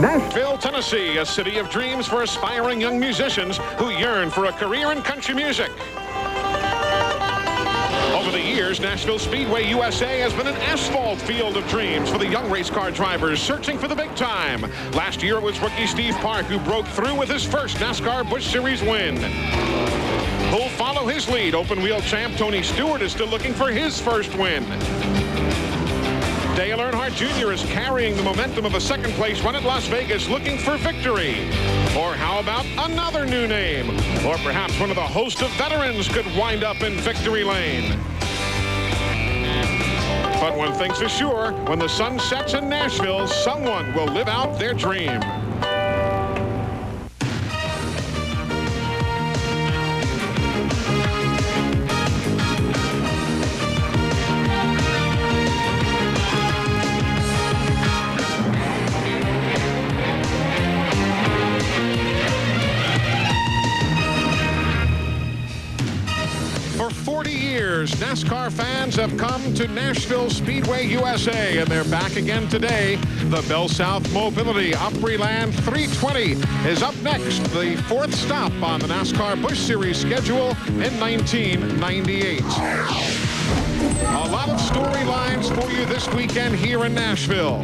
Nashville, Tennessee, a city of dreams for aspiring young musicians who yearn for a career in country music. Over the years, Nashville Speedway USA has been an asphalt field of dreams for the young race car drivers searching for the big time. Last year, it was rookie Steve Park who broke through with his first NASCAR Busch Series win. Who'll follow his lead? Open wheel champ Tony Stewart is still looking for his first win. Dale Earnhardt Jr. is carrying the momentum of a second-place run at Las Vegas, looking for victory. Or how about another new name? Or perhaps one of the host of veterans could wind up in victory lane. But one thing's for sure, when the sun sets in Nashville, someone will live out their dream. For 40 years, NASCAR fans have come to Nashville Speedway USA, and they're back again today. The BellSouth Mobility Opryland 320 is up next, the fourth stop on the NASCAR Busch Series schedule in 1998. A lot of storylines for you this weekend here in Nashville.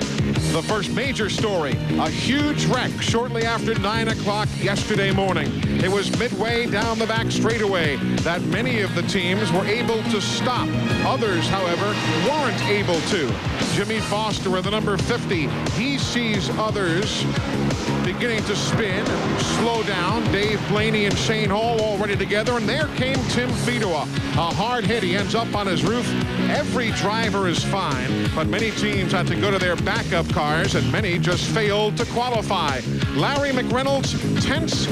The first major story, a huge wreck shortly after 9 o'clock yesterday morning. It was midway down the back straightaway that many of the teams were able to stop. Others, however, weren't able to. Jimmy Foster in the number 50, he sees others beginning to spin and slow down. Dave Blaney and Shane Hall all ready together, and there came Tim Fedowa. A hard hit, he ends up on his roof. Every driver is fine, but many teams had to go to their backup cars, and many just failed to qualify. Larry McReynolds, tenths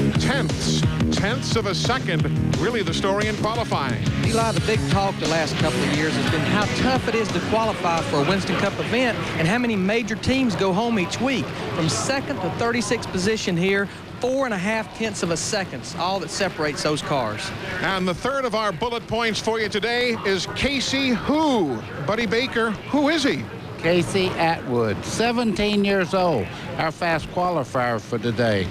of a second, really the story in qualifying. Eli, the big talk the last couple of years has been how tough it is to qualify for a Winston Cup event and how many major teams go home each week. From second to 36th position here, 4.5 tenths of a second, all that separates those cars. And the third of our bullet points for you today is Casey who? Buddy Baker, who is he? Casey Atwood, 17 years old, our fast qualifier for today.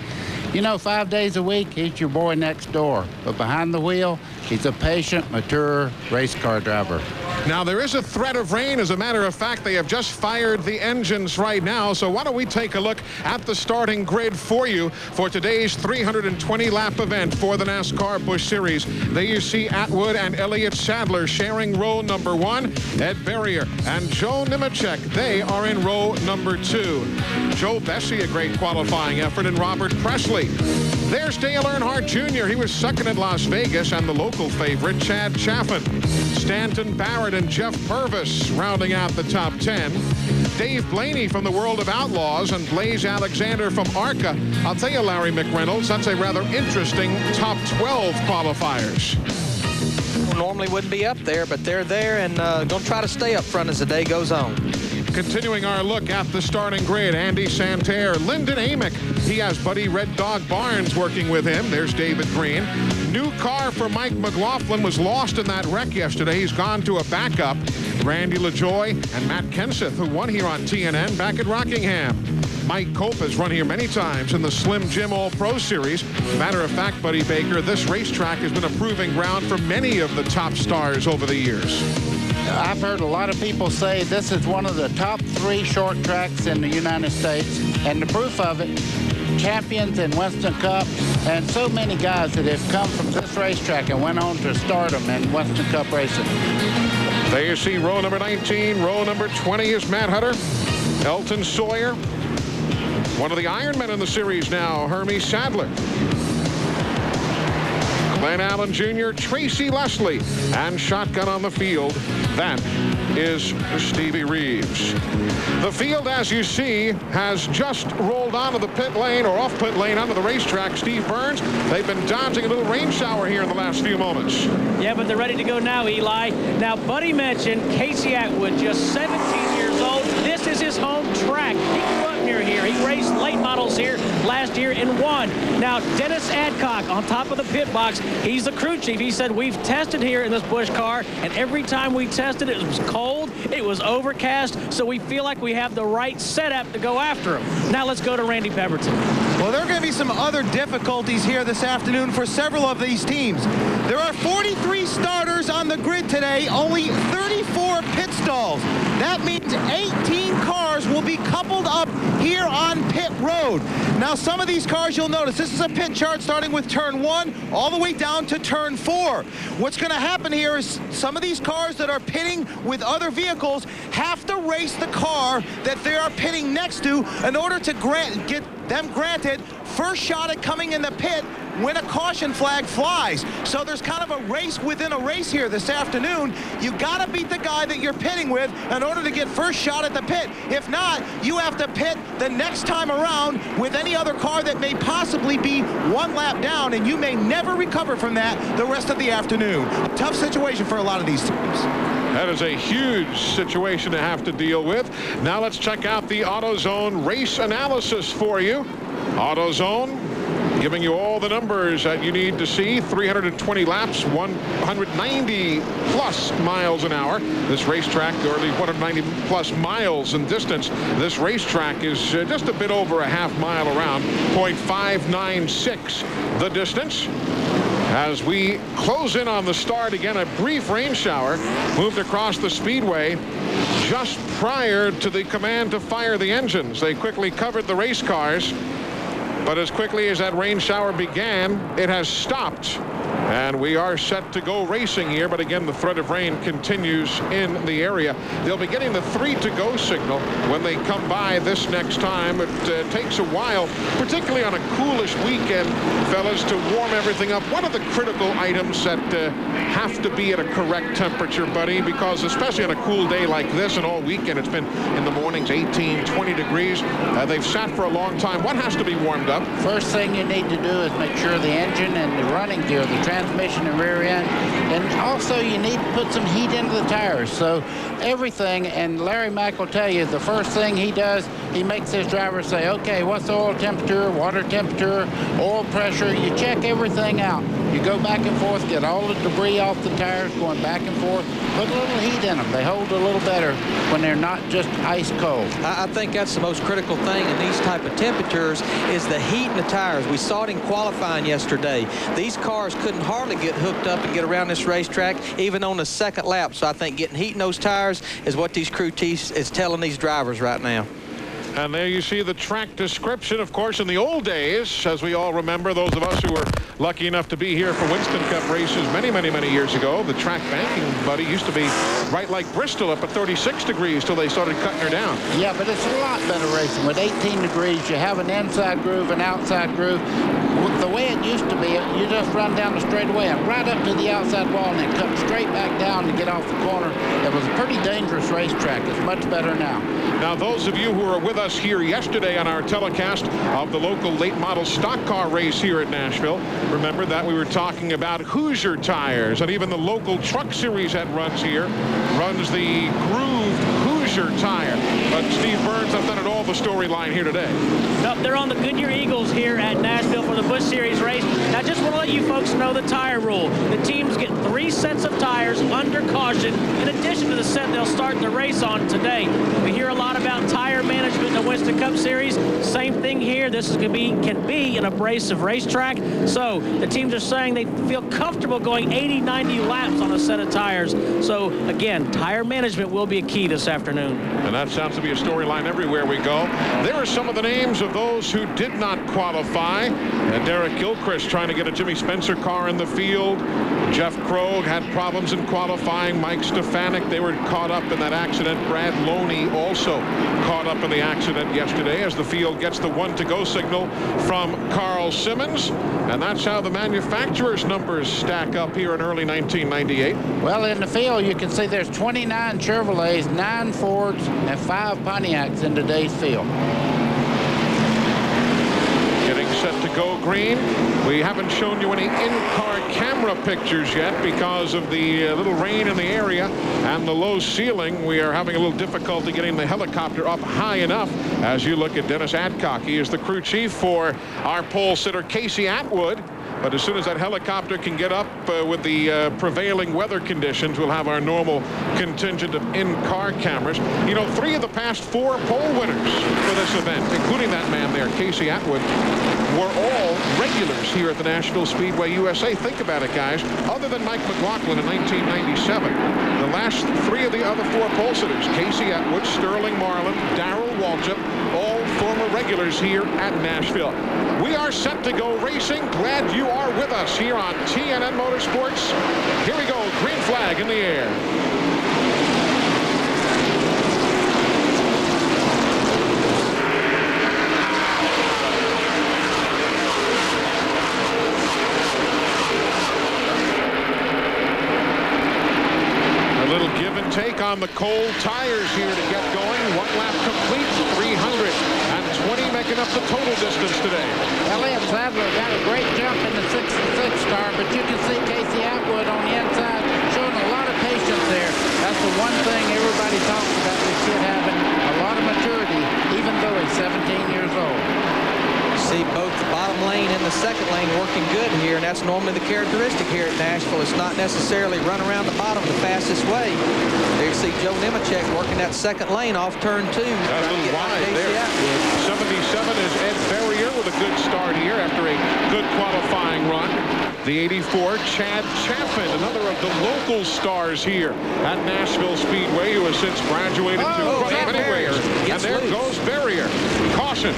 You know, 5 days a week, he's your boy next door. But behind the wheel, he's a patient, mature race car driver. Now, there is a threat of rain. As a matter of fact, they have just fired the engines right now. So why don't we take a look at the starting grid for you for today's 320-lap event for the NASCAR Busch Series. There you see Atwood and Elliott Sadler sharing row number 1. Ed Berrier and Joe Nemechek, they are in row number 2. Joe Bessie, a great qualifying effort, and Robert Presley. There's Dale Earnhardt Jr. He was second at Las Vegas, and the local favorite, Chad Chaffin. Stanton Barrett and Jeff Purvis rounding out the top 10. Dave Blaney from the World of Outlaws and Blaze Alexander from ARCA. I'll tell you, Larry McReynolds, that's a rather interesting top 12 qualifiers. Normally wouldn't be up there, but they're there and going to try to stay up front as the day goes on. Continuing our look at the starting grid, Andy Santerre, Lyndon Amick. He has Buddy Red Dog Barnes working with him. There's David Green. New car for Mike McLaughlin was lost in that wreck yesterday. He's gone to a backup. Randy LaJoy and Matt Kenseth, who won here on TNN back at Rockingham. Mike Cope has run here many times in the Slim Jim All-Pro Series. Matter of fact, Buddy Baker, this racetrack has been a proving ground for many of the top stars over the years. I've heard a lot of people say this is one of the top 3 short tracks in the United States, and the proof of it, champions in Winston Cup, and so many guys that have come from this racetrack and went on to stardom in Winston Cup racing. There you see row number 19. Row number 20 is Matt Hutter. Elton Sawyer. One of the Ironmen in the series now, Hermie Sadler. Glenn Allen Jr., Tracy Leslie, and shotgun on the field. That is Stevie Reeves. The field, as you see, has just rolled onto the pit lane or off pit lane onto the racetrack. Steve Burns, they've been dodging a little rain shower here in the last few moments. Yeah, but they're ready to go now, Eli. Now, Buddy mentioned Casey Atwood, just 17 years years old. This is his home track. He grew up near here. He raced late models here last year and won. Now, Dennis Adcock on top of the pit box. He's the crew chief. He said, we've tested here in this Busch car, and every time we tested, it was cold, it was overcast, so we feel like we have the right setup to go after him. Now let's go to Randy Pemberton. Well, there are going to be some other difficulties here this afternoon for several of these teams. There are 43 starters on the grid today, only 34 pit stalls. That means 18 cars will be coupled up here on pit road. Now, some of these cars, you'll notice, this is a pit chart starting with turn 1 all the way down to turn 4. What's going to happen here is some of these cars that are pitting with other vehicles have to race the car that they are pitting next to in order to get them granted first shot at coming in the pit when a caution flag flies. So there's kind of a race within a race here this afternoon. You got to beat the guy that you're pitting with in order to get first shot at the pit. If not, you have to pit the next time around with any other car that may possibly be one lap down, and you may never recover from that the rest of the afternoon. A tough situation for a lot of these teams. That is a huge situation to have to deal with. Now let's check out the AutoZone race analysis for you. AutoZone giving you all the numbers that you need to see. 320 laps, 190 plus miles an hour. This racetrack, or at least 190 plus miles in distance. This racetrack is just a bit over a half mile around, 0.596 the distance. As we close in on the start, again, a brief rain shower moved across the speedway just prior to the command to fire the engines. They quickly covered the race cars, but as quickly as that rain shower began, it has stopped. And we are set to go racing here, but again, the threat of rain continues in the area. They'll be getting the 3-to-go signal when they come by this next time. It takes a while, particularly on a coolish weekend, fellas, to warm everything up. One of the critical items that have to be at a correct temperature, buddy, because especially on a cool day like this and all weekend, it's been in the mornings 18, 20 degrees. They've sat for a long time. What has to be warmed up? First thing you need to do is make sure the engine and the running gear, the transmission and rear end, and also you need to put some heat into the tires. So everything, and Larry Mack will tell you, the first thing he does, he makes his driver say, okay, what's the oil temperature, water temperature, oil pressure? You check everything out. You go back and forth, get all the debris off the tires, going back and forth, put a little heat in them. They hold a little better when they're not just ice cold. I think that's the most critical thing in these type of temperatures is the heat in the tires. We saw it in qualifying yesterday. These cars couldn't hardly get hooked up and get around this racetrack, even on the second lap. So I think getting heat in those tires is what these crew chiefs is telling these drivers right now. And there you see the track description. Of course, in the old days, as we all remember, those of us who were lucky enough to be here for Winston Cup races many, many, many years ago, the track banking, buddy, used to be right like Bristol up at 36 degrees till they started cutting her down. Yeah, but it's a lot better racing. With 18 degrees, you have an inside groove, an outside groove. The way it used to be, you just run down the straightaway and right up to the outside wall and then cut straight back down to get off the corner. It was a pretty dangerous racetrack. It's much better now. Now, those of you who were with us here yesterday on our telecast of the local late model stock car race here at Nashville, remember that we were talking about Hoosier tires, and even the local truck series that runs here runs the grooved Hoosier tire. But Steve Burns, I've done it all the storyline here today. Nope, they're on the Goodyear Eagles here at Nashville for the Busch Series race. Now, I just want to let you folks know the tire rule. The teams get 3 sets of tires under caution in addition to the set they'll start the race on today. We hear a lot about tire management in the Winston Cup Series. Same thing here. This is can be an abrasive racetrack. So the teams are saying they feel comfortable going 80, 90 laps on a set of tires. So again, tire management will be a key this afternoon. And that sounds to be a storyline everywhere we go. There are some of the names of those who did not qualify. And Derek Gilchrist trying to get a Jimmy Spencer car in the field. Jeff Krogh had problems in qualifying. Mike Stefanik, they were caught up in that accident. Brad Loney also caught up in the accident yesterday as the field gets the 1-to-go signal from Carl Simmons. And that's how the manufacturer's numbers stack up here in early 1998. Well, in the field, you can see there's 29 Chevrolets, 9 Fords, and 5 Pontiacs in today's field. Getting set to go green. We haven't shown you any in-car camera pictures yet because of the little rain in the area and the low ceiling. We are having a little difficulty getting the helicopter up high enough. As you look at Dennis Adcock, he is the crew chief for our pole sitter Casey Atwood. But as soon as that helicopter can get up with the prevailing weather conditions, we'll have our normal contingent of in-car cameras. You know, 3 of the past 4 pole winners for this event, including that man there, Casey Atwood, were all regulars here at the Nashville Speedway USA. Think about it, guys. Other than Mike McLaughlin in 1997, the last 3 of the other 4 pole sitters, Casey Atwood, Sterling Marlin, Darrell Waltrip, all former regulars here at Nashville. We are set to go racing. Glad you are with us here on TNN Motorsports. Here we go, green flag in the air. A little give and take on the cold tires here to get going. 1 lap complete, 320 making up the total distance today. Elliott Sadler got a great jump in the 66 car, but you can see Casey Atwood on the inside showing a lot of patience there. That's the one thing everybody talks about, this kid having a lot of maturity, even though he's 17 years old. See both the bottom lane and the second lane working good here, and that's normally the characteristic here at Nashville. It's not necessarily run around the bottom the fastest way. There you see Joe Nemechek working that second lane off turn 2. That's a little wide there. 77 is Ed Berrier with a good start here after a good qualifying run. The 84, Chad Chapman, another of the local stars here at Nashville Speedway, who has since graduated to anywhere. And there goes Berrier. Caution.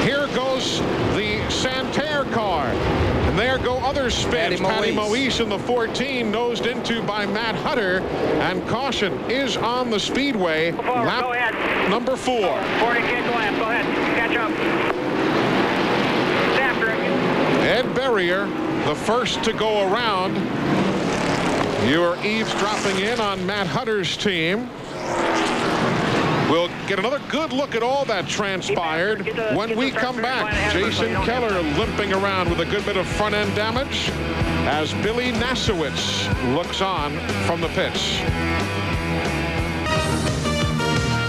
Here goes the Santerre car. And there go other spins. Patty Moise in the 14, nosed into by Matt Hutter. And caution is on the speedway. Lap go ahead. Number 4. 40 kick lap. Go ahead. Catch up. It's after him. Ed Berrier, the first to go around. You are eavesdropping in on Matt Hutter's team. We'll get another good look at all that transpired when we come back. Jason Keller limping around with a good bit of front end damage as Billy Nasowitz looks on from the pits.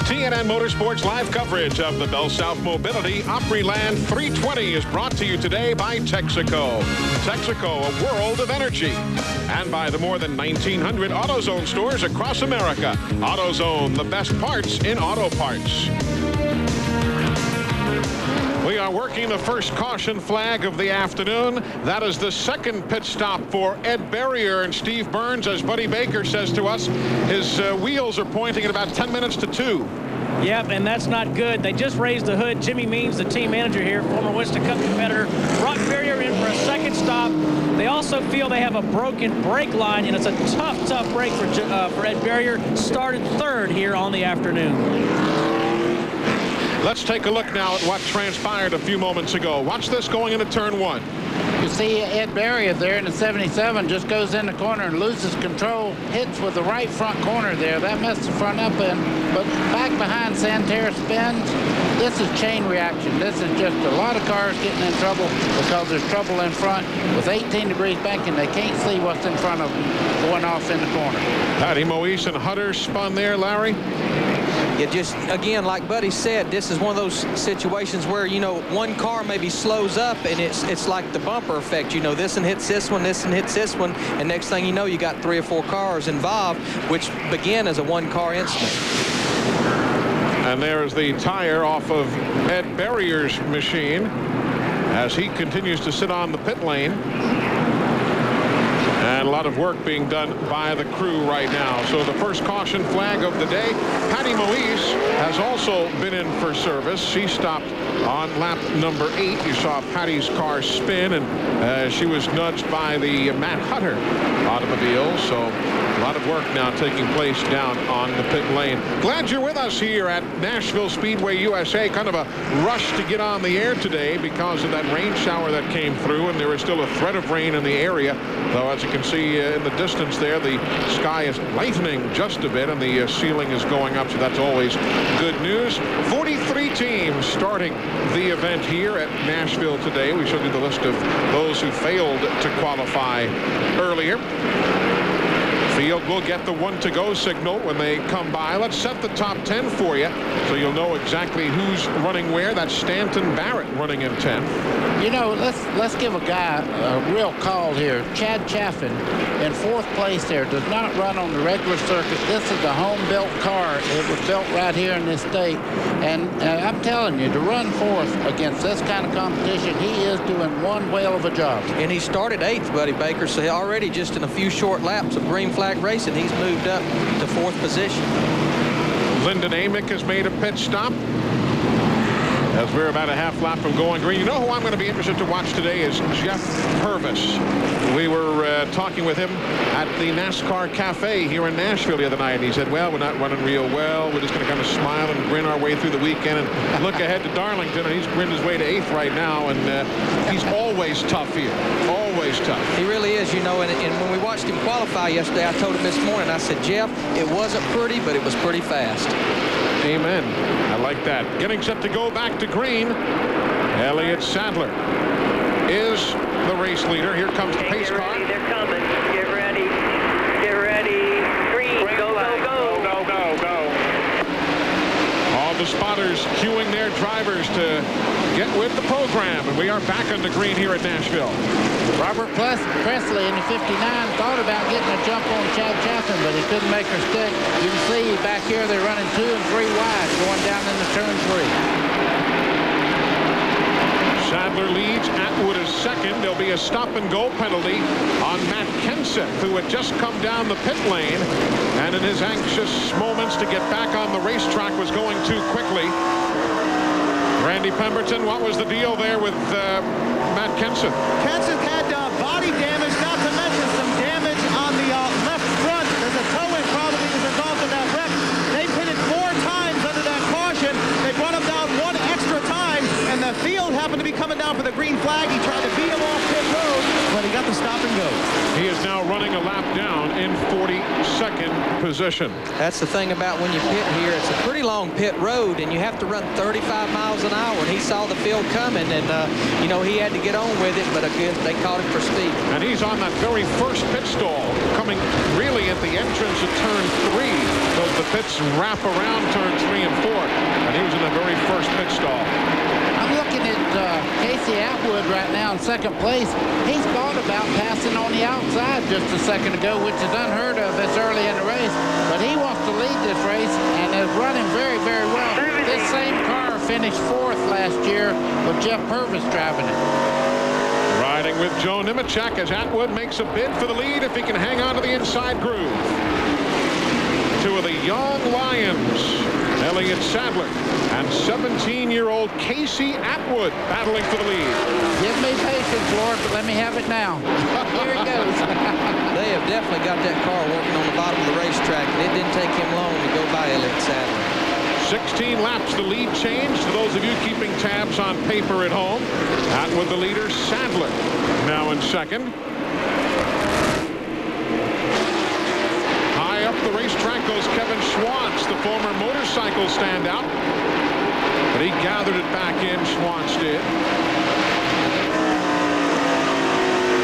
TNN Motorsports live coverage of the BellSouth Mobility Opryland 320 is brought to you today by Texaco. Texaco, a world of energy. And by the more than 1,900 AutoZone stores across America. AutoZone, the best parts in auto parts. We are working the first caution flag of the afternoon. That is the second pit stop for Ed Berrier and Steve Burns. As Buddy Baker says to us, his wheels are pointing at about 10 minutes to 2. Yep, and that's not good. They just raised the hood. Jimmy Means, the team manager here, former Winston Cup competitor, brought Berrier in for a second stop. They also feel they have a broken brake line, and it's a tough break for Ed Berrier. Started 3rd here on the afternoon. Let's take a look now at what transpired a few moments ago. Watch this going into turn 1. You see Ed Berrier there in the 77 just goes in the corner and loses control, hits with the right front corner there. That messed the front up in, but back behind Santerre spins. This is chain reaction. This is just a lot of cars getting in trouble because there's trouble in front. With 18 degrees banking, they can't see what's in front of them going off in the corner. Patty Moise and Hutter spun there, Larry. It just, again, like Buddy said, this is one of those situations where, you know, one car maybe slows up and it's like the bumper effect. You know, this one hits this one, this one hits this one, and next thing you know, you got 3 or 4 cars involved, which began as a one-car incident. And there's the tire off of Ed Berrier's machine as he continues to sit on the pit lane. And a lot of work being done by the crew right now. So the first caution flag of the day. Patty Moise has also been in for service. She stopped on lap number 8. You saw Patty's car spin, and she was nudged by the Matt Hutter automobile. So a lot of work now taking place down on the pit lane. Glad you're with us here at Nashville Speedway USA. Kind of a rush to get on the air today because of that rain shower that came through, and there is still a threat of rain in the area. Though as it can see in the distance there, the sky is lightening just a bit, and the ceiling is going up, so that's always good news. 43 teams starting the event here at Nashville today. We showed you the list of those who failed to qualify earlier. Field will get the 1 to go signal when they come by. Let's set the top 10 for you so you'll know exactly who's running where. That's Stanton Barrett running in 10. You know, let's give a guy a real call here. Chad Chaffin in 4th place there does not run on the regular circuit. This is a home-built car. It was built right here in this state. And I'm telling you, to run 4th against this kind of competition, he is doing one whale of a job. And he started 8th, Buddy Baker, so already just in a few short laps of green flag racing, he's moved up to 4th position. Lyndon Amick has made a pit stop as we're about a half lap from going green. You know who I'm going to be interested to watch today is Jeff Purvis. We were talking with him at the NASCAR Cafe here in Nashville the other night, and he said, well, we're not running real well. We're just going to kind of smile and grin our way through the weekend and look ahead to Darlington, and he's grinned his way to 8th right now, and he's always tough here. Always tough. He really is, you know, and when we watched him qualify yesterday, I told him this morning, I said, Jeff, it wasn't pretty, but it was pretty fast. Amen. I like that. Getting set to go back to green. Elliott Sadler is the race leader. Here comes the pace car. They're coming. Get ready. Get ready. Green. Go, go, go. Go, go, go. All the spotters queuing their drivers to get with the program. And we are back on the green here at Nashville. Robert Presley in the 59 thought about getting a jump on Chad Chaffin, but he couldn't make her stick. You can see back here they're running 2 and 3 wide going down into turn 3. Sadler leads. Atwood is second. There'll be a stop-and-go penalty on Matt Kenseth, who had just come down the pit lane, and in his anxious moments to get back on the racetrack was going too quickly. Randy Pemberton, what was the deal there with Matt Kenseth? Kenseth had body damage, not to mention some damage on the left front. There's a toe-in probably as a result of that wreck. They pitted 4 times under that caution. They brought him down 1 extra time, and the field happened to be coming down for the green flag. He tried to beat him off pit road, but he got the stop and go. He is now running a lap down in 42nd position. That's the thing about when you pit here. It's a pretty long pit road, and you have to run 35 miles an hour. And he saw the field coming, and, you know, he had to get on with it, but again, they caught him for speed. And he's on that very first pit stall, coming really at the entrance of turn 3. Because the pits wrap around turn 3 and 4. And he was in the very first pit stall. I'm looking at Casey Atwood right now in 2nd place. He's thought about passing on the outside just a second ago, which is unheard of this early in the race. But he wants to lead this race and is running very, very well. This same car finished 4th last year with Jeff Purvis driving it. Riding with Joe Nemechek as Atwood makes a bid for the lead if he can hang on to the inside groove. 2 of the young Lions, Elliott Sadler and 17-year-old Casey Atwood battling for the lead. Give me patience, Lord, but let me have it now. Here it goes. They have definitely got that car working on the bottom of the racetrack, and it didn't take him long to go by Elliott Sadler. 16 laps, the lead changed. For those of you keeping tabs on paper at home, Atwood the leader, Sadler now in second. High up the racetrack goes Kevin Schwantz, the former motorcycle standout. But he gathered it back in, Schwantz did.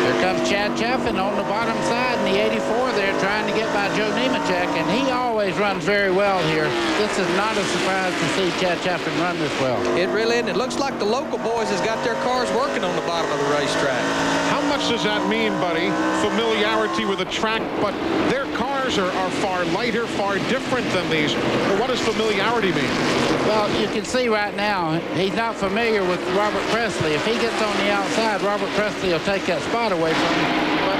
Here comes Chad Chaffin on the bottom side in the 84 there, trying to get by Joe Nemechek, and he always runs very well here. This is not a surprise to see Chad Chaffin run this well. It really isn't. It looks like the local boys has got their cars working on the bottom of the racetrack. How much does that mean, buddy? Familiarity with the track, but their cars are far lighter, far different than these. Well, what does familiarity mean? Well, you can see right now, he's not familiar with Robert Presley. If he gets on the outside, Robert Presley will take that spot away from him. But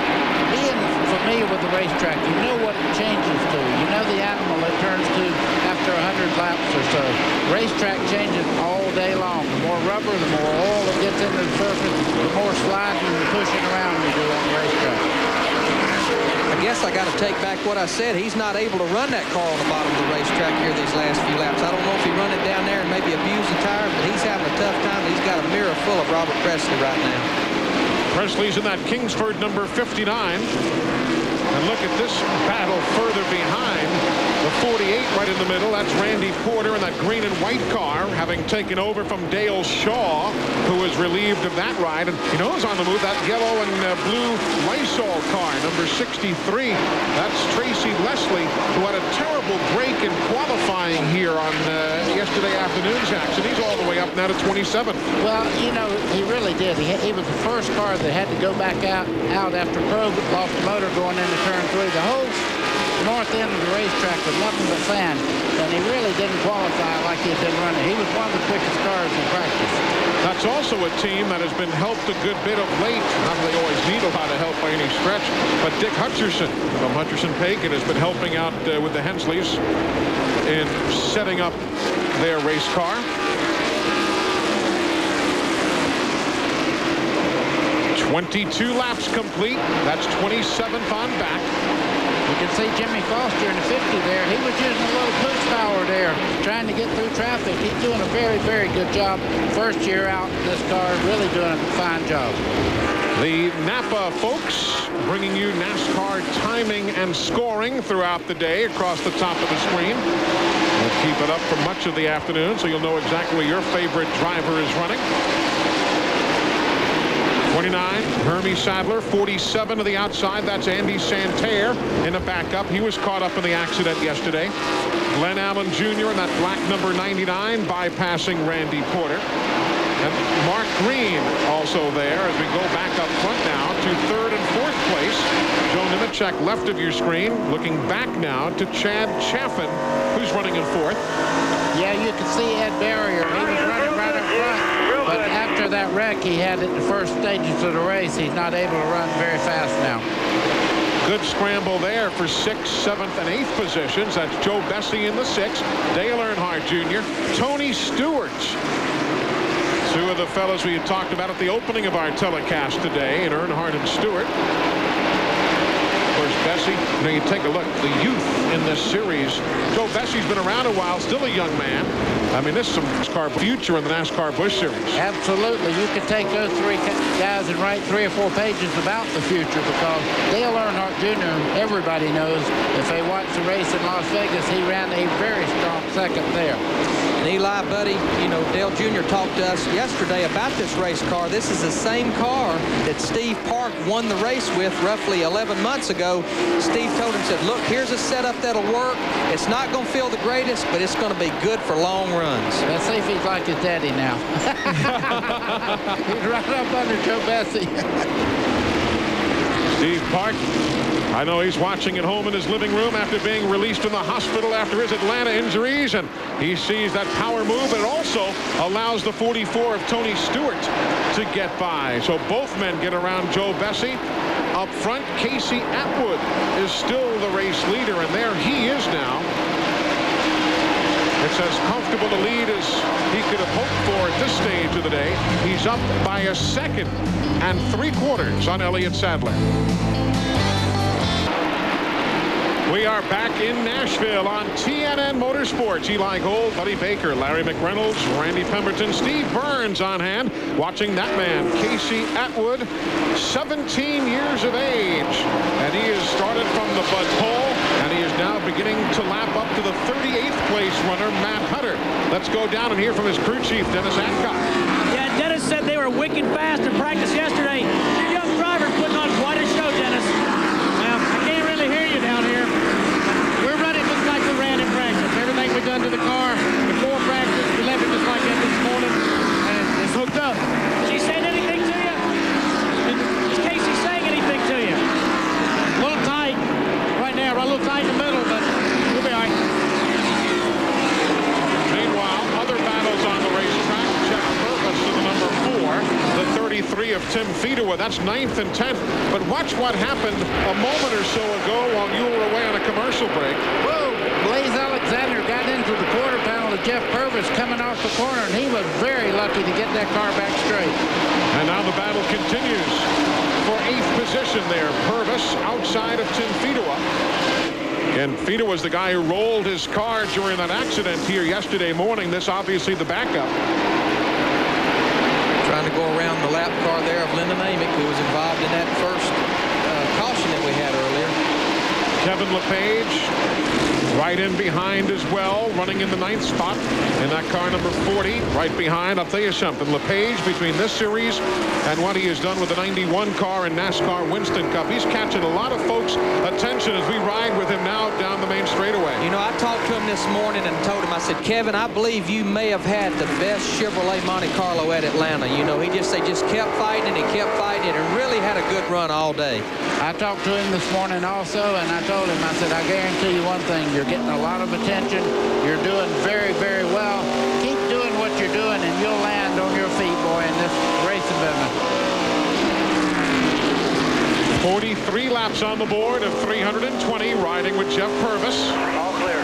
being familiar with the racetrack, you know what it changes to. You know the animal it turns to after 100 laps or so. Racetrack changes all day long. The more rubber, the more oil that gets into the surface, the more sliding and pushing around you do on the racetrack. I guess I got to take back what I said. He's not able to run that car on the bottom of the racetrack here these last few laps. I don't know if he run it down there and maybe abuse the tires, but he's having a tough time. He's got a mirror full of Robert Presley right now. Presley's in that Kingsford number 59. And look at this battle further behind. The 48 right in the middle. That's Randy Porter in that green and white car, having taken over from Dale Shaw, who was relieved of that ride. And you know who's on the move? That yellow and blue Lysol car, number 63. That's Tracy Leslie, who had a terrible break in qualifying here on yesterday afternoon's action. He's all the way up now to 27. Well, you know, he really did. He was the first car that had to go back out after Probe lost the motor going into turn 3. The whole north end of the racetrack was nothing but sand, and he really didn't qualify like he had been running. He was one of the quickest cars in practice. That's also a team that has been helped a good bit of late. Not that they always need a lot of help by any stretch, but Dick Hutcherson from Hutcherson-Paikin has been helping out with the Hensleys in setting up their race car. 22 laps complete. That's 27th on back. You can see Jimmy Foster in the 50 there. He was using a little push power there, trying to get through traffic. He's doing a very, very good job. First year out in this car, really doing a fine job. The Napa folks bringing you NASCAR timing and scoring throughout the day across the top of the screen. We'll keep it up for much of the afternoon so you'll know exactly where your favorite driver is running. 29, Hermie Sadler. 47 to the outside. That's Andy Santerre in the backup. He was caught up in the accident yesterday. Glenn Allen Jr. in that black number 99, bypassing Randy Porter. And Mark Green also there as we go back up front now to 3rd and 4th place. Joe Nemechek left of your screen, looking back now to Chad Chaffin, who's running in 4th. Yeah, you can see Ed Barrier. He was running right up front. But after that wreck he had at the first stages of the race, he's not able to run very fast now. Good scramble there for 6th, 7th, and 8th positions. That's Joe Bessie in the 6th, Dale Earnhardt Jr., Tony Stewart. Two of the fellows we had talked about at the opening of our telecast today, and Earnhardt and Stewart. Of course, Bessie, you know, you take a look, the youth in this series. Joe Bessie's been around a while, still a young man. I mean, this is some NASCAR future in the NASCAR Busch Series. Absolutely. You could take those 3 guys and write 3 or 4 pages about the future, because Dale Earnhardt Jr., everybody knows, if they watch the race in Las Vegas, he ran a very strong second there. And Eli, buddy, you know, Dale Jr. talked to us yesterday about this race car. This is the same car that Steve Park won the race with roughly 11 months ago. Steve told him, said, look, here's a setup that'll work. It's not going to feel the greatest, but it's going to be good for long runs. Let's see if he's like his daddy now. He's right up under Joe Bessie. Steve Park, I know he's watching at home in his living room after being released from the hospital after his Atlanta injuries, and he sees that power move, and it also allows the 44 of Tony Stewart to get by. So both men get around Joe Bessie. Up front, Casey Atwood is still the race leader, and there he is now. It's as comfortable a lead as he could have hoped for at this stage of the day. He's up by a 2 3/4 on Elliott Sadler. We are back in Nashville on TNN Motorsports. Eli Gold, Buddy Baker, Larry McReynolds, Randy Pemberton, Steve Burns on hand. Watching that man, Casey Atwood, 17 years of age. And he has started from the Bud pole, and he is now beginning to lap up to the 38th place runner, Matt Hutter. Let's go down and hear from his crew chief, Dennis Adcock. Yeah, Dennis said they were wicked fast in practice yesterday. Your young driver's putting on quite a show, Dennis. Well, I can't really hear you down here. We're running just like we ran in practice. Everything we've done to the car before practice, we left it just like that this morning, and it's hooked up. She saying anything to you? Is Casey saying anything to you? A little tight right now, right a little tight in the middle, but we'll be all right. Meanwhile, other battles on the racetrack. Jeff Purvis to the number 4, the 33 of Tim Fedewa. That's 9th and 10th. But watch what happened a moment or so ago while you were away on a commercial break. Whoa! Blaze Alexander got into the quarter panel of Jeff Purvis coming off the corner, and he was very lucky to get that car back straight. And now the battle continues for 8th position there. Purvis outside of Tim Fedewa. And Fedewa was the guy who rolled his car during that accident here yesterday morning. This obviously the backup. Trying to go around the lap car there of Lyndon Amick, who was involved in that first caution that we had earlier. Kevin LePage right in behind as well, running in the 9th spot in that car number 40, right behind. I'll tell you something, LePage, between this series and what he has done with the 91 car in NASCAR Winston Cup, he's catching a lot of folks' attention as we ride with him now down the main straightaway. You know, I talked to him this morning and told him, I said, Kevin, I believe you may have had the best Chevrolet Monte Carlo at Atlanta. You know, they just kept fighting and he kept fighting and really had a good run all day. I talked to him this morning also, and I told him, I said, I guarantee you one thing, you're getting a lot of attention. You're doing very, very well. Keep doing what you're doing, and you'll land on your feet, boy, in this racing business. 43 laps on the board of 320, riding with Jeff Purvis. All clear.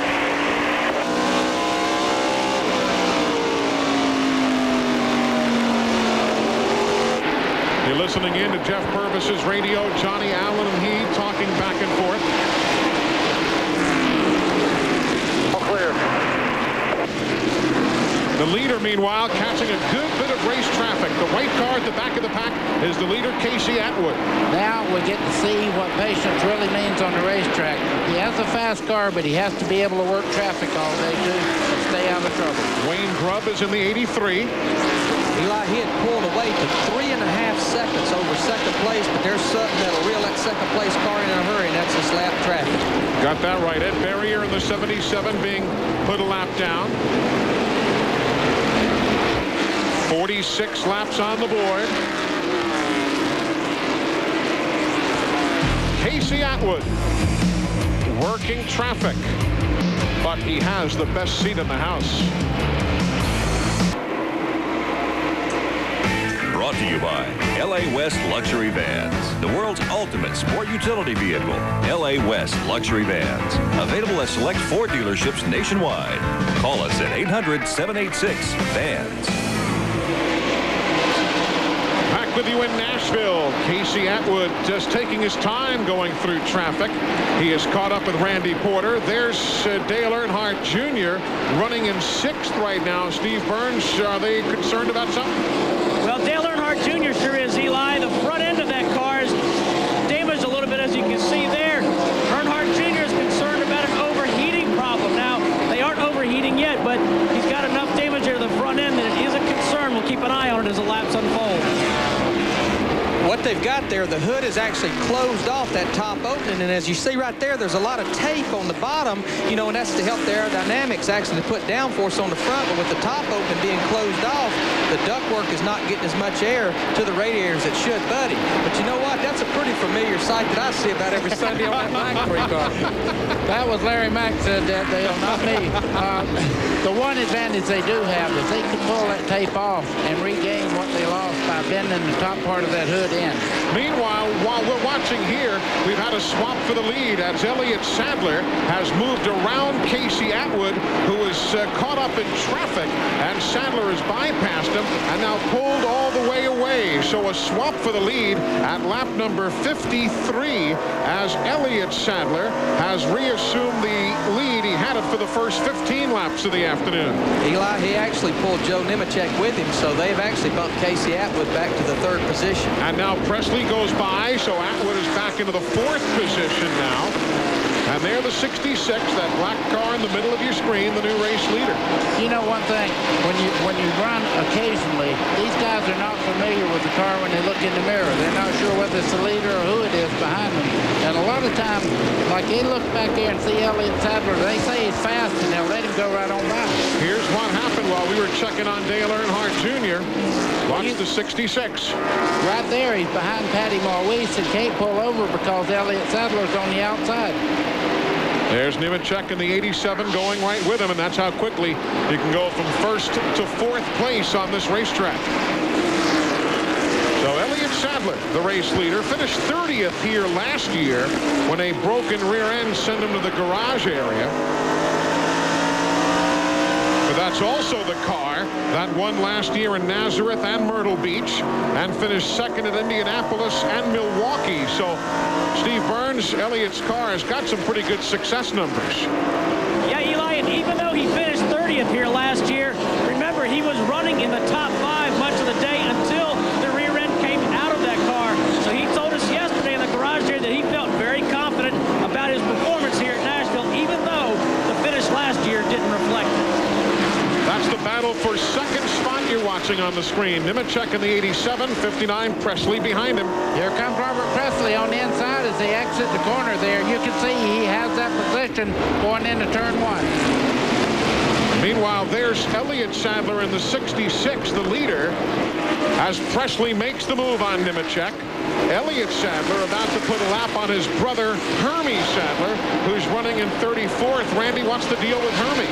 You're listening in to Jeff Purvis's radio. Johnny Allen and he talking back and forth. All clear. The leader, meanwhile, catching a good bit of race traffic. The white car at the back of the pack is the leader, Casey Atwood. Now we get to see what patience really means on the racetrack. He has a fast car, but he has to be able to work traffic all day, too, to stay out of trouble. Wayne Grubb is in the 83. Eli, he had pulled away to 3.5 seconds over second place, but there's something that'll reel that second place car in a hurry, and that's this lap traffic. Got that right. Ed Berrier in the 77 being put a lap down. 46 laps on the board. Casey Atwood working traffic, but he has the best seat in the house. Brought to you by LA West Luxury Vans, the world's ultimate sport utility vehicle. LA West Luxury Vans, available at select Ford dealerships nationwide. Call us at 800-786-VANS. Back with you in Nashville. Casey Atwood just taking his time going through traffic. He is caught up with Randy Porter. There's Dale Earnhardt Jr. running in 6th right now. Steve Burns, are they concerned about something? Well, Dale Earnhardt Jr. sure is, Eli. The front end of that car is damaged a little bit, as you can see there. Earnhardt Jr. is concerned about an overheating problem. Now, they aren't overheating yet, but he's got enough damage there to the front end that it is a concern. We'll keep an eye on it as the laps unfold. What they've got there, the hood is actually closed off that top opening, and as you see right there, there's a lot of tape on the bottom, you know, and that's to help the aerodynamics actually put downforce on the front. But with the top open being closed off, the ductwork is not getting as much air to the radiators as it should, buddy. But you know what? That's a pretty familiar sight that I see about every Sunday on that Grand Prix car. That was Larry Mack said that, Dale, not me. The one advantage they do have is they can pull that tape off and regain what they lost by bending the top part of that hood in. Meanwhile, while we're watching here, we've had a swap for the lead as Elliott Sadler has moved around Casey Atwood, who is caught up in traffic, and Sadler has bypassed him and now pulled all the way away. So a swap for the lead at lap number 53 as Elliott Sadler has reassumed the lead. He had it for the first 15 laps of the afternoon. Eli, he actually pulled Joe Nemechek with him, so they've actually bumped Casey Atwood back to the 3rd position. And now Presley goes by, so Atwood is back into the 4th position now. And they're the 66, that black car in the middle of your screen, the new race leader. You know one thing, when you run occasionally, these guys are not familiar with the car when they look in the mirror. They're not sure whether it's the leader or who it is behind them. And a lot of times, like they look back there and see Elliott Sadler, they say he's fast and they'll let him go right on by. Here's what happened while we were checking on Dale Earnhardt Jr. Watch the 66. Right there, he's behind Patty Maurice and can't pull over because Elliott Sadler's on the outside. There's Nemechek in the 87 going right with him, and that's how quickly you can go from 1st to 4th place on this racetrack. So Elliott Sadler, the race leader, finished 30th here last year when a broken rear end sent him to the garage area. But that's also the car that won last year in Nazareth and Myrtle Beach and finished 2nd at Indianapolis and Milwaukee. So Steve Burns, Elliott's car has got some pretty good success numbers. Yeah, Eli, and even though he finished 30th here last year, remember he was running in the top 5 much of the day until battle for second spot you're watching on the screen. Nemechek in the 87, 59, Presley behind him. Here comes Robert Presley on the inside as they exit the corner there. You can see he has that position going into turn 1. Meanwhile, there's Elliott Sadler in the 66, the leader, as Presley makes the move on Nemechek. Elliott Sadler about to put a lap on his brother, Hermie Sadler, who's running in 34th. Randy, what's the deal with Hermie?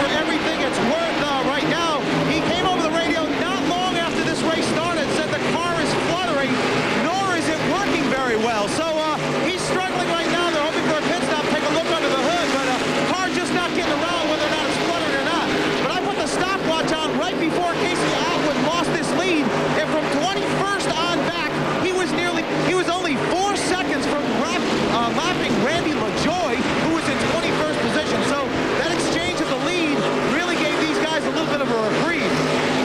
For everything it's worth right now, he came over the radio not long after this race started, said the car is fluttering, nor is it working very well. So he's struggling right now. They're hoping for a pit stop. Take a look under the hood, but car's just not getting around whether or not it's fluttering or not. But I put the stopwatch on right before Casey Atwood lost this lead, and from 21st on back, he was only 4 seconds from lapping Randy LaJoy, who was in 21st position. So that exchange of the lead really gave these guys a little bit of a reprieve.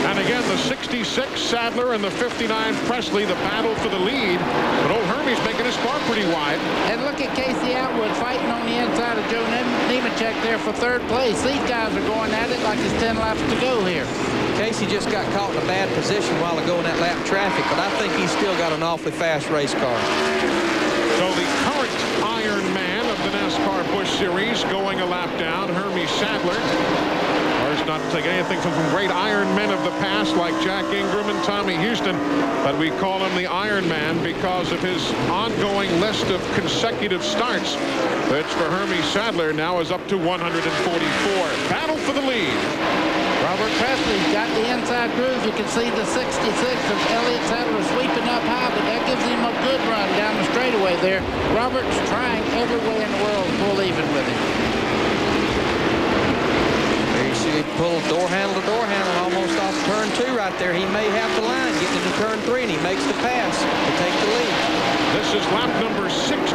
And again, the 66 Sadler and the 59 Presley, the battle for the lead. But old Hermie's making his car pretty wide. And look at Casey Atwood fighting on the inside of Joe Nemechek there for 3rd place. These guys are going at it like it's 10 laps to go here. Casey just got caught in a bad position while ago in that lap traffic, but I think he's still got an awfully fast race car. So the current Iron Man of the NASCAR Busch Series going a lap down, Hermie Sadler. Ours not to take anything from great Iron Men of the past like Jack Ingram and Tommy Houston, but we call him the Iron Man because of his ongoing list of consecutive starts. Which for Hermie Sadler now is up to 144. Battle for the lead. Robert Presley's got the inside groove. You can see the 66 of Elliott Sadler sweeping up high, but that gives him a good run down the straightaway there. Robert's trying every way in the world to pull even with him. There you see he pulled door handle to door handle almost off turn 2 right there. He may have the line getting into turn 3, and he makes the pass to take the lead. This is lap number 65.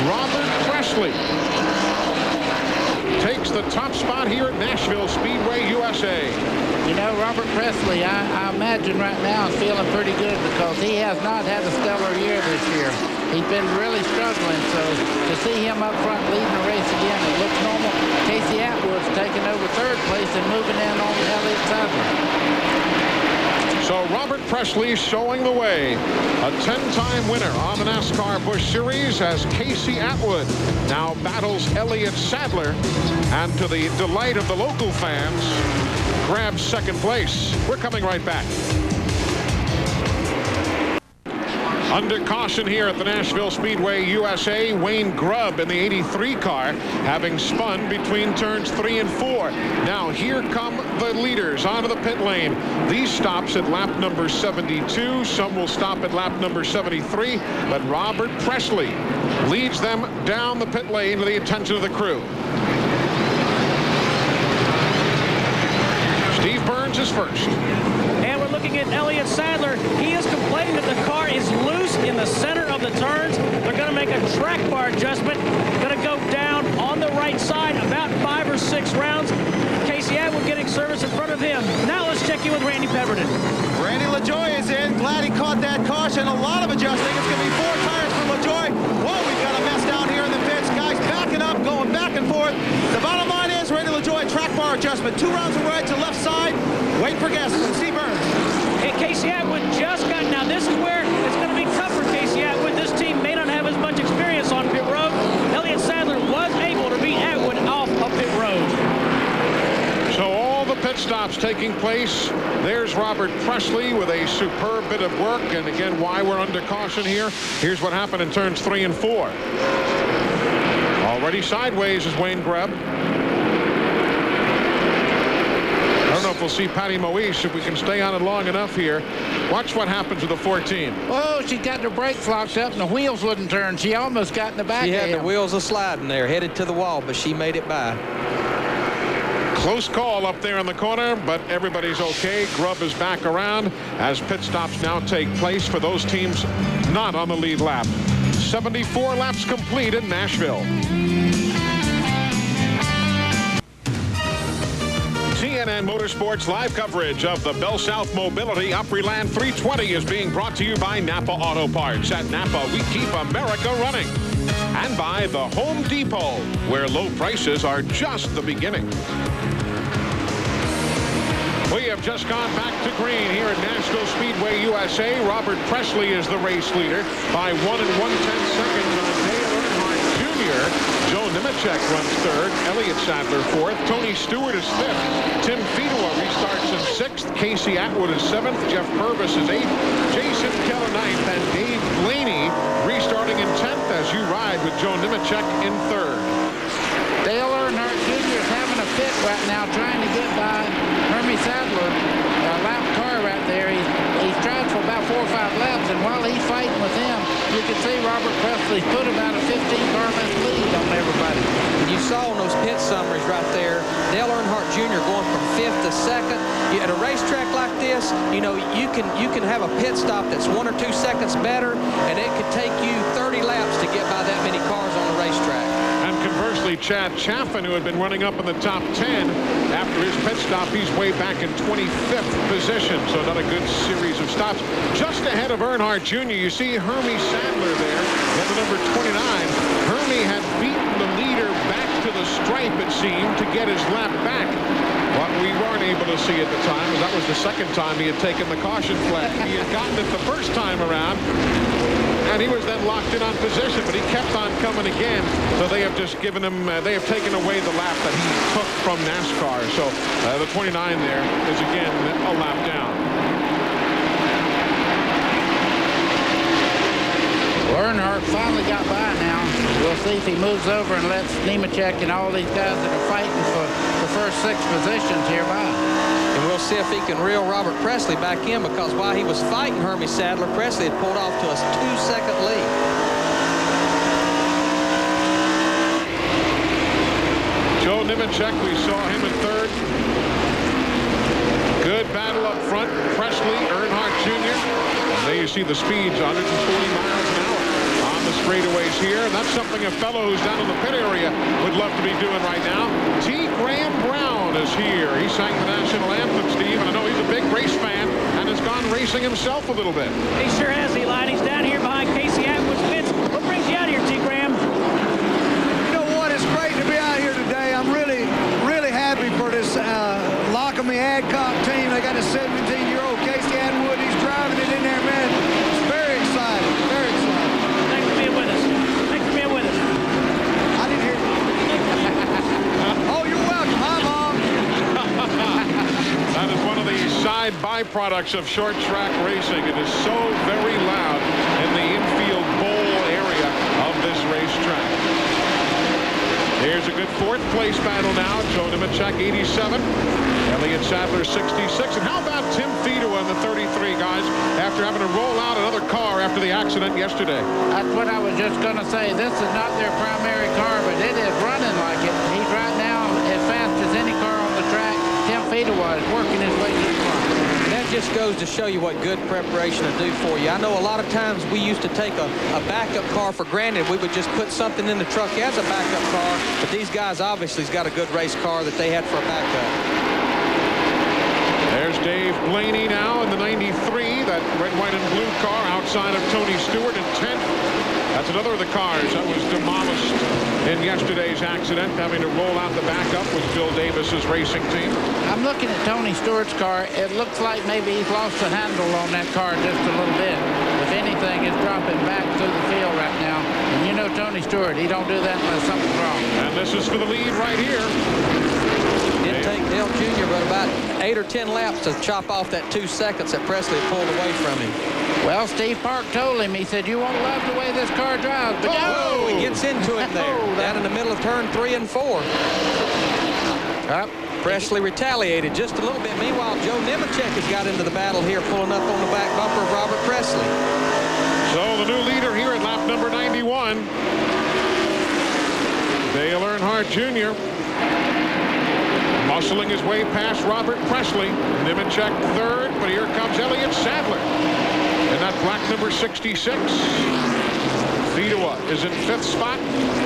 Robert Presley takes the top spot here at Nashville Speedway USA. You know, Robert Presley, I imagine right now is feeling pretty good because he has not had a stellar year this year. He's been really struggling, so to see him up front leading the race again, it looks normal. Casey Atwood's taking over 3rd place and moving in on Elliott Sadler. So Robert Presley showing the way. A 10-time winner on the NASCAR Busch Series as Casey Atwood now battles Elliott Sadler, and to the delight of the local fans, grabs 2nd place. We're coming right back. Under caution here at the Nashville Speedway USA, Wayne Grubb in the 83 car, having spun between turns 3 and 4. Now here come the leaders onto the pit lane. These stops at lap number 72. Some will stop at lap number 73, but Robert Presley leads them down the pit lane to the attention of the crew. Steve Burns is first. And we're looking at Elliott Sadler. He is complaining that the car is loose in the center of the turns. They're going to make a track bar adjustment. Going to go down on the right side about 5 or 6 rounds. Casey Atwood getting service in front of him. Now let's check in with Randy Pemberton. Randy LaJoy is in. Glad he caught that caution. A lot of adjusting. It's going to be 4 tires for LaJoy. Whoa, we've got a mess down here in the pits. Guys backing up, going back and forth. The bottom line is Randy LaJoy, track bar adjustment. 2 rounds from right to left side. Wait for guests. Steve Burns. And Casey Atwood just got, now this is where it's going to be tough for Casey Atwood. This team may not have as much experience on pit road. Elliott Sadler was able to beat Atwood off of pit road. So all the pit stops taking place. There's Robert Presley with a superb bit of work. And again, why we're under caution here. Here's what happened in turns 3 and 4. Already sideways is Wayne Grubb. I don't know if we'll see Patty Moise if we can stay on it long enough here. Watch what happens with the 14. Oh, she got the brakes locked up and the wheels wouldn't turn. She almost got in the back of him. She had the wheels a sliding there, headed to the wall, but she made it by. Close call up there in the corner, but everybody's okay. Grubb is back around as pit stops now take place for those teams not on the lead lap. 74 laps complete in Nashville. CNN Motorsports live coverage of the BellSouth Mobility Opryland 320 is being brought to you by Napa Auto Parts. At Napa, we keep America running. And by the Home Depot, where low prices are just the beginning. We have just gone back to green here at Nashville Speedway USA. Robert Presley is the race leader by 1 1/10 seconds on Dale Earnhardt Jr. Joe Nemechek runs third. Elliott Sadler fourth. Tony Stewart is fifth. Tim Fedewa restarts in sixth. Casey Atwood is seventh. Jeff Purvis is eighth. Jason Keller ninth. And Dave Blaney restarting in 10th as you ride with Joe Nemechek in third. Dale Earnhardt Jr. is having a fit right now, trying to get by Hermie Sadler. A lap car right there. He's tried for about 4 or 5 laps, and while he's fighting with him, you can see Robert Presley's put about a 15-car length lead on everybody. You saw in those pit summaries right there, Dale Earnhardt Jr. going from 5th to 2nd. At a racetrack like this, you know, you can have a pit stop that's 1 or 2 seconds better, and it could take you 30 laps to get by that many cars on the racetrack. And conversely, Chad Chaffin, who had been running up in the top 10 after his pit stop, he's way back in 25th position. So not a good series of stops. Just ahead of Earnhardt Jr., you see Hermie Sadler there at the number 29. Hermie had beaten the leader back to the stripe, it seemed, to get his lap back. What we weren't able to see at the time, was that was the second time he had taken the caution flag. He had gotten it the first time around, and he was then locked in on position, but he kept on coming again. So they have just given him, they have taken away the lap that he took from NASCAR. So the 29 there is again a lap down. Earnhardt finally got by now. We'll see if he moves over and lets Nemechek and all these guys that are fighting for the first 6 positions here by. And we'll see if he can reel Robert Presley back in, because while he was fighting Hermie Sadler, Presley had pulled off to a 2-second lead. Joe Nemechek, we saw him in third. Good battle up front. Presley, Earnhardt Jr. And there you see the speeds, 140 miles an hour on the straightaways here. And that's something a fellow who's down in the pit area would love to be doing right now. T. Graham Brown is here. He sang the national anthem, Steve, and I know he's a big race fan and has gone racing himself a little bit. He sure has, Eli. He's down here behind Casey Atwood's pits. What brings you out here, T. Graham? You know what? It's great to be out here today. I'm really, really happy for this Lockamy Adcock team. They got a 17-year-old Casey Atwood. He's driving it in there, man. It's very exciting. Very exciting. Thanks for being with us. Thanks for being with us. I didn't hear you. Oh, you're welcome. Hi, Mom. That is one of the side byproducts of short track racing. It is so very loud in the infield bowl area of this racetrack. Here's a good 4th place battle now. Joe Nemechek, 87. Elliott Sadler, 66. And how about Tim Fedewa in the 33, guys, after having to roll out another car after the accident yesterday? That's what I was just going to say. This is not their primary car, but it is running like it. He's right now as fast as any car on the track. Tim Fedewa is working his way to the front. That just goes to show you what good preparation will do for you. I know a lot of times we used to take a backup car for granted. We would just put something in the truck as a backup car, but these guys obviously has got a good race car that they had for a backup. There's Dave Blaney now in the 93, that red, white, and blue car outside of Tony Stewart in 10th. That's another of the cars that was demolished in yesterday's accident. Having to roll out the backup was Bill Davis's racing team. I'm looking at Tony Stewart's car. It looks like maybe he's lost the handle on that car just a little bit. If anything, it's dropping back through the field right now. And you know Tony Stewart, he don't do that unless something's wrong. And this is for the lead right here. Didn't take Dale Jr. but about 8 or 10 laps to chop off that 2 seconds that Presley pulled away from him. Well, Steve Park told him, he said, you won't love the way this car drives. But Oh, he gets into it there, down in the middle of turn 3 and 4. Presley retaliated just a little bit. Meanwhile, Joe Nemechek has got into the battle here, pulling up on the back bumper of Robert Presley. So the new leader here at lap number 91, Dale Earnhardt Jr. muscling his way past Robert Presley. Nemechek third, but here comes Elliott Sadler in that black number 66. Fedewa is in 5th spot.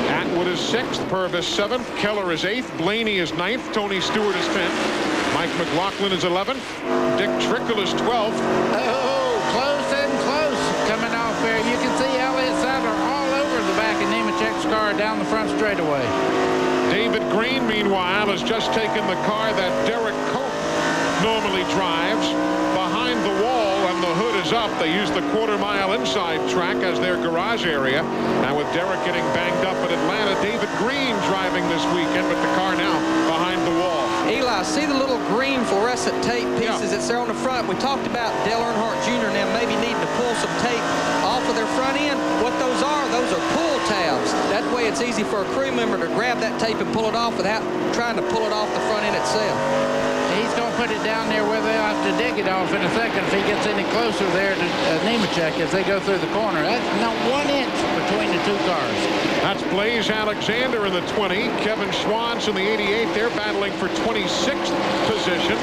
Atwood is 6th. Purvis 7th. Keller is 8th. Blaney is 9th. Tony Stewart is 10th. Mike McLaughlin is 11th. Dick Trickle is 12th. Oh, close and close coming off there. You can see Elliott Sadler all over the back of Nemechek's car down the front straightaway. David Green, meanwhile, has just taken the car that Derek Cope normally drives behind the wall, and the hood is up. They use the quarter-mile inside track as their garage area. And with Derek getting banged up at Atlanta, David Green driving this weekend with the car now behind the wall. Eli, see the little green fluorescent tape pieces that's there on the front? We talked about Dale Earnhardt Jr. now maybe needing to pull some tape off of their front end. What those are pull tabs. That way it's easy for a crew member to grab that tape and pull it off without trying to pull it off the front end itself. He's going to put it down there where they'll have to dig it off in a second if he gets any closer there to Nemechek as they go through the corner. That's not 1 inch between the two cars. That's Blaze Alexander in the 20. Kevin Schwantz in the 88. They're battling for 26th position.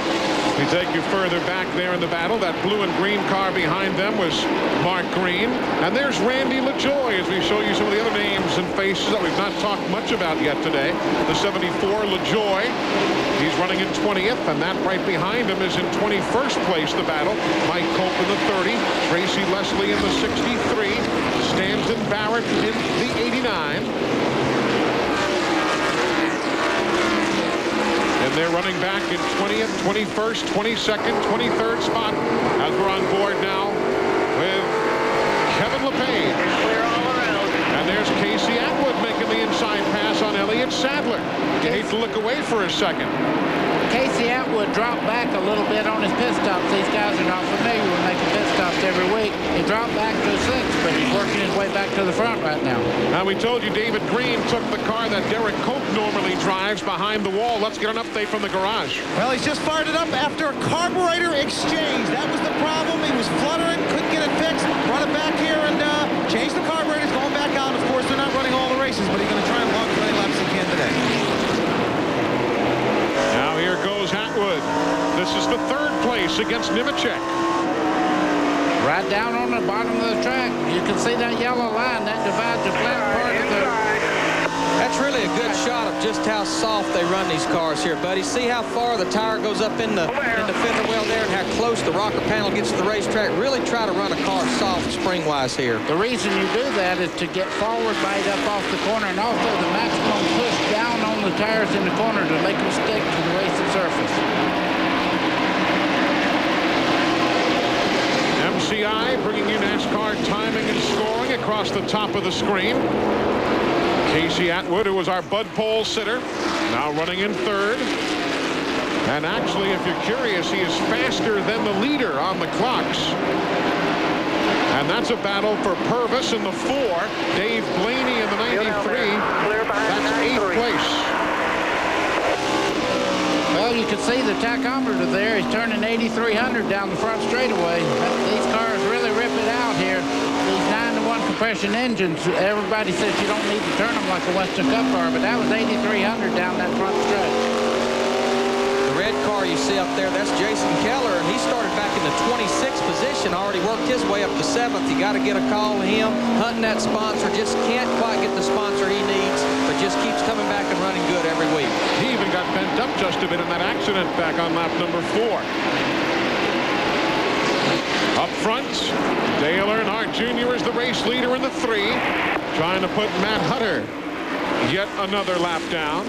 We take you further back there in the battle. That blue and green car behind them was Mark Green. And there's Randy LaJoy as we show you some of the other names and faces that we've not talked much about yet today. The 74 LaJoy. He's running in 20th, and that right behind him is in 21st place, the battle. Mike Cope in the 30, Tracy Leslie in the 63, Stanton Barrett in the 89. And they're running back in 20th, 21st, 22nd, 23rd spot as we're on board now with Kevin LePage. Clear all around. And there's Casey Atwood making the inside pass on Elliott Sadler. You hate to look away for a second. Casey Atwood dropped back a little bit on his pit stops. These guys are not familiar with making pit stops every week. He dropped back to a 6, but he's working his way back to the front right now. Now, we told you David Green took the car that Derek Cope normally drives behind the wall. Let's get an update from the garage. Well, he's just fired it up after a carburetor exchange. That was the problem. He was fluttering, couldn't get it fixed. Brought it back here and changed the carburetor. He's going back out. Of course, they're not running all the races, but he's going to try and log as many laps as he can today. Now here goes Atwood. This is the 3rd place against Nemechek. Right down on the bottom of the track. You can see that yellow line that divides the flat part of the... That's really a good shot of just how soft they run these cars here, buddy. See how far the tire goes up in the fender well there and how close the rocker panel gets to the racetrack. Really try to run a car soft spring-wise here. The reason you do that is to get forward bite up off the corner and also the maximum push down on the tires in the corner to make them stick to the racing surface. MCI bringing you NASCAR timing and scoring across the top of the screen. Casey Atwood, who was our Bud Pole sitter, now running in 3rd. And actually, if you're curious, he is faster than the leader on the clocks. And that's a battle for Purvis in the 4. Dave Blaney in the 93. That's 8th place. Well, you can see the tachometer there. He's turning 8,300 down the front straightaway. These cars really rip it out here. These 9-to-1 compression engines, everybody says you don't need to turn them like a Western Cup car, but that was 8,300 down that front stretch. The red car you see up there, that's Jason Keller, and he started back in the 26th position, already worked his way up to 7th. You got to get a call to him, hunting that sponsor, just can't quite get the sponsor he needs, but just keeps coming back and running good every week. He even got bent up just a bit in that accident back on lap number 4. Up front, Dale Earnhardt Jr. is the race leader in the 3, trying to put Matt Hutter yet another lap down.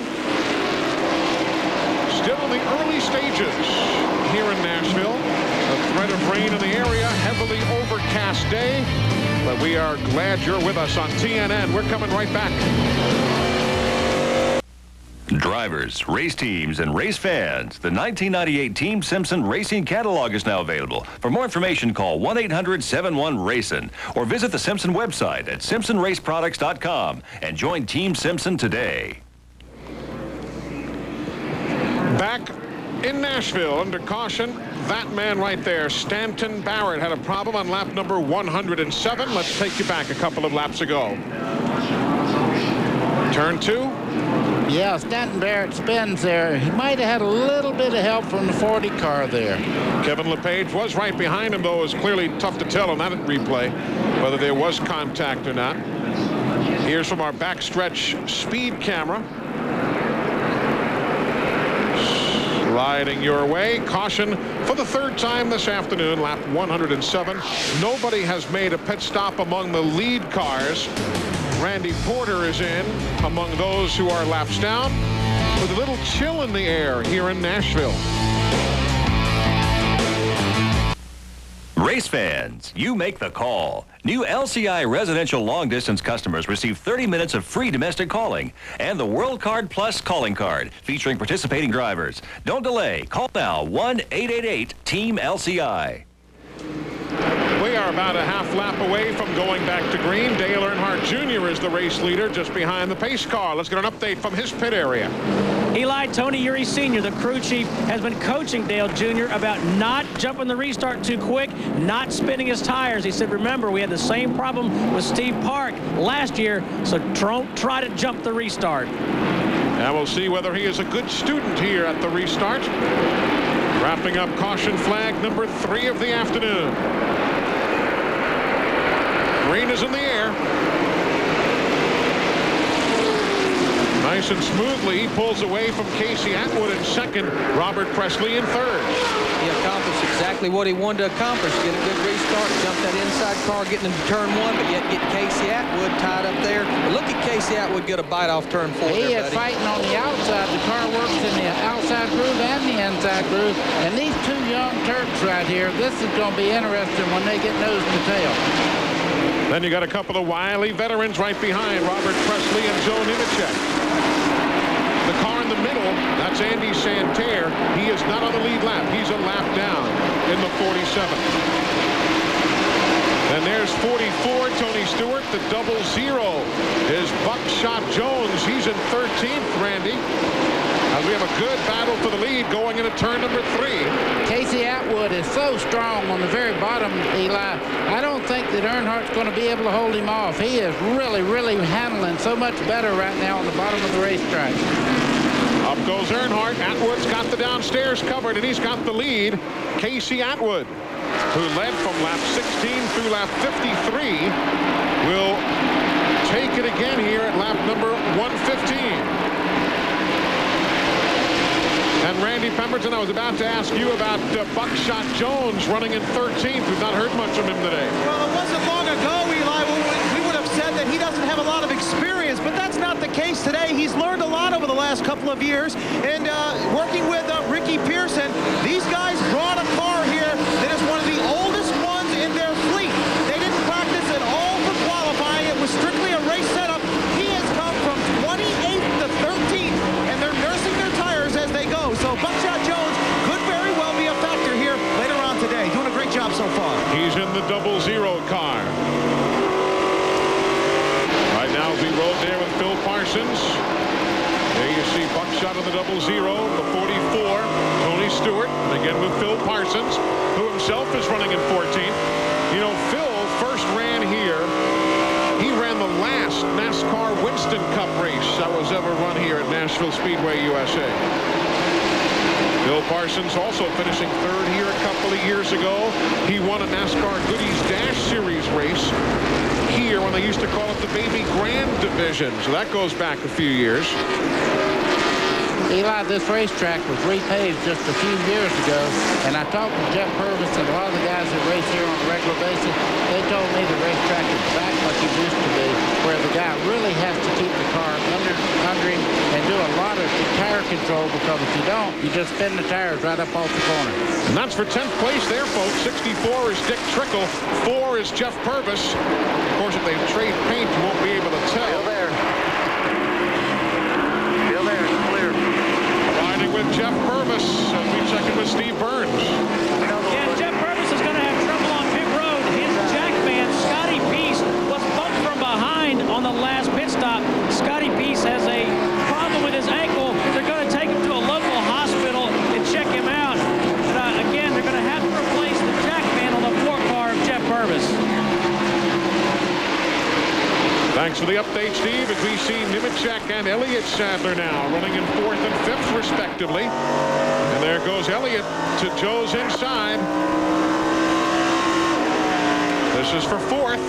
Still in the early stages here in Nashville. A threat of rain in the area, heavily overcast day, but we are glad you're with us on TNN. We're coming right back. Drivers, race teams, and race fans, the 1998 Team Simpson Racing Catalog is now available. For more information, call 1-800-71-RACIN or visit the Simpson website at simpsonraceproducts.com and join Team Simpson today. Back in Nashville under caution, that man right there, Stanton Barrett, had a problem on lap number 107. Let's take you back a couple of laps ago. Turn 2. Yeah, Stanton Barrett spins there. He might have had a little bit of help from the 40 car there. Kevin LePage was right behind him, though. It was clearly tough to tell on that replay whether there was contact or not. Here's from our backstretch speed camera. Sliding your way. Caution for the 3rd time this afternoon, lap 107. Nobody has made a pit stop among the lead cars. Randy Porter is in among those who are laps down with a little chill in the air here in Nashville. Race fans, you make the call. New LCI residential long-distance customers receive 30 minutes of free domestic calling and the World Card Plus calling card featuring participating drivers. Don't delay. Call now 1-888-TEAM-LCI. We are about a half lap away from going back to green. Dale Earnhardt Jr. is the race leader just behind the pace car. Let's get an update from his pit area. Eli, Tony Uri Sr., the crew chief, has been coaching Dale Jr. about not jumping the restart too quick, not spinning his tires. He said, remember, we had the same problem with Steve Park last year, so don't try to jump the restart. And we'll see whether he is a good student here at the restart. Wrapping up caution flag number 3 of the afternoon. Green is in the air. Nice and smoothly, he pulls away from Casey Atwood in second, Robert Presley in third. He accomplished exactly what he wanted to accomplish. Get a good restart, jump that inside car, getting into turn 1, but yet get Casey Atwood tied up there. But look at Casey Atwood get a bite off turn 4. He is fighting on the outside. The car works in the outside groove and the inside groove. And these two young Turks right here, this is going to be interesting when they get nose to tail. Then you got a couple of wily veterans right behind, Robert Presley and Joe Nemechek. The car in the middle, that's Andy Santerre. He is not on the lead lap. He's a lap down in the 47th. And there's 44, Tony Stewart. The 00 is Buckshot Jones. He's in 13th, Randy. As we have a good battle for the lead going into turn number 3. Casey Atwood is so strong on the very bottom, Eli. I don't think that Earnhardt's going to be able to hold him off. He is really, really handling so much better right now on the bottom of the racetrack. Up goes Earnhardt. Atwood's got the downstairs covered, and he's got the lead. Casey Atwood, who led from lap 16 through lap 53, will take it again here at lap number 115. And Randy Pemberton, I was about to ask you about Buckshot Jones running in 13th. We've not heard much from him today. Well, it wasn't long ago, Eli, we would have said that he doesn't have a lot of experience, but that's not the case today. He's learned a lot over the last couple of years, and working with Ricky Pearson, these guys brought a car here that is one of the oldest ones in their fleet. They didn't practice at all for qualifying. It was strictly a race setup. He has come from 28th to 13th, and they're nursing their tires as they go. So Buckshot Jones could very well be a factor here later on today. Doing a great job so far. He's in the 00 car. Right now, we rode there with Phil Parsons. There you see Buckshot on the 00, the 44, Tony Stewart, and again with Phil Parsons, who himself is running in 14th. You know, Phil first ran here. He ran the last NASCAR Winston Cup race that was ever run here at Nashville Speedway USA. Bill Parsons also finishing third here a couple of years ago. He won a NASCAR Goodies Dash Series race here when they used to call it the Baby Grand Division. So that goes back a few years. Eli, this racetrack was repaved just a few years ago, and I talked to Jeff Purvis and a lot of the guys that race here on a regular basis. They told me the racetrack is back like it used to be, where the guy really has to keep the car under him and do a lot of tire control, because if you don't, you just spin the tires right up off the corner. And that's for 10th place there, folks. 64 is Dick Trickle. 4 is Jeff Purvis. Of course, if they trade paint, you won't be able to tell. Still there. Still there. It's clear. Riding with Jeff Purvis as we check in with Steve Burns. Yeah, Jeff Purvis is going to have trouble on pit road. His jack man, Scotty Peace, was bumped from behind on the last pit stop. Scotty Peace has a problem with his ankle. They're going to take him to a local hospital and check him out. But again, they're going to have to replace the jack man on the floor car of Jeff Purvis. Thanks for the update, Steve. As we see Nemechek and Elliott Sadler now running in 4th and 5th, respectively. And there goes Elliott to Joe's inside. This is for 4th.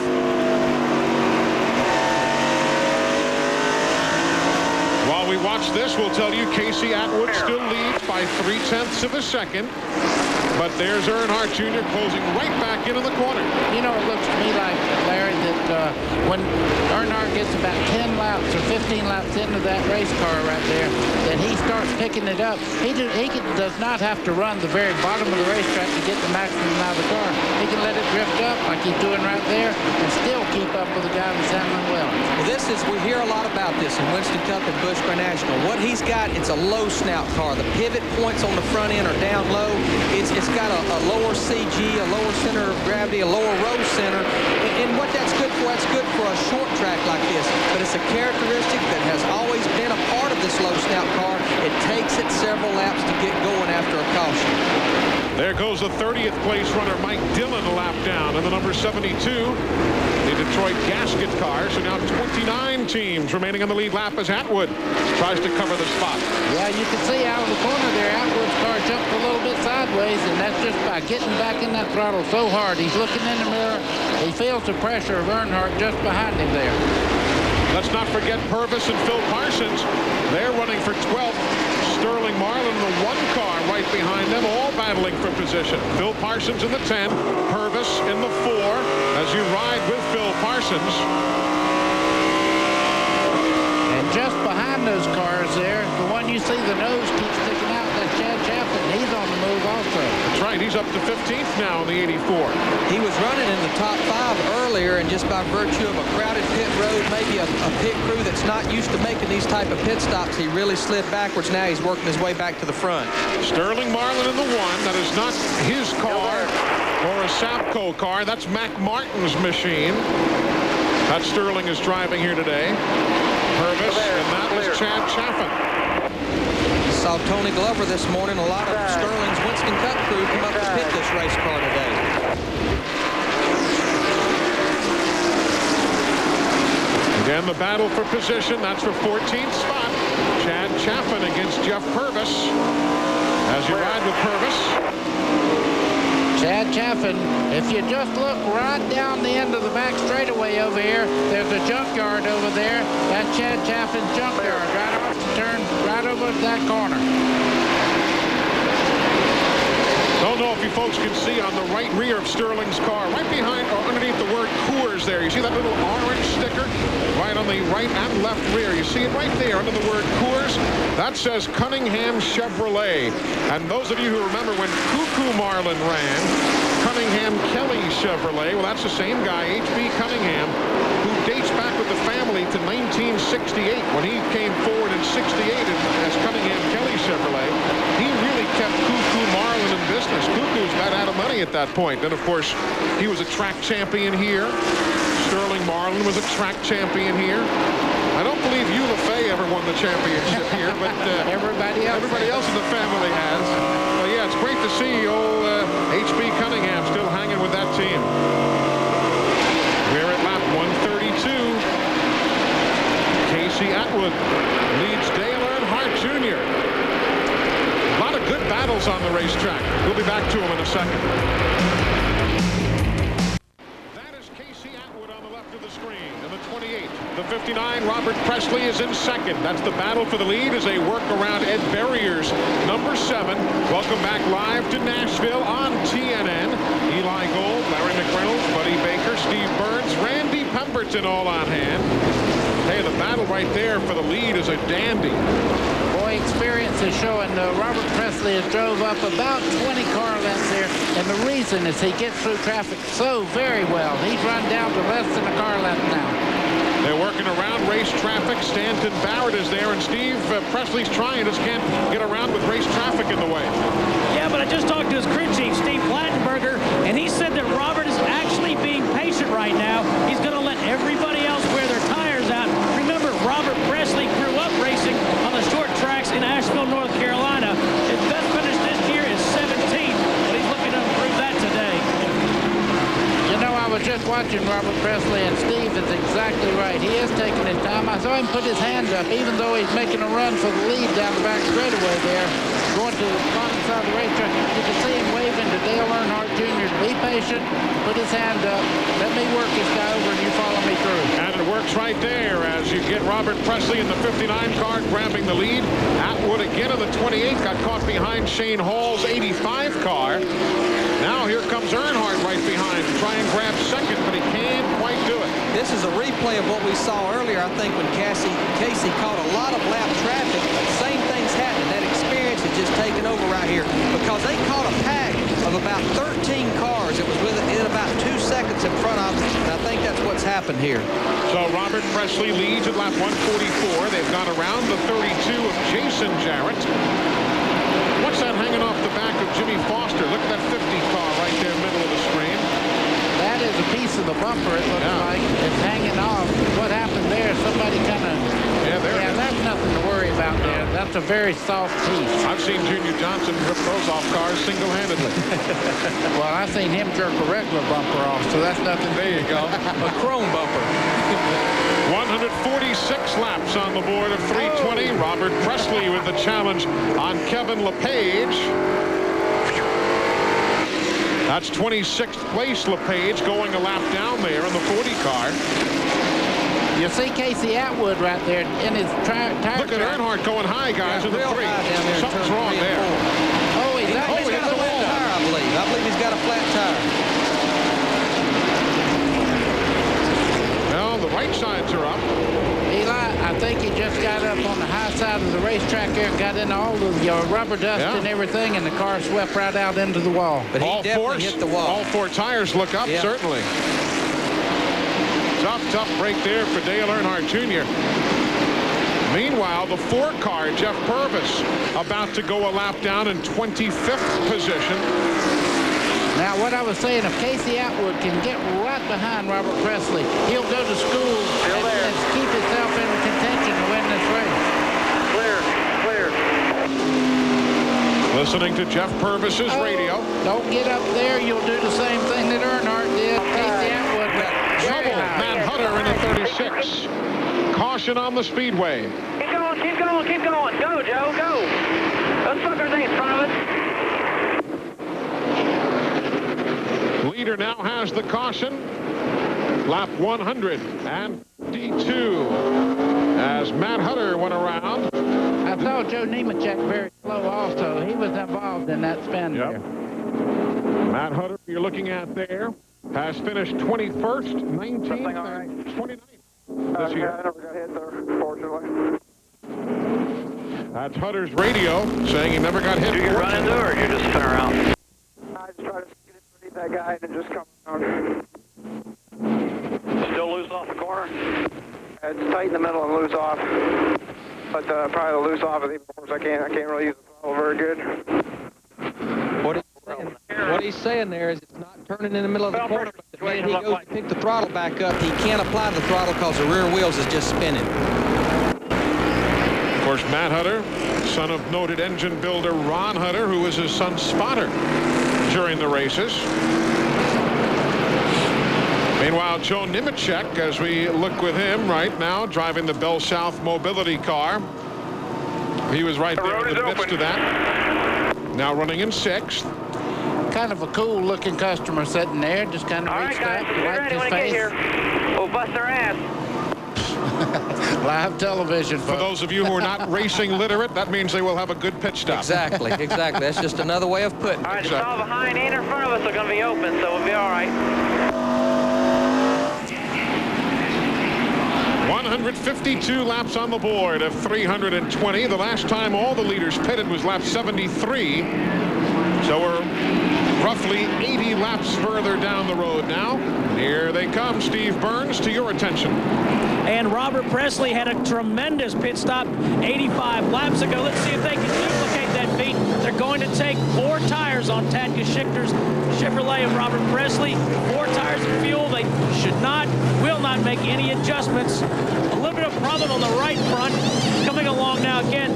While we watch this, we'll tell you Casey Atwood still leads by 0.3 of a second. But there's Earnhardt Jr. closing right back into the corner. You know, it looks to me like, Larry, that when Earnhardt gets about 10 laps or 15 laps into that race car right there, then and he starts picking it up, he does not have to run the very bottom of the racetrack to get the maximum out of the car. He can let it drift up like he's doing right there and still keep up with the guy that's handling well. Well, we hear a lot about this in Winston Cup and Busch National. What he's got, it's a low snout car. The pivot points on the front end are down low. It's got a lower CG, a lower center of gravity, a lower roll center. And what that's good for a short track like this. But it's a characteristic that has always been a part of this low snout car. It takes it several laps to get going after a caution. There goes the 30th place runner, Mike Dillon, a lap down. And the number 72, the Detroit Gasket car. So now 29 teams remaining on the lead lap as Atwood tries to cover the spot. Yeah, you can see out of the corner there, Atwood's car jumped a little bit sideways, and that's just by getting back in that throttle so hard. He's looking in the mirror. He feels the pressure of Earnhardt just behind him there. Let's not forget Purvis and Phil Parsons. They're running for 12th. Sterling Marlin in the 1 car right behind them, all battling for position. Phil Parsons in the 10, Purvis in the 4 as you ride with Phil Parsons. And just behind those cars there, the one you see the nose keeps sticking out, that's Chad Chaffin. He's on the move also. That's right, he's up to 15th now in the 84. He was running in the top 5 earlier, and just by virtue of a crowded pit road, maybe a pit crew that's not used to making these type of pit stops, he really slid backwards. Now he's working his way back to the front. Sterling Marlin in the 1. That is not his car or a Sapco car. That's Mac Martin's machine. That Sterling is driving here today. Purvis, and that is Chad Chaffin. Saw Tony Glover this morning. A lot of Sterling's Winston Cup crew come up to pit this race car today. Again, the battle for position. That's for 14th spot. Chad Chaffin against Jeff Purvis. As you ride with Purvis. Chad Chaffin, if you just look right down the end of the back straightaway over here, there's a junkyard over there. That's Chad Chaffin's junkyard, right off the turn, right over that corner. Don't know if you folks can see on the right rear of Sterling's car, right behind or underneath the word Coors there. You see that little orange sticker right on the right and left rear. You see it right there under the word Coors. That says Cunningham Chevrolet. And those of you who remember when Cuckoo Marlin ran, Cunningham Kelly Chevrolet, well, that's the same guy, H.B. Cunningham, who dates back with the family to 1968 when he came forward in 68 as Cunningham Kelly Chevrolet. He really kept Cuckoo Marlin in business. Cuckoo's got out of money at that point. And, of course, he was a track champion here. Sterling Marlin was a track champion here. I don't believe Hugh LaFay ever won the championship here, but everybody else in the family has. Well, yeah, it's great to see old H.B. Cunningham still hanging with that team. We're at lap 132. Casey Atwood leads Dale Earnhardt Jr. A lot of good battles on the racetrack. We'll be back to him in a second. That is Casey Atwood on the left of the screen. And the 28, the 59, Robert Presley is in second. That's the battle for the lead as they work around Ed Berrier's number 7. Welcome back live to Nashville on TNN. Eli Gold, Larry McReynolds, Buddy Baker, Steve Burns, Randy Pemberton all on hand. Hey, the battle right there for the lead is a dandy. Boy, experience is showing. Robert Presley has drove up about 20 car lengths there, and the reason is he gets through traffic so very well. He's run down to less than a car length now. They're working around race traffic. Stanton Barrett is there, and Steve Presley's trying, just can't get around with race traffic in the way. Yeah, but I just talked to his crew chief, Steve Plattenberger, and he said that Robert is actually being patient right now. He's going to let everybody else wear their tires out. Remember, Robert Presley grew up racing on the short tracks in Asheville, North Carolina. His best finish this year is 17th, but he's looking to improve that today. You know, I was just watching Robert Presley, and Steve is exactly right. He is taking his time. I saw him put his hand up, even though he's making a run for the lead down the back straightaway there, going to the front side of the racetrack. You can see him waving to Dale Earnhardt Jr. to be patient, put his hand up, let me work this guy over, and you follow me through. And it works right there as you get Robert Presley in the 59 car grabbing the lead. Atwood again in the 28 got caught behind Shane Hall's 85 car. Now here comes Earnhardt right behind to try and grab second, but he can't quite do it. This is a replay of what we saw earlier, I think, when Casey caught a lot of lap traffic. Same thing's over right here because they caught a pack of about 13 cars. It was within about 2 seconds in front of them, and I think that's what's happened here. So Robert Presley leads at lap 144. They've gone around the 32 of Jason Jarrett. What's that hanging off the back of Jimmy Foster? Look at that 50 car right there, middle of the screen. That is a piece of the bumper, it looks like. It's hanging off. What happened there? Somebody kind of... Yeah, that's nothing to worry about there. That's a very soft piece. I've seen Junior Johnson rip those off cars single-handedly. Well, I've seen him jerk a regular bumper off, so that's nothing. There you go. A chrome bumper. 146 laps on the board of 320. Robert Presley with the challenge on Kevin LePage. That's 26th place LePage going a lap down there in the 40 car. You see Casey Atwood right there in his tire. Look at Earnhardt going high, guys, in the 3. Something's wrong there. Oh, he's got a flat tire, I believe. I believe he's got a flat tire. Well, the right sides are up. Eli, I think he just got up on the high side of the racetrack there and got in all of your rubber dust and everything, and the car swept right out into the wall. But he definitely hit the wall. All 4 tires look up, certainly. Tough break there for Dale Earnhardt Jr. Meanwhile, the 4 car, Jeff Purvis, about to go a lap down in 25th position. Now, what I was saying, if Casey Atwood can get right behind Robert Presley, he'll go to school and keep himself in contention to win this race. Clear. Listening to Jeff Purvis's radio. Don't get up there. You'll do the same thing that Earnhardt did. Casey Atwood. Trouble. Matt Hutter in the 36. Caution on the speedway. Keep going. Go, Joe, go. Those fuckers ain't in front of us. Leader now has the caution. Lap 152 as Matt Hutter went around. I saw Joe Nemechek very slow also. He was involved in that spin there. Matt Hutter, you're looking at there, has finished 21st, 19th, and 29th this year. I never got hit there, fortunately. That's Hutter's radio saying he never got hit. Do you run into her or you just spin around? I just try to get underneath that guy and just come around. Still loose off the corner? It's tight in the middle and loose off. But probably the loose off is even worse. I can't really use the throttle very good. What he's saying there is it's not turning in the middle of the corner, but the minute he goes to pick the throttle back up, he can't apply the throttle because the rear wheels is just spinning. Of course, Matt Hutter, son of noted engine builder Ron Hutter, who was his son's spotter during the races. Meanwhile, Joe Nemechek, as we look with him right now, driving the BellSouth mobility car. He was right there in the midst of that. Now running in 6th. Kind of a cool looking customer sitting there, just kind of reached up, wiped his face. We'll bust their ass. Live television. For those of you who are not racing literate, that means they will have a good pit stop. Exactly. That's just another way of putting it. All right, the stall behind and in front of us are going to be open, so we'll be all right. 152 laps on the board of 320. The last time all the leaders pitted was lap 73. So we're roughly 80 laps further down the road now. Here they come. Steve Burns, to your attention. And Robert Presley had a tremendous pit stop 85 laps ago. Let's see if they can duplicate that feat. They're going to take 4 tires on Tad Geschichter's Chevrolet of Robert Presley. 4 tires of fuel. They will not make any adjustments. A little bit of problem on the right front. Coming along now again.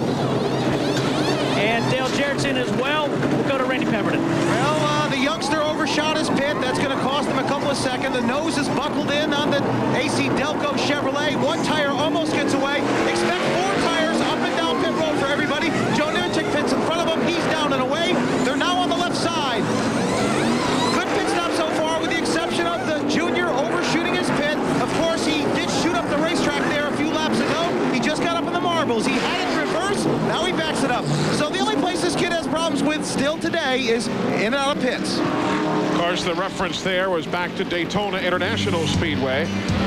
And Dale Jarrett's in as well. We'll go to Randy Pemberton. Well, the youngster overshot his pit. That's going to cost him a couple of seconds. The nose is buckled in on the AC Delco Chevrolet. 1 tire almost gets away. Expect 4 tires up and down pit road for everybody. Joe Nemechek pits in front of him. He's down and away. They're now on the left side. Good pit stop so far with the exception of the junior overshooting his pit. Of course, he did shoot up the racetrack there a few laps ago. He just got up in the marbles. He had it in reverse. Now he backs it up. So the only place this kid has problems with still today is in and out of pits. Of course, the reference there was back to Daytona International Speedway,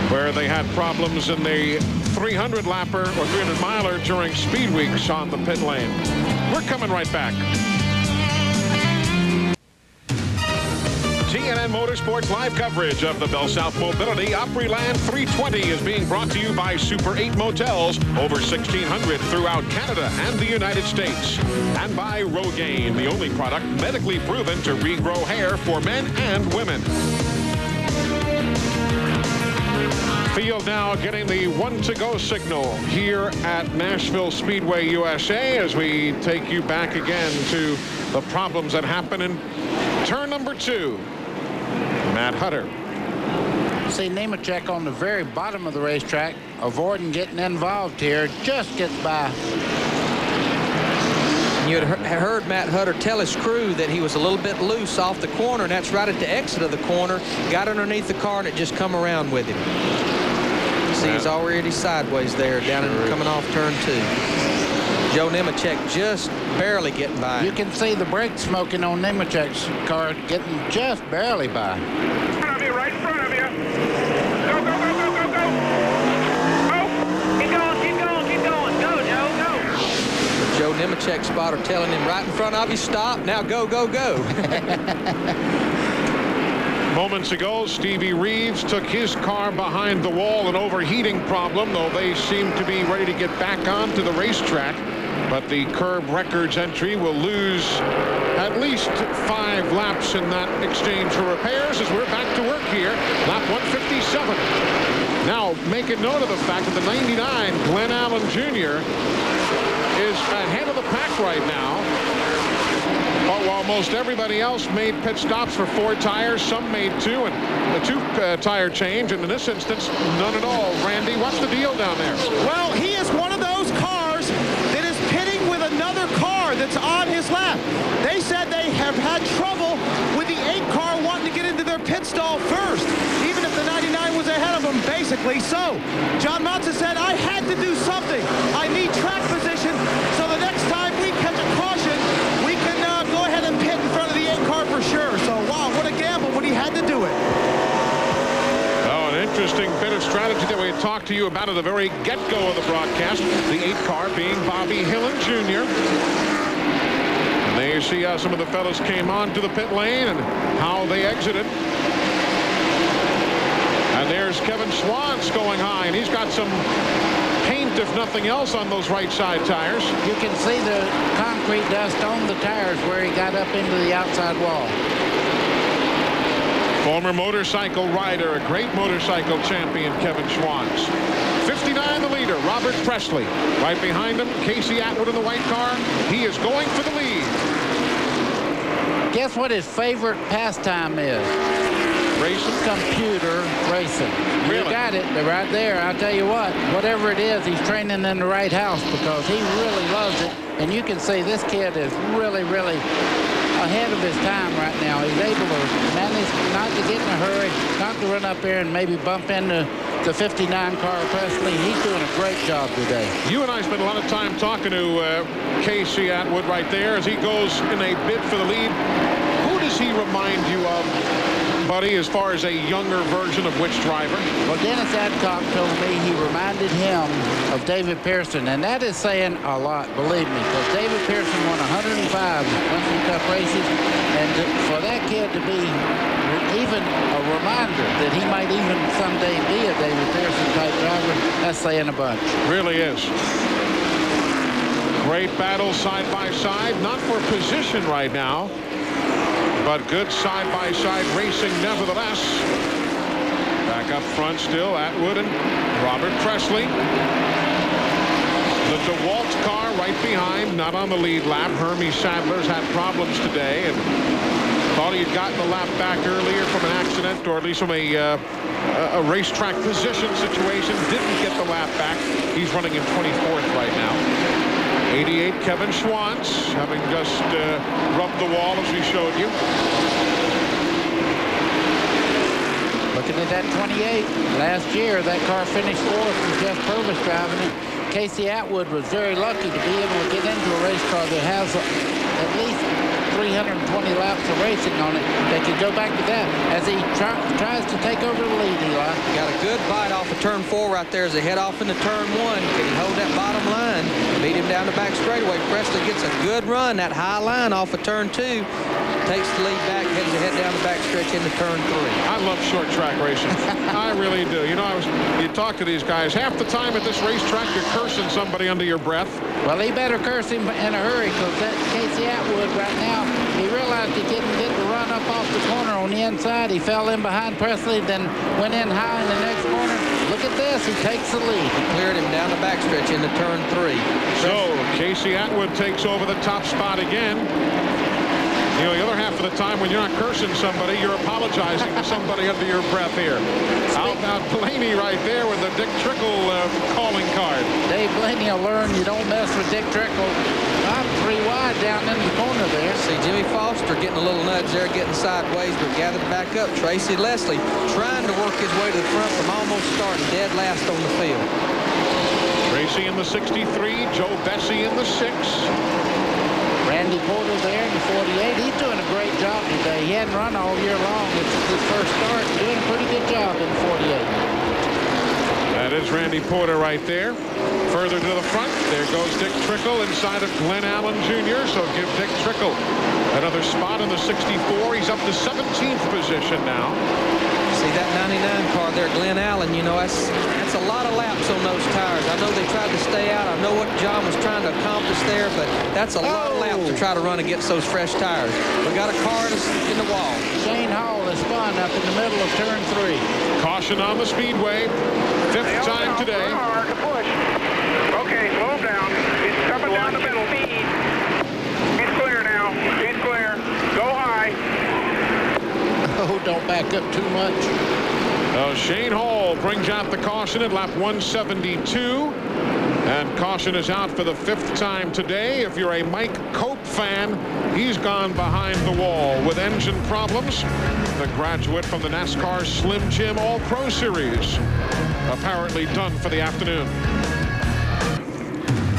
where they had problems in the 300-lapper or 300-miler during speed weeks on the pit lane. We're coming right back. CNN Motorsports live coverage of the BellSouth Mobility Opryland 320 is being brought to you by Super 8 Motels, over 1,600 throughout Canada and the United States. And by Rogaine, the only product medically proven to regrow hair for men and women. Field now getting the 1-to-go signal here at Nashville Speedway USA as we take you back again to the problems that happen in turn number 2. Matt Hutter. See Nemechek on the very bottom of the racetrack, avoiding getting involved here, just gets by. You had heard Matt Hutter tell his crew that he was a little bit loose off the corner, and that's right at the exit of the corner. Got underneath the car, and it just come around with him. See, he's already sideways there, down and coming off turn 2. Joe Nemechek just barely getting by. You can see the brake smoking on Nemechek's car, getting just barely by. Right in front of you. Go, go, go, go, go, go. Oh, keep going, keep going, keep going. Go, Joe, go. The Joe Nemechek spotter telling him right in front of you, stop, now go, go, go. Moments ago, Stevie Reeves took his car behind the wall, an overheating problem, though they seem to be ready to get back onto the racetrack. But the Curb Records entry will lose at least 5 laps in that exchange for repairs as we're back to work here. Lap 157. Now, make a note of the fact that the 99, Glenn Allen Jr., is ahead of the pack right now. But while most everybody else made pit stops for 4 tires, some made 2, and the 2-tire change, and in this instance, none at all. Randy, what's the deal down there? Well, he is one of those cars that is pitting with another car that's on his lap. They said they have had trouble with the 8 car wanting to get into their pit stall first, even if the 99 was ahead of them, basically. So, John Monson said, I had to do something. I need track position, so the next time we catch a caution, we can go ahead and pit in front of the 8 car for sure. So, wow, what a gamble, but he had to do it. Oh, an interesting bit of strategy that we had talked to you about at the very get-go of the broadcast. The 8 car being Bobby Hillen Jr. And there you see how some of the fellas came onto the pit lane and how they exited. And there's Kevin Schwantz going high, and he's got some paint, if nothing else, on those right side tires. You can see the concrete dust on the tires where he got up into the outside wall. Former motorcycle rider, a great motorcycle champion, Kevin Schwantz. 59 the leader, Robert Presley. Right behind him, Casey Atwood in the white car. He is going for the lead. Guess what his favorite pastime is? Racing? Computer racing. Really? You got it right there. I'll tell you what, whatever it is, he's training in the right house because he really loves it. And you can see this kid is really, really ahead of his time right now. He's able to manage not to get in a hurry, not to run up there and maybe bump into the 59 car Presley. He's doing a great job today. You and I spent a lot of time talking to Casey Atwood right there as he goes in a bid for the lead. Who does he remind you of, buddy, as far as a younger version of which driver? Well, Dennis Adcock told me he reminded him of David Pearson, and that is saying a lot, believe me, because David Pearson won 105 Winston Cup races, and for that kid to be even a reminder that he might even someday be a David Pearson type driver, that's saying a bunch. Really is. Great battle side by side, not for position right now, but good side-by-side racing nevertheless. Back up front still, Atwood and Robert Presley. The DeWalt car right behind, not on the lead lap. Hermie Sadler's had problems today and thought he had gotten the lap back earlier from an accident, or at least from a racetrack position situation. Didn't get the lap back. He's running in 24th right now. 88, Kevin Schwantz, having just rubbed the wall as we showed you. Looking at that 28, last year that car finished 4th with Jeff Purvis driving it. Casey Atwood was very lucky to be able to get into a race car that has at least 320 laps of racing on it. They could go back to that as he tries to take over the lead, Eli. Got a good bite off of turn 4 right there as they head off into turn 1. Can he hold that bottom line? Beat him down the back straightaway. Presley gets a good run, that high line off of turn 2. takes the lead back, heads ahead down the backstretch into turn 3. I love short track racing. I really do. You know, you talk to these guys, half the time at this racetrack, you're cursing somebody under your breath. Well, he better curse him in a hurry, because that Casey Atwood right now, he realized he couldn't get the run up off the corner on the inside. He fell in behind Presley, then went in high in the next corner. Look at this. He takes the lead. He cleared him down the backstretch into turn 3. So Casey Atwood takes over the top spot again. You know, the other half of the time when you're not cursing somebody, you're apologizing to somebody under your breath here. How about Blaney right there with the Dick Trickle calling card? Dave Blaney will learn you don't mess with Dick Trickle. Not 3 wide down in the corner there. See Jimmy Foster getting a little nudge there, getting sideways, but gathered back up. Tracy Leslie trying to work his way to the front from almost starting dead last on the field. Tracy in the 63, Joe Bessie in the 6. Randy Porter there in the 48. He's doing a great job today. He hadn't run all year long. It's his first start. Doing a pretty good job in the 48. That is Randy Porter right there. Further to the front, there goes Dick Trickle inside of Glenn Allen Jr. So give Dick Trickle another spot in the 64. He's up to 17th position now. See that 99 car there, Glenn Allen, you know, that's a lot of laps on those tires. I know they tried to stay out. I know what John was trying to accomplish there, but that's a lot of laps to try to run against those fresh tires. We got a car in the wall. Shane Hall is spun up in the middle of turn 3. Caution on the speedway. 5th time today. Hard to push. Okay, slow him down. He's coming down the middle. He's clear now. He's clear. Go high. Oh, don't back up too much. Shane Hall brings out the caution at lap 172. And caution is out for the 5th time today. If you're a Mike Cope fan, he's gone behind the wall with engine problems. The graduate from the NASCAR Slim Jim All-Pro Series apparently done for the afternoon.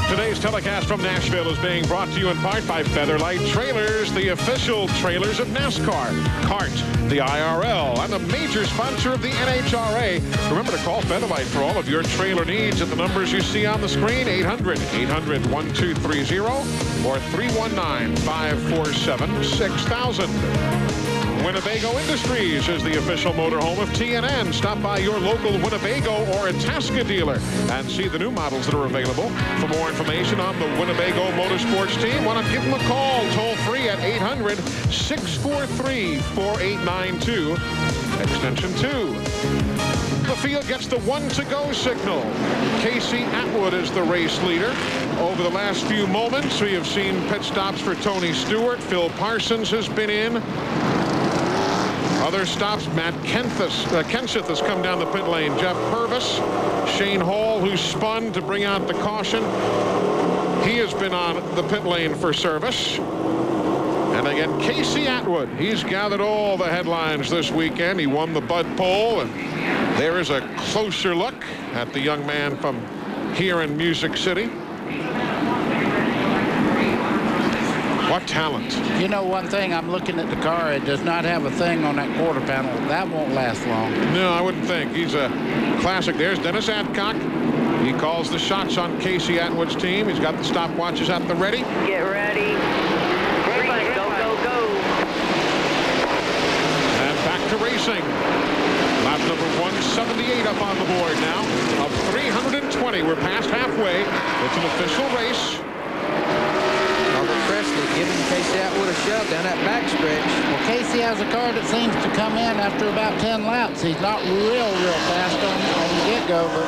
Today's telecast from Nashville is being brought to you in part by Featherlight Trailers, the official trailers of NASCAR, CART, the IRL, and the major sponsor of the NHRA. Remember to call Featherlight for all of your trailer needs at the numbers you see on the screen, 800-800-1230 or 319-547-6000. Winnebago Industries is the official motorhome of TNN. Stop by your local Winnebago or Itasca dealer and see the new models that are available. For more information on the Winnebago Motorsports team, why not give them a call toll free at 800-643-4892, extension 2. The field gets the 1 to go signal. Casey Atwood is the race leader. Over the last few moments, we have seen pit stops for Tony Stewart. Phil Parsons has been in. Other stops, Matt Kenseth has come down the pit lane. Jeff Purvis, Shane Hall, who spun to bring out the caution. He has been on the pit lane for service. And again, Casey Atwood, he's gathered all the headlines this weekend. He won the Bud Pole, and there is a closer look at the young man from here in Music City. What talent. You know one thing, I'm looking at the car. It does not have a thing on that quarter panel. That won't last long. No, I wouldn't think. He's a classic. There's Dennis Adcock. He calls the shots on Casey Atwood's team. He's got the stopwatches at the ready. Get ready. Green light, go, go, go. And back to racing. Lap number 178 up on the board now of 320. We're past halfway. It's an official race. Giving Casey Atwood a shove down that backstretch. Well, Casey has a car that seems to come in after about 10 laps. He's not real fast on the get-go, but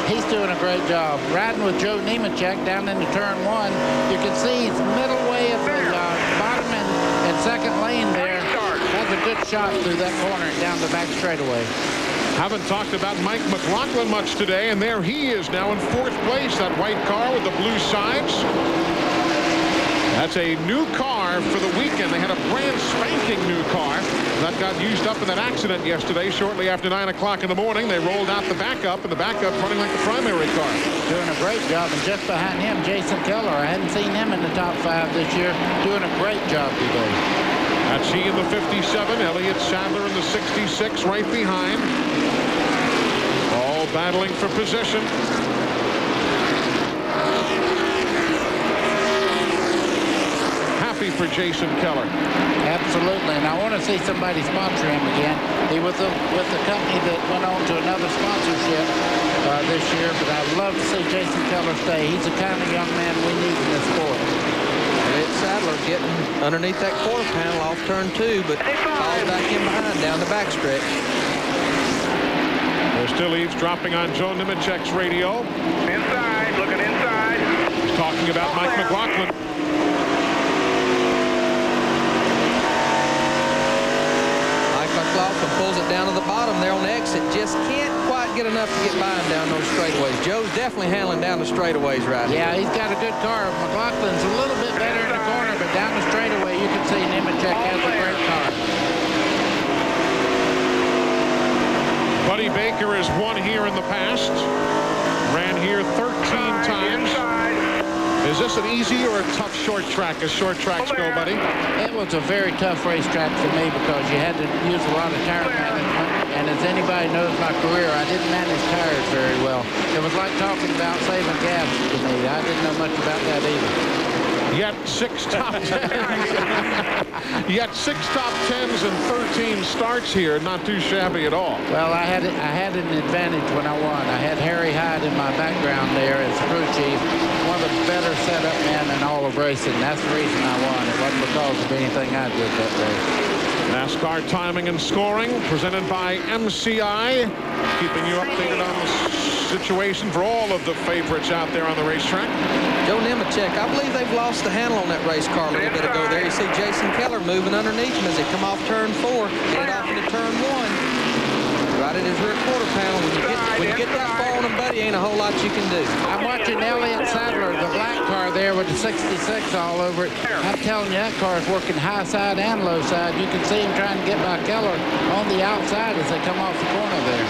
he's doing a great job. Riding with Joe Nemechek down into turn 1. You can see he's middle way of the bottom and second lane there. That's a good shot through that corner and down the back straightaway. Haven't talked about Mike McLaughlin much today, and there he is now in 4th place. That white car with the blue sides. That's a new car for the weekend. They had a brand spanking new car that got used up in that accident yesterday. Shortly after 9 o'clock in the morning, they rolled out the backup, and the backup's running like the primary car. Doing a great job, and just behind him, Jason Keller. I hadn't seen him in the top 5 this year. Doing a great job today. That's he in the 57, Elliott Sadler in the 66 right behind. All battling for position. for Jason Keller. Absolutely, and I want to see somebody sponsor him again. He was with the company that went on to another sponsorship this year, but I'd love to see Jason Keller stay. He's the kind of young man we need in this sport. Ed Sadler getting underneath that quarter panel off turn 2, but falls back in behind down the backstretch. They're still eavesdropping on Joe Nemechek's radio. Inside, looking inside. He's talking about Mike McLaughlin. Mike McLaughlin pulls it down to the bottom there on the exit. Just can't quite get enough to get by him down those straightaways. Joe's definitely handling down the straightaways right now. Yeah, he's got a good car. McLaughlin's a little bit better in the corner, but down the straightaway, you can see Nemechek has a great car. Buddy Baker has won here in the past. Ran here 13 times. Is this an easy or a tough short track as short tracks go, buddy? It was a very tough racetrack for me because you had to use a lot of tire management. And as anybody knows my career, I didn't manage tires very well. It was like talking about saving gas to me. I didn't know much about that either. Yet 6 top 10s. Yet 6 top 10s and 13 starts here. Not too shabby at all. Well, I had an advantage when I won. I had Harry Hyde in my background there as crew chief. One of the better setup men in all of racing. That's the reason I won. It wasn't because of anything I did that day. NASCAR timing and scoring presented by MCI, keeping you updated on the situation for all of the favorites out there on the racetrack. Joe Nemechek, I believe they've lost the handle on that race car a little bit ago there. You see Jason Keller moving underneath him as they come off turn 4, head off into turn 1. Right at his rear quarter panel. When you get that far on him, buddy, ain't a whole lot you can do. I'm watching Elliott Sadler, the black car there with the 66 all over it. I'm telling you, that car is working high side and low side. You can see him trying to get by Keller on the outside as they come off the corner there.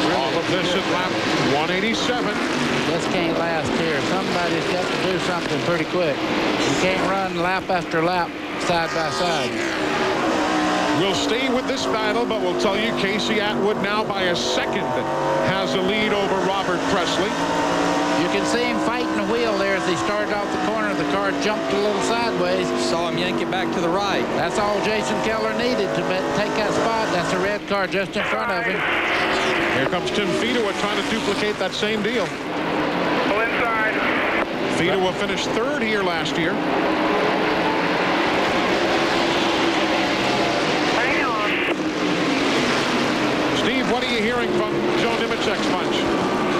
Really all of this at lap 187. This can't last here. Somebody's got to do something pretty quick. You can't run lap after lap side by side. We'll stay with this battle, but we'll tell you Casey Atwood now by a second has a lead over Robert Presley. You can see him fighting the wheel there as he started off the corner. The car jumped a little sideways. Saw him yank it back to the right. That's all Jason Keller needed to take that spot. That's a red car just in front of him. Here comes Tim Fedewa trying to duplicate that same deal. Pull inside. Fedewa finished 3rd here last year. What are you hearing from Joe Nemechek's bunch?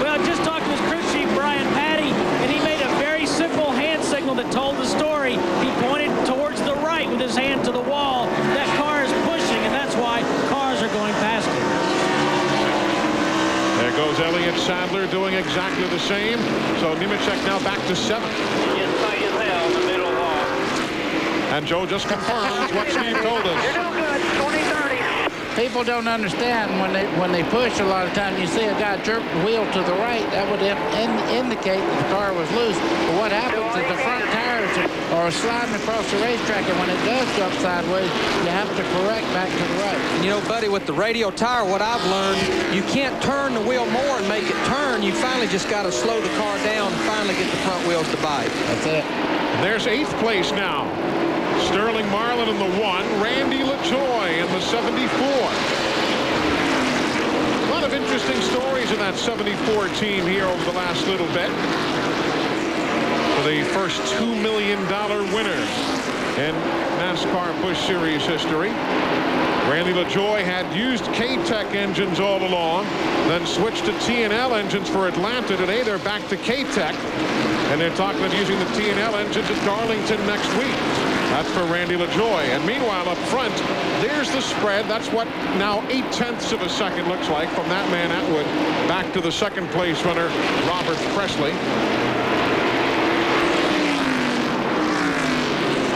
Well, just talked to his crew chief, Brian Patty, and he made a very simple hand signal that told the story. He pointed towards the right with his hand to the wall. That car is pushing, and that's why cars are going past him. There goes Elliott Sadler doing exactly the same. So Nemechek now back to 7th. Just tight as hell in the middle wall. And Joe just confirms what Steve told us. You're doing good. 20-30. People don't understand when they push a lot of time. You see a guy jerk the wheel to the right, that would indicate that the car was loose. But what happens is the front tires are sliding across the racetrack, and when it does go up sideways, you have to correct back to the right. And you know, buddy, with the radial tire, what I've learned, you can't turn the wheel more and make it turn. You finally just got to slow the car down and finally get the front wheels to bite. That's it. There's 8th place now. Sterling Marlin in the 1, Randy LaJoy in the 74. A lot of interesting stories in that 74 team here over the last little bit. For the first $2 million winner in NASCAR Busch Series history. Randy LaJoy had used K-Tech engines all along, then switched to T&L engines for Atlanta. Today they're back to K-Tech, and they're talking about using the T&L engines at Darlington next week. That's for Randy LaJoy. And meanwhile, up front, there's the spread. That's what now 0.8 of a second looks like from that man Atwood back to the 2nd place runner, Robert Presley.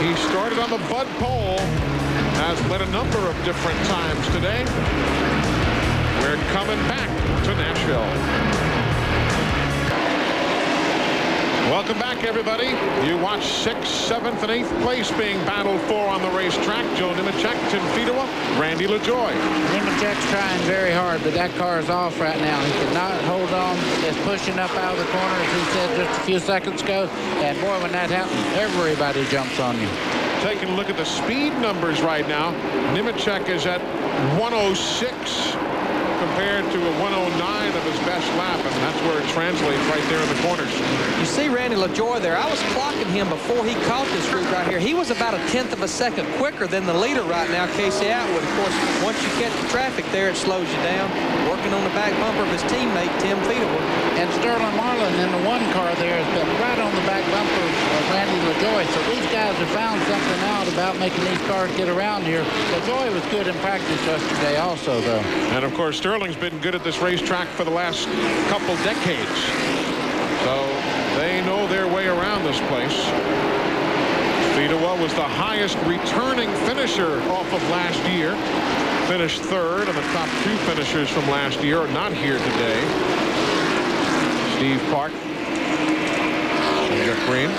He started on the Bud pole, has led a number of different times today. We're coming back to Nashville. Welcome back, everybody. You watch 6th, 7th, and 8th place being battled for on the racetrack. Joe Nemechek, Tim Fedewa, Randy LaJoie. Nemechek's trying very hard, but that car is off right now. He cannot hold on. It's pushing up out of the corner, as he said just a few seconds ago. And boy, when that happens, everybody jumps on you. Taking a look at the speed numbers right now. Nemechek is at 106 compared to a 109 of his best lap, and that's where it translates right there in the corners. You see Randy LaJoie there. I was clocking him before he caught this route right here. He was about 1/10 of a second quicker than the leader right now, Casey Atwood. Of course, once you catch the traffic there, it slows you down. Working on the back bumper of his teammate, Tim Fedewa. And Sterling Marlin in the one car there has been right on the back bumper of Randy LaJoie. So these guys have found something out about making these cars get around here. LaJoie was good in practice yesterday also, though. And, of course, Sterling's been good at this racetrack for the last couple decades. So they know their way around this place. Fedewa was the highest returning finisher off of last year. Finished 3rd, and the top 2 finishers from last year are not here today. Steve Park and Jeff Green.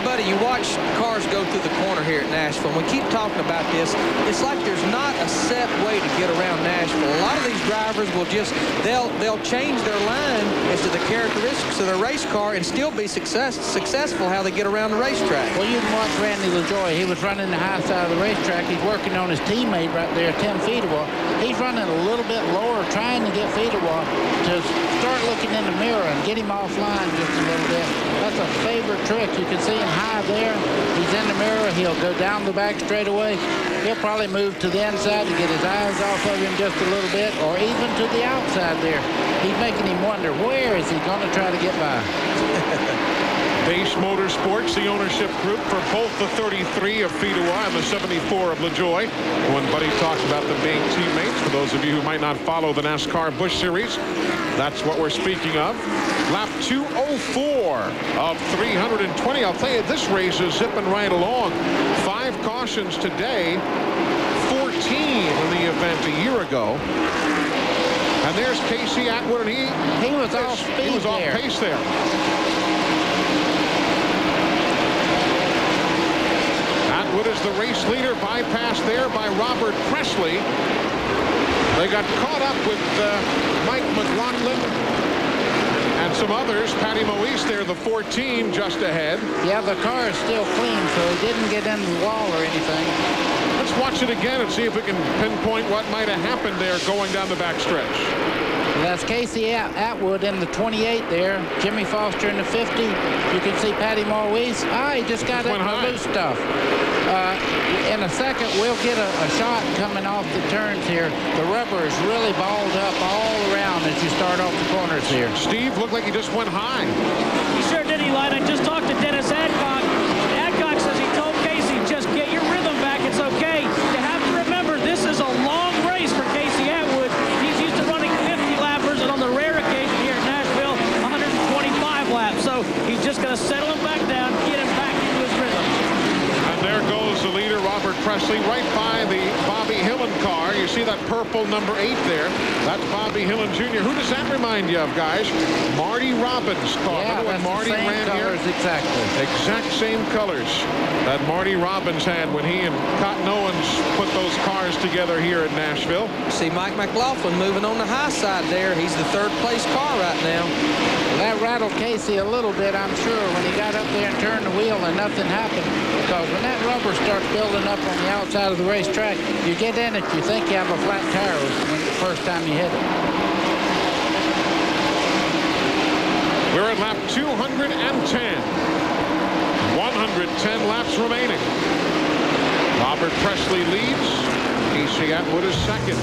Buddy, you watch cars go through the corner here at Nashville. We keep talking about this. It's like there's not a set way to get around Nashville. A lot of these drivers will just, they'll change their line as to the characteristics of their race car and still be successful how they get around the racetrack. Well, you can watch Randy LaJoie. He was running the high side of the racetrack. He's working on his teammate right there, Tim Fedewa. He's running a little bit lower, trying to get Fedewa to start looking in the mirror and get him offline just a little bit. That's a favorite trick. You can see him high there. He's in the mirror. He'll go down the back straightaway. He'll probably move to the inside to get his eyes off of him just a little bit, or even to the outside there. He's making him wonder, where is he going to try to get by? Base Motorsports, the ownership group for both the 33 of Fedewa and the 74 of LaJoie. When Buddy talks about them being teammates, for those of you who might not follow the NASCAR Busch Series, that's what we're speaking of. Lap 204 of 320. I'll tell you, this race is zipping right along. 5 cautions today, 14 in the event a year ago. And there's Casey Atwood, and he was off speed. He was off pace there. Atwood is the race leader, bypassed there by Robert Presley. They got caught up with Mike McLaughlin and some others. Patty Moise there, the 14, just ahead. Yeah, the car is still clean, so he didn't get into the wall or anything. Let's watch it again and see if we can pinpoint what might have happened there going down the backstretch. That's Casey Atwood in the 28 there. Jimmy Foster in the 50. You can see Patty Moise. He just got into the loose stuff. In a second, we'll get a shot coming off the turns here. The rubber is really balled up all around as you start off the corners here. Steve looked like he just went high. He sure did, Eli. I just talked to Dennis Adcock. Adcock says he told Casey, just get your rhythm back. It's okay. You have to remember, this is a long race for Casey Atwood. He's used to running 50 lappers, and on the rare occasion here at Nashville, 125 laps. So he's just going to settle him back down, get him back into his rhythm. And there goes the leader, Robert Presley, right by the Bobby Hillin car. You see that purple number 8 there. That's Bobby Hillin Jr. Who does that remind you of, guys? Marty Robbins' car. Yeah, when Marty same ran colors, here? exactly. Exact same colors that Marty Robbins had when he and Cotton Owens put those cars together here in Nashville. See Mike McLaughlin moving on the high side there. He's the 3rd place car right now. That rattled Casey a little bit, I'm sure, when he got up there and turned the wheel and nothing happened. Because when that rubber starts building up on the outside of the racetrack, you get in it, you think you have a flat tire when the first time you hit it. We're at lap 210. 110 laps remaining. Robert Presley leads. Casey Atwood is 2nd.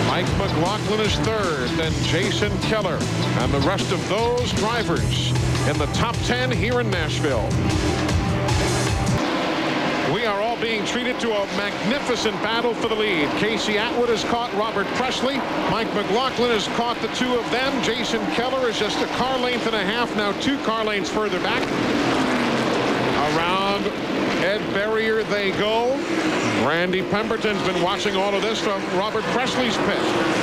Mike McLaughlin is 3rd. Then Jason Keller and the rest of those drivers in the top 10 here in Nashville. We are all being treated to a magnificent battle for the lead. Casey Atwood has caught Robert Presley. Mike McLaughlin has caught the 2 of them. Jason Keller is just a car length and a half, now 2 car lengths further back. Around Ed Berrier they go. Randy Pemberton's been watching all of this from Robert Presley's pit.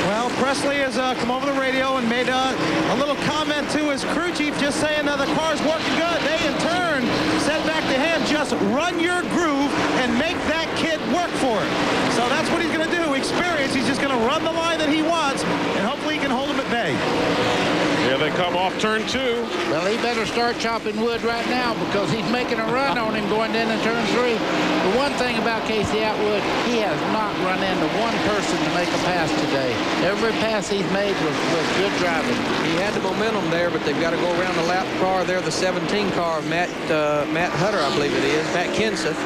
Well, Presley has come over the radio and made a little comment to his crew chief, just saying that the car's working good. They, in turn, said back to him, just run your groove and make that kid work for it. So that's what he's going to do. Experience. He's just going to run the line that he wants, and hopefully he can hold him at bay. Here they come off turn 2. Well, he better start chopping wood right now because he's making a run on him going into turn 3. The one thing about Casey Atwood, he has not run into one person to make a pass today. Every pass he's made was good driving. He had the momentum there, but they've got to go around the lap car there, the 17 car, Matt Hutter, I believe it is, Matt Kenseth.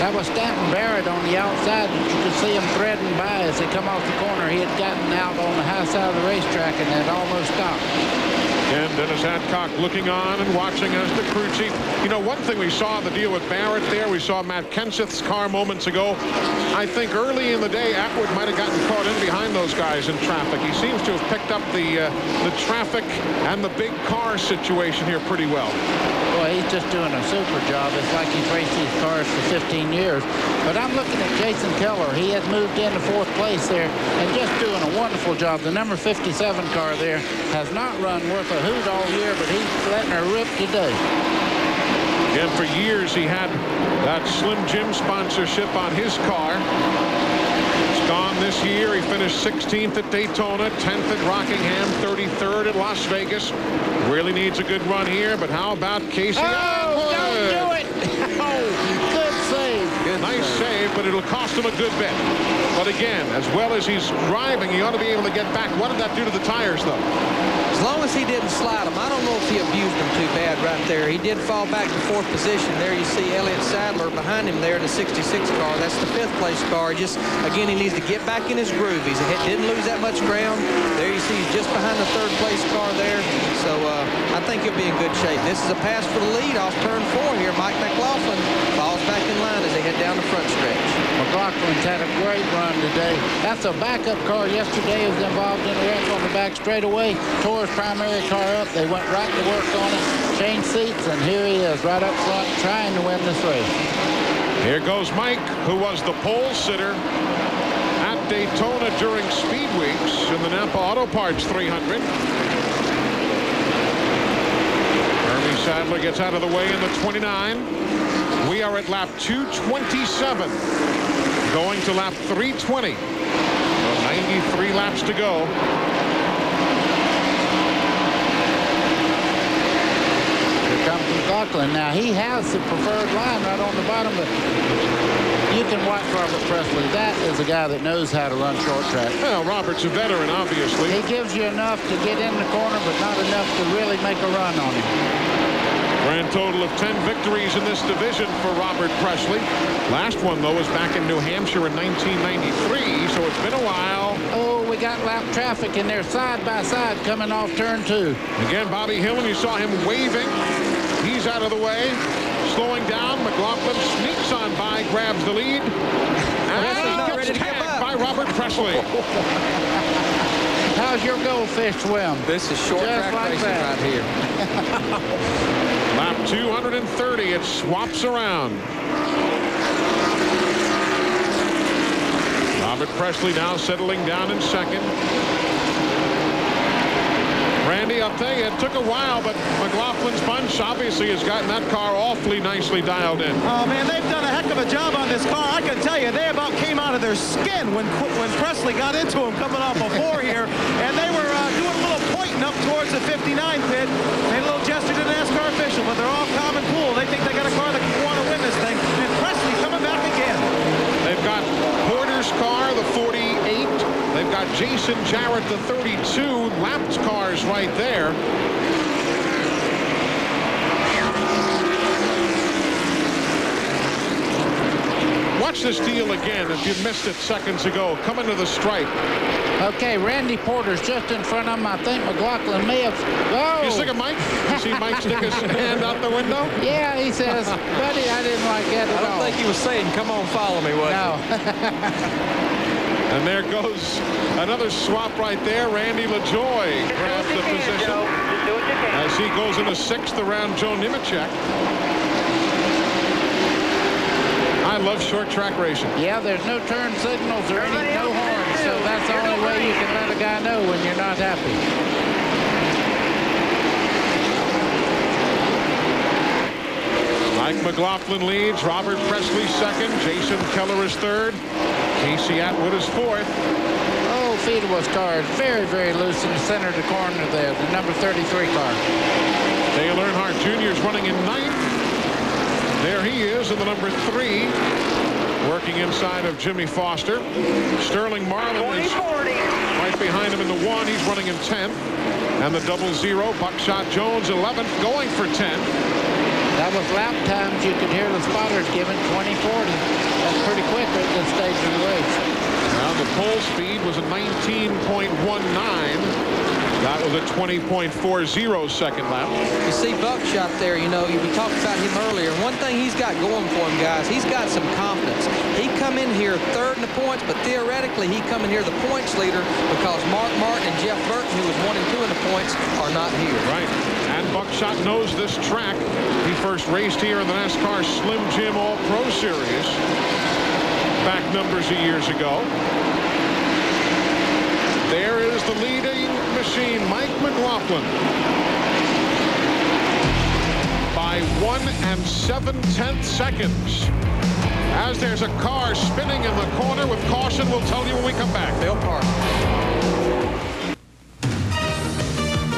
That was Stanton Barrett on the outside. You could see him threading by as they come off the corner. He had gotten out on the high side of the racetrack and had almost stopped. And Dennis Adcock looking on and watching as the crew chief. You know, one thing we saw in the deal with Barrett there, we saw Matt Kenseth's car moments ago. I think early in the day, Atwood might have gotten caught in behind those guys in traffic. He seems to have picked up the traffic and the big car situation here pretty well. Boy, he's just doing a super job. It's like he's raced these cars for 15 years. But I'm looking at Jason Keller. He has moved into 4th place there and just doing a wonderful job. The number 57 car there has not run worth a hoot all year, but he's letting her rip today. And for years he had that Slim Jim sponsorship on his car. It's gone this year. He finished 16th at Daytona, 10th at Rockingham, 33rd at Las Vegas. Really needs a good run here, but how about Casey Atwood? Don't do it! Oh, good save. Nice save, but it'll cost him a good bit. But again, as well as he's driving, he ought to be able to get back. What did that do to the tires, though? As long as he didn't slide them. I don't know if he abused them too bad right there. He did fall back to 4th position. There you see Elliott Sadler behind him there in the 66 car. That's the 5th place car. Just, again, he needs to get back in his groove. He didn't lose that much ground. There you see he's just behind the 3rd place car there. So I think he'll be in good shape. This is a pass for the lead off turn 4 here. Mike McLaughlin falls back in line as they head down the front stretch. McLaughlin's had a great run today. That's a backup car yesterday. He was involved in a wreck on the back straightaway. Tore his primary car up. They went right to work on it, changed seats, and here he is right up front trying to win this race. Here goes Mike, who was the pole sitter at Daytona during Speed Weeks in the Napa Auto Parts 300. Ernie Sadler gets out of the way in the 29. We are at lap 227, going to lap 320. So 93 laps to go. Here comes McLaughlin. Now, he has the preferred line right on the bottom, but you can watch Robert Presley. That is a guy that knows how to run short track. Well, Robert's a veteran, obviously. He gives you enough to get in the corner, but not enough to really make a run on him. Grand total of 10 victories in this division for Robert Presley. Last one, though, was back in New Hampshire in 1993, so it's been a while. Oh, we got lap traffic in there side by side coming off turn 2. Again, Bobby Hillman, you saw him waving. He's out of the way. Slowing down, McLaughlin sneaks on by, grabs the lead. And gets tagged by Robert Presley. How's your goldfish swim? This is short track like racing that. right here. Lap 230, it swaps around. Robert Presley now settling down in second. Randy, I'll tell you, it took a while, but McLaughlin's bunch obviously has gotten that car awfully nicely dialed in. Oh, man, they've done a heck of a job on this car. I can tell you, they about came out of their skin when Presley got into him coming off before here, and they were doing a little pointing up towards the 59 pit. Made a little gesture to the NASCAR official, but they're all calm and cool. They think they got a car that can want to win this thing, and Presley coming back again. They've got Porter's car, the 48. They've got Jason Jarrett, the 32. Lapped cars right there. Watch this deal again if you missed it seconds ago. Coming to the stripe. Okay, Randy Porter's just in front of him. I think McLaughlin may have... Oh! You stick a Mike? You see Mike stick his hand out the window? Yeah, he says, buddy, I didn't like that at all. I don't think he was saying, come on, follow me, was No. And there goes another swap right there. Randy LaJoy grabs the position as he goes into 6th around Joe Nemechek. I love short track racing. Yeah, there's no turn signals or no horns, so that's the only way you can let a guy know when you're not happy. Mike McLaughlin leads. Robert Presley second. Jason Keller is third. Casey Atwood is fourth. Oh, Fedewa's car is very, very loose in the center of the corner there, the number 33 car. Dale Earnhardt Jr. is running in 9th. There he is in the number 3, working inside of Jimmy Foster. Sterling Marlin is right behind him in the 1. He's running in 10th. And the 00, Buckshot Jones 11th, going for 10th. That was lap times you could hear the spotters giving 2040. That's pretty quick at this stage of the race. Now the pole speed was a 19.19. That was a 20.40 second lap. You see Buckshot there, you know, we talked about him earlier. One thing he's got going for him, guys, he's got some confidence. He come in here third in the points, but theoretically he come in here the points leader because Mark Martin and Jeff Burton, who was 1 and 2 in the points, are not here. Right. And Buckshot knows this track. He first raced here in the NASCAR Slim Jim All-Pro Series back numbers of years ago. There is the leading machine, Mike McLaughlin, by 1 7/10 seconds. As there's a car spinning in the corner with caution, we'll tell you when we come back. Bill Park.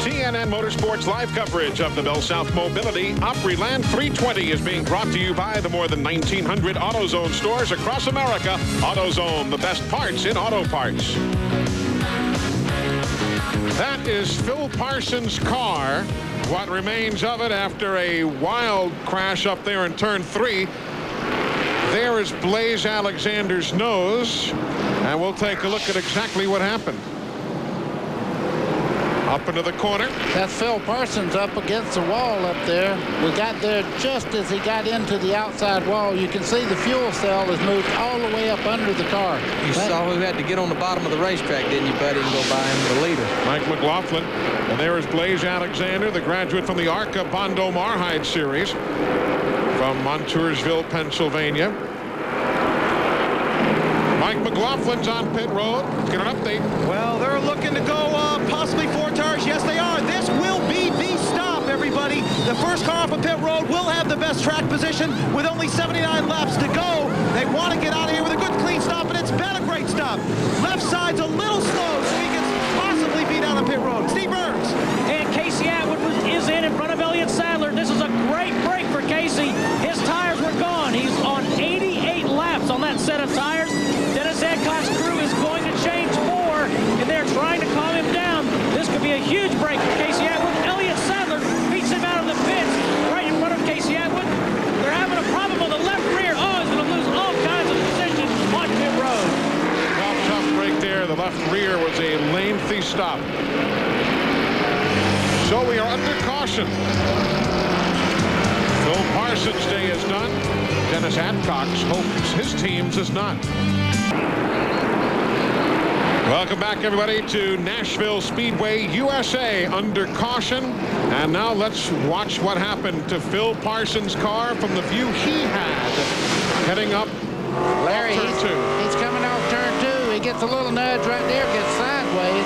TNN Motorsports live coverage of the BellSouth Mobility Opryland 320 is being brought to you by the more than 1,900 AutoZone stores across America. AutoZone, the best parts in auto parts. That is Phil Parsons' car. What remains of it after a wild crash up there in turn 3. There is Blaze Alexander's nose, and we'll take a look at exactly what happened. Up into the corner. That's Phil Parsons up against the wall up there. We got there just as he got into the outside wall. You can see the fuel cell has moved all the way up under the car. You saw who had to get on the bottom of the racetrack, didn't you, buddy, and go by him, the leader. Mike McLaughlin. And there is Blaze Alexander, the graduate from the ARCA Bondo Marhide Series from Montoursville, Pennsylvania. Mike McLaughlin's on pit road. Let's get an update. Well, they're looking to go possibly 4 tires. Yes, they are. This will be the stop, everybody. The first car off of pit road will have the best track position with only 79 laps to go. They want to get out of here with a good, clean stop, and it's been a great stop. Left side's a little slow, so he can possibly be down on pit road. Steve Burns. And Casey Atwood is in front of Elliott Sadler. This is a great break for Casey. His tires were gone. He's on 88 laps on that set of tires. Dennis Adcock's crew is going to change 4, and they're trying to calm him down. This could be a huge break for Casey Atwood. Elliott Sadler beats him out of the pits right in front of Casey Atwood. They're having a problem on the left rear. Oh, he's going to lose all kinds of position on pit road. Well, tough break there. The left rear was a lengthy stop. So we are under caution. Phil Parsons' day is done. Dennis Adcock's hopes his team's is not. Welcome back, everybody, to Nashville Speedway USA under caution. And now let's watch what happened to Phil Parsons' car from the view he had heading up Larry, turn 2. He's coming off turn 2. He gets a little nudge right there, gets sideways,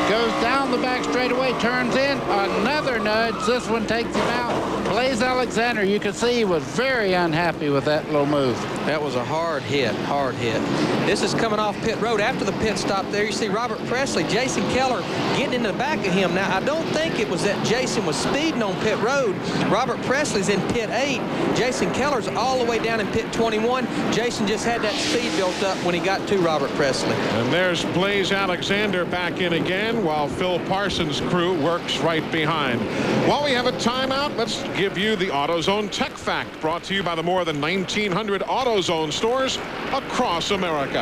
goes down the back straightaway, turns in, another nudge. This one takes him out. Blaze Alexander, you can see he was very unhappy with that little move. That was a hard hit, hard hit. This is coming off pit road. After the pit stop there, you see Robert Presley, Jason Keller getting in the back of him. Now, I don't think it was that Jason was speeding on pit road. Robert Presley's in pit 8. Jason Keller's all the way down in pit 21. Jason just had that speed built up when he got to Robert Presley. And there's Blaze Alexander back in again while Phil Parsons' crew works right behind. While we have a timeout, let's give you the AutoZone Tech Fact, brought to you by the more than 1,900 AutoZone stores across America.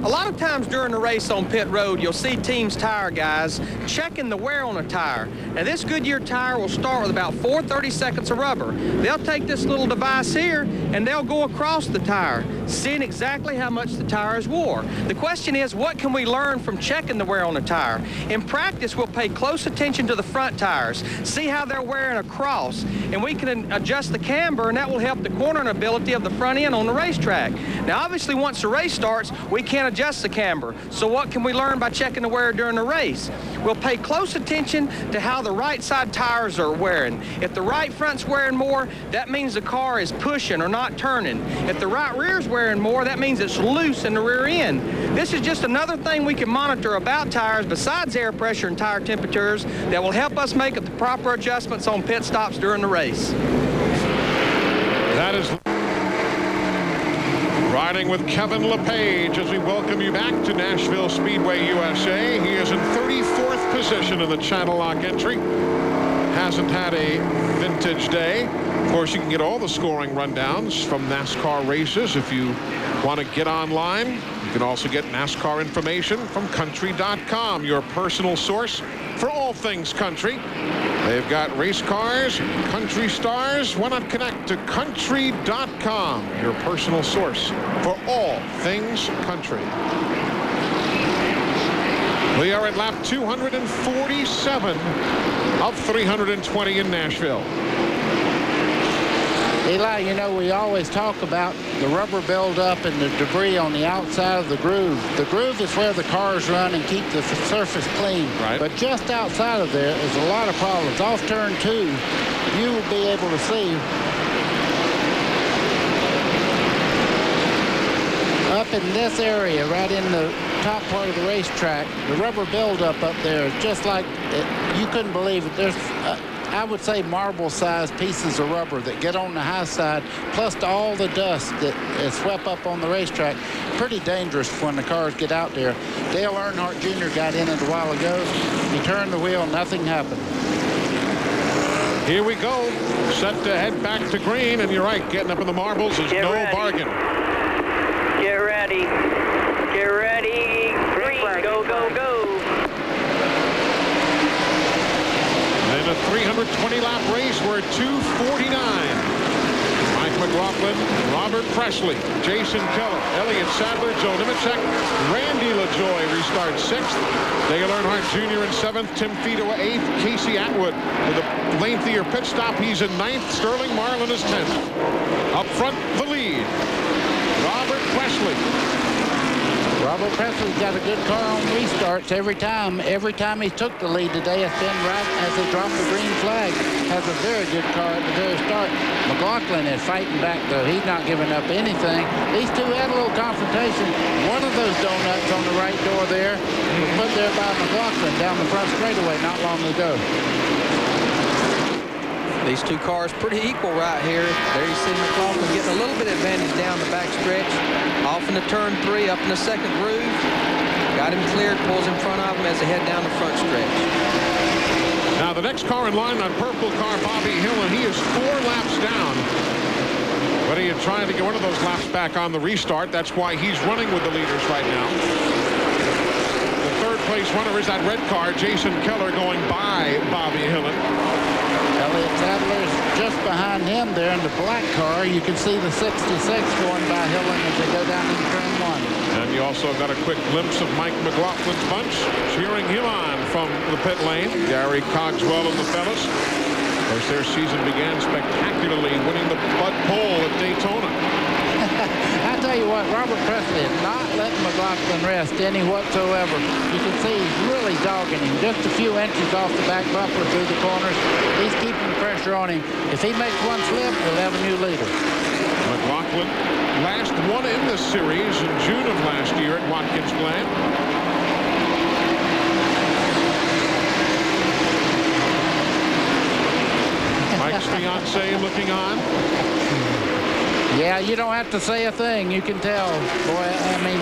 A lot of times during the race on pit road, you'll see teams' tire guys checking the wear on a tire. Now, this Goodyear tire will start with about 4/32 of rubber. They'll take this little device here, and they'll go across the tire. seeing exactly how much the tires wore. The question is, what can we learn from checking the wear on the tire? In practice, we'll pay close attention to the front tires, see how they're wearing across, and we can adjust the camber, and that will help the cornering ability of the front end on the racetrack. Now, obviously, once the race starts, we can't adjust the camber. So what can we learn by checking the wear during the race? We'll pay close attention to how the right side tires are wearing. If the right front's wearing more, that means the car is pushing or not turning. If the right rear's wearing more, that means it's loose in the rear end. This is just another thing we can monitor about tires besides air pressure and tire temperatures that will help us make the proper adjustments on pit stops during the race. That is riding with Kevin LePage as we welcome you back to Nashville Speedway USA. He is in 34th position in the Channel Lock entry. Hasn't had a vintage day. Of course, you can get all the scoring rundowns from NASCAR races if you want to get online. You can also get NASCAR information from country.com, your personal source for all things country. They've got race cars, country stars. Why not connect to country.com, your personal source for all things country. We are at lap 247 of 320 in Nashville. Eli, you know, we always talk about the rubber buildup and the debris on the outside of the groove. The groove is where the cars run and keep the surface clean. Right. But just outside of there is a lot of problems. Off turn 2, you will be able to see up in this area, right in the top part of the racetrack, the rubber buildup up there is just like you couldn't believe it. There's I would say marble-sized pieces of rubber that get on the high side, plus all the dust that is swept up on the racetrack. Pretty dangerous when the cars get out there. Dale Earnhardt Jr. got in it a while ago. He turned the wheel, nothing happened. Here we go, set to head back to green, and you're right, getting up in the marbles is no bargain. Get ready. Get ready. Green. Go, go, go. In a 320-lap race, we're at 249. Mike McLaughlin, Robert Presley, Jason Keller, Elliott Sadler, Joe Nemechek, Randy LaJoy restarts 6th. Dale Earnhardt Jr. in 7th, Tim Fido 8th, Casey Atwood with a lengthier pit stop. He's in 9th. Sterling Marlin is 10th. Up front, the lead, Robert Presley. Robert Presley's got a good car on restarts every time. Every time he took the lead today, it's been right as they dropped the green flag. Has a very good car at the very start. McLaughlin is fighting back, though. He's not giving up anything. These two had a little confrontation. One of those donuts on the right door there was put there by McLaughlin down the front straightaway not long ago. These two cars pretty equal right here. There you see McLaughlin getting a little bit of advantage down the back stretch. Off into turn 3, up in the second groove. Got him cleared, pulls in front of him as they head down the front stretch. Now the next car in line on purple car, Bobby Hill, and he is 4 laps down. But he is trying to get one of those laps back on the restart. That's why he's running with the leaders right now. The third place runner is that red car, Jason Keller, going by Bobby Hillin. Elliott Sadler is just behind him there in the black car. You can see the 66 going by Hillin as they go down into turn 1. And you also got a quick glimpse of Mike McLaughlin's bunch cheering him on from the pit lane. Gary Cogswell and the fellas. Of course, their season began spectacularly, winning the Bud Pole at Daytona. I tell you what, Robert Presley is not letting McLaughlin rest any whatsoever. You can see he's really dogging him. Just a few inches off the back bumper through the corners. He's keeping the pressure on him. If he makes one slip, he'll have a new leader. McLaughlin last won in this series in June of last year at Watkins Glen. Mike's fiance looking on. Yeah, you don't have to say a thing. You can tell. Boy, I mean,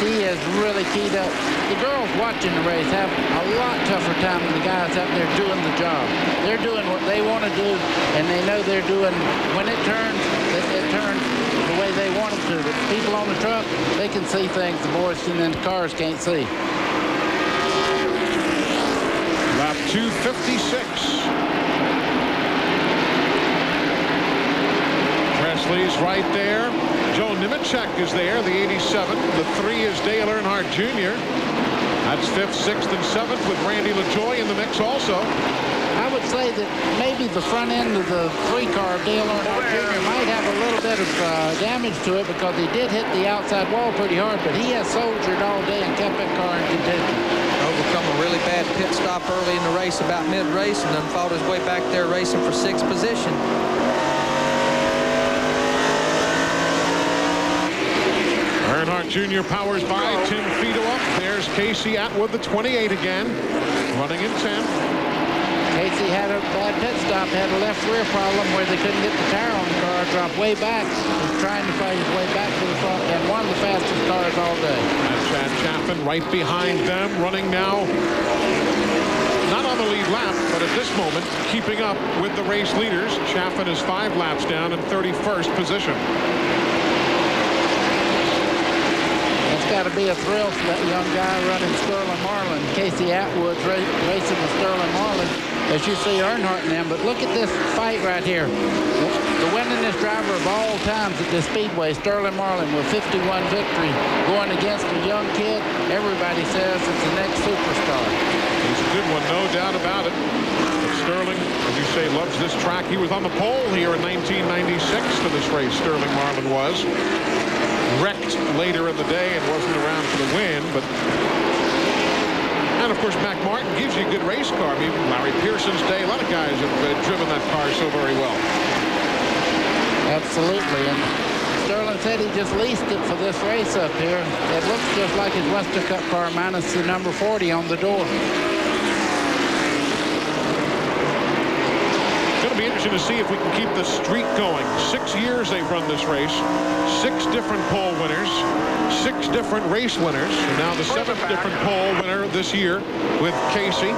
she is really keyed up. The girls watching the race have a lot tougher time than the guys out there doing the job. They're doing what they want to do, and they know they're doing, when it turns, it turns the way they want it to. The people on the truck, they can see things the boys in the cars can't see. Lap 256. Presley's right there. Joe Nemechek is there, the 87. The 3 is Dale Earnhardt Jr. That's 5th, 6th, and 7th with Randy LaJoie in the mix also. I would say that maybe the front end of the 3-car of Dale Earnhardt Jr. might have a little bit of damage to it because he did hit the outside wall pretty hard, but he has soldiered all day and kept that car in contention. Overcome a really bad pit stop early in the race, about mid-race, and then fought his way back there racing for 6th position. Earnhardt Jr. powers by. Tim Fido up. There's Casey Atwood, the 28 again, running in 10th. Casey had a bad pit stop, had a left rear problem where they couldn't get the tire on the car, dropped way back. He's trying to fight his way back to the front, and one of the fastest cars all day. And Chad Chaffin right behind them, running now, not on the lead lap, but at this moment, keeping up with the race leaders. Chaffin is 5 laps down in 31st position. It's got to be a thrill for that young guy running Sterling Marlin. Casey Atwood's racing with Sterling Marlin, as you see Earnhardt in them. But look at this fight right here. The winningest driver of all times at this speedway, Sterling Marlin, with 51 victories, going against a young kid. Everybody says it's the next superstar. He's a good one, no doubt about it. But Sterling, as you say, loves this track. He was on the pole here in 1996 for this race, Sterling Marlin was. Wrecked later in the day and wasn't around for the win, but and of course Mac Martin gives you a good race car. I mean, Larry Pearson's day, a lot of guys have driven that car so very well. Absolutely, and Sterling said he just leased it for this race up here. It looks just like his Western Cup car minus the number 40 on the door. Be interesting to see if we can keep the streak going. 6 years they've run this race, 6 different pole winners, 6 different race winners, and now the 7th different pole winner this year with Casey.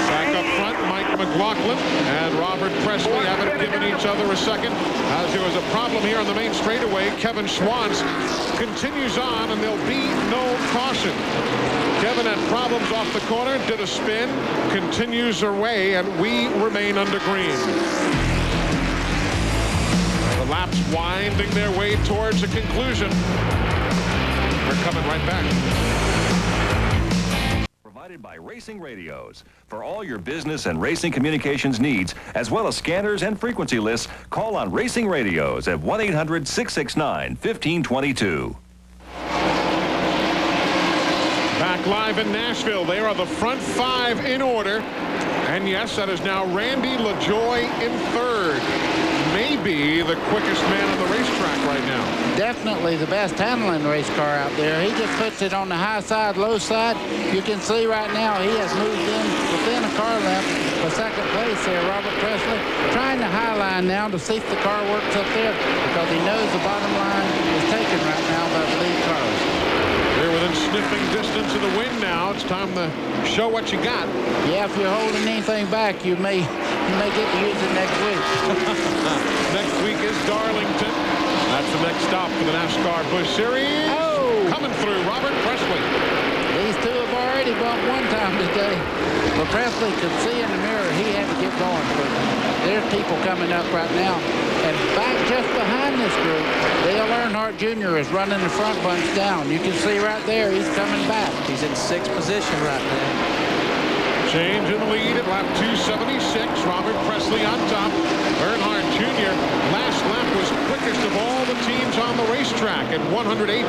Back up front, Mike McLaughlin and Robert Presley haven't given each other a second, as there was a problem here on the main straightaway. Kevin Schwantz continues on, and there'll be no caution. Kevin had problems off the corner, did a spin, continues their way, and we remain under green. The laps winding their way towards a conclusion. We're coming right back. Provided by Racing Radios. For all your business and racing communications needs, as well as scanners and frequency lists, call on Racing Radios at 1-800-669-1522. Back live in Nashville. There are the front 5 in order. And yes, that is now Randy LaJoie in 3rd. Maybe the quickest man on the racetrack right now. Definitely the best handling race car out there. He just puts it on the high side, low side. You can see right now he has moved in within a car length for 2nd place there. Robert Presley trying to high line now to see if the car works up there, because he knows the bottom line is taken right now by the lead cars. They're within sniffing distance of the win now. It's time to show what you got. Yeah, if you're holding anything back, you may get to use it next week. Next week is Darlington. That's the next stop for the NASCAR Busch Series. Oh! Coming through, Robert Presley. These two have already bumped one time today. But Presley could see in the mirror he had to get going. But there's people coming up right now. And back just behind this group, Dale Earnhardt Jr. is running the front bunch down. You can see right there he's coming back. He's in 6th position right now. Change in the lead at lap 276. Robert Presley on top. Earnhardt Jr. last lap was quickest of all the teams on the racetrack at 108.699.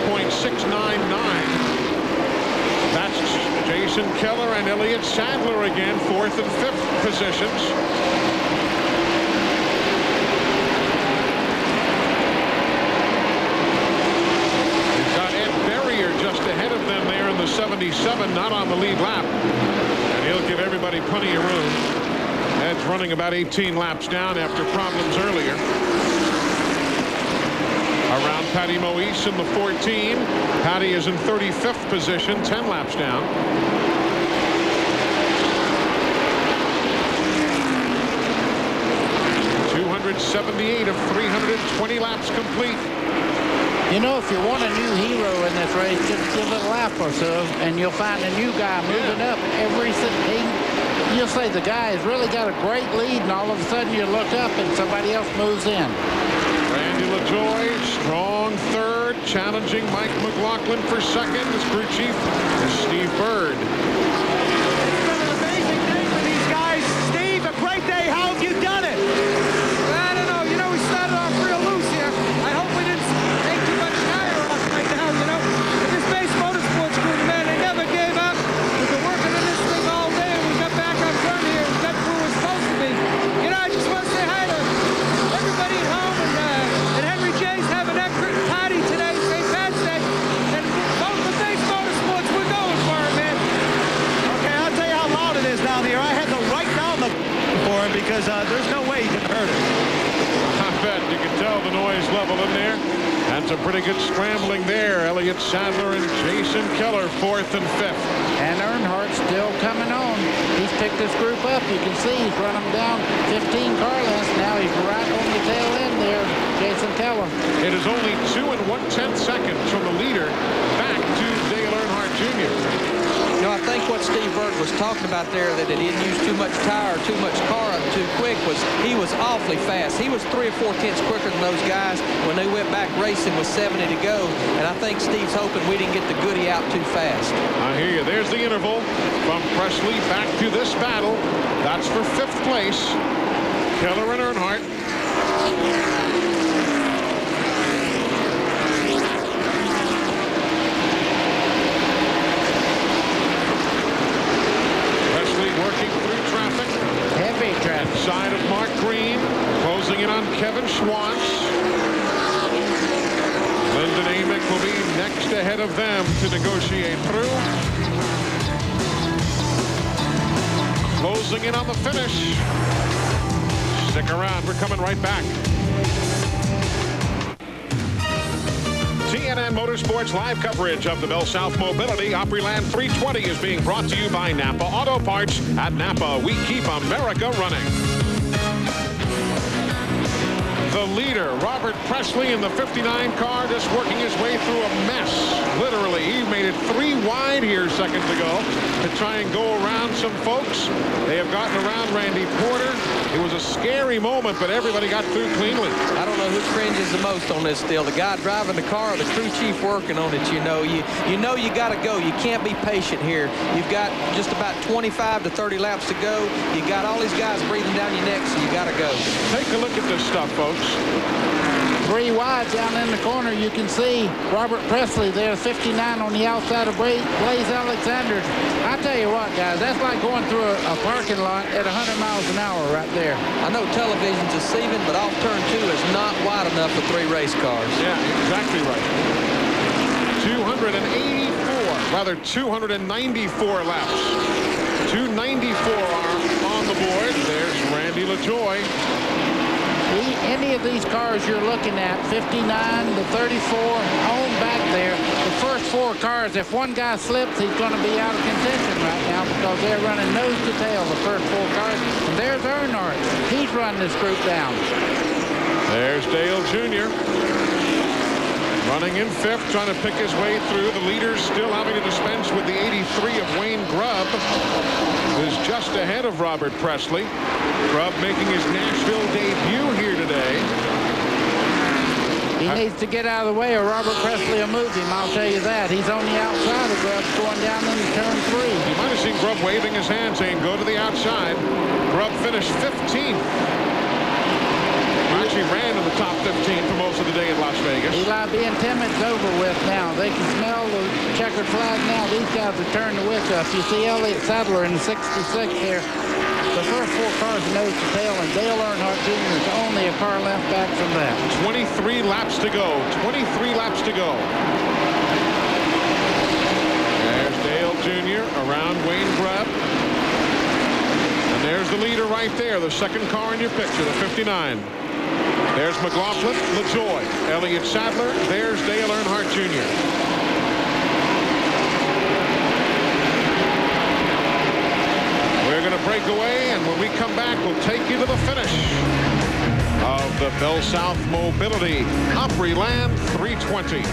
That's Jason Keller and Elliott Sadler again, 4th and 5th positions. We've got Ed Berrier just ahead of them there in the 77, not on the lead lap. And he'll give everybody plenty of room. Ed's running about 18 laps down after problems earlier. Around Patty Moise in the 14. Patty is in 35th position, 10 laps down. 278 of 320 laps complete. You know, if you want a new hero in this race, just give it a lap or so, and you'll find a new guy moving up every you'll say the guy has really got a great lead, and all of a sudden you look up and somebody else moves in. Randy LaJoy, strong third, challenging Mike McLaughlin for second. His crew chief is Steve Bird. Amazing day for these guys. Steve, a great day. How have you done it? I don't know. You know, we started off real loose here. I hope we didn't take too much tire off right now, you know. But this base motorsports crew, man, they never gave up. We've been working on this thing all day, and we got back up front here and got where we're supposed to be. You know, I just want to say hi to everybody at home, and Henry J's having that party today, St. Pat's Day. And both the base motorsports, we're going for it, man. Okay, I'll tell you how loud it is down here. I had to write down the for him because there's no way he can hurt it. I bet you can tell the noise level in there. And some pretty good scrambling there. Elliott Sadler and Jason Keller, 4th and 5th. And Earnhardt's still coming on. He's picked this group up. You can see he's run them down 15 car lengths. Now he's right on the tail end there, Jason Keller. It is only 2 1/10 seconds from the leader back to Dale Earnhardt Jr. You know, I think what Steve Bird was talking about there, that he didn't use too much tire or too much car up too quick, was he was awfully fast. He was 3 or 4 tenths quicker than those guys when they went back racing with 70 to go. And I think Steve's hoping we didn't get the goodie out too fast. I hear you. There's the interval from Presley back to this battle. That's for 5th place. Keller and Earnhardt. Working through traffic. Heavy traffic. Side of Mark Green. Closing in on Kevin Schwantz. Lyndon Amick will be next ahead of them to negotiate through. Closing in on the finish. Stick around. We're coming right back. TNN Motorsports live coverage of the BellSouth Mobility Opryland 320 is being brought to you by Napa Auto Parts. At Napa, we keep America running. The leader, Robert Presley, in the 59 car, just working his way through a mess. Literally, he made it 3 wide here seconds ago to try and go around some folks. They have gotten around Randy Porter. It was a scary moment, but everybody got through cleanly. I don't know who cringes the most on this deal, the guy driving the car or the crew chief working on it. You know you got to go. You can't be patient here. You've got just about 25 to 30 laps to go. You got all these guys breathing down your neck, so you got to go. Take a look at this stuff, folks. 3 wide down in the corner. You can see Robert Presley there, 59 on the outside of Blaze Alexander. I tell you what, guys, that's like going through a parking lot at 100 miles an hour right there. I know television's deceiving, but off turn 2 is not wide enough for 3 race cars. Yeah, exactly right. 294 laps. 294 are on the board. There's Randy LaJoy. Any of these cars you're looking at, 59 to 34, on back there, the first 4 cars, if one guy slips, he's going to be out of contention right now because they're running nose to tail, the first 4 cars. And there's Earnhardt. He's running this group down. There's Dale Jr. running in 5th, trying to pick his way through. The leaders still having to dispense with the 83 of Wayne Grubb, who's just ahead of Robert Presley. Grubb making his Nashville debut here today. He needs to get out of the way or Robert Presley will move him, I'll tell you that. He's on the outside of Grubb going down into turn 3. You might have seen Grubb waving his hand saying, go to the outside. Grubb finished 15th. Actually ran in the top 15 for most of the day in Las Vegas. Eli being timid's over with now. They can smell the checkered flag now. These guys have turned the wick up. You see Elliott Sadler in the 66 here. The first 4 cars nose to tail, and Dale Earnhardt Jr. is only a car length back from that. 23 laps to go. 23 laps to go. There's Dale Jr. around Wayne Grubb. And there's the leader right there, the second car in your picture, the 59. There's McLaughlin, LaJoy, Elliott Sadler. There's Dale Earnhardt Jr. We're going to break away, and when we come back, we'll take you to the finish of the BellSouth Mobility Opryland 320.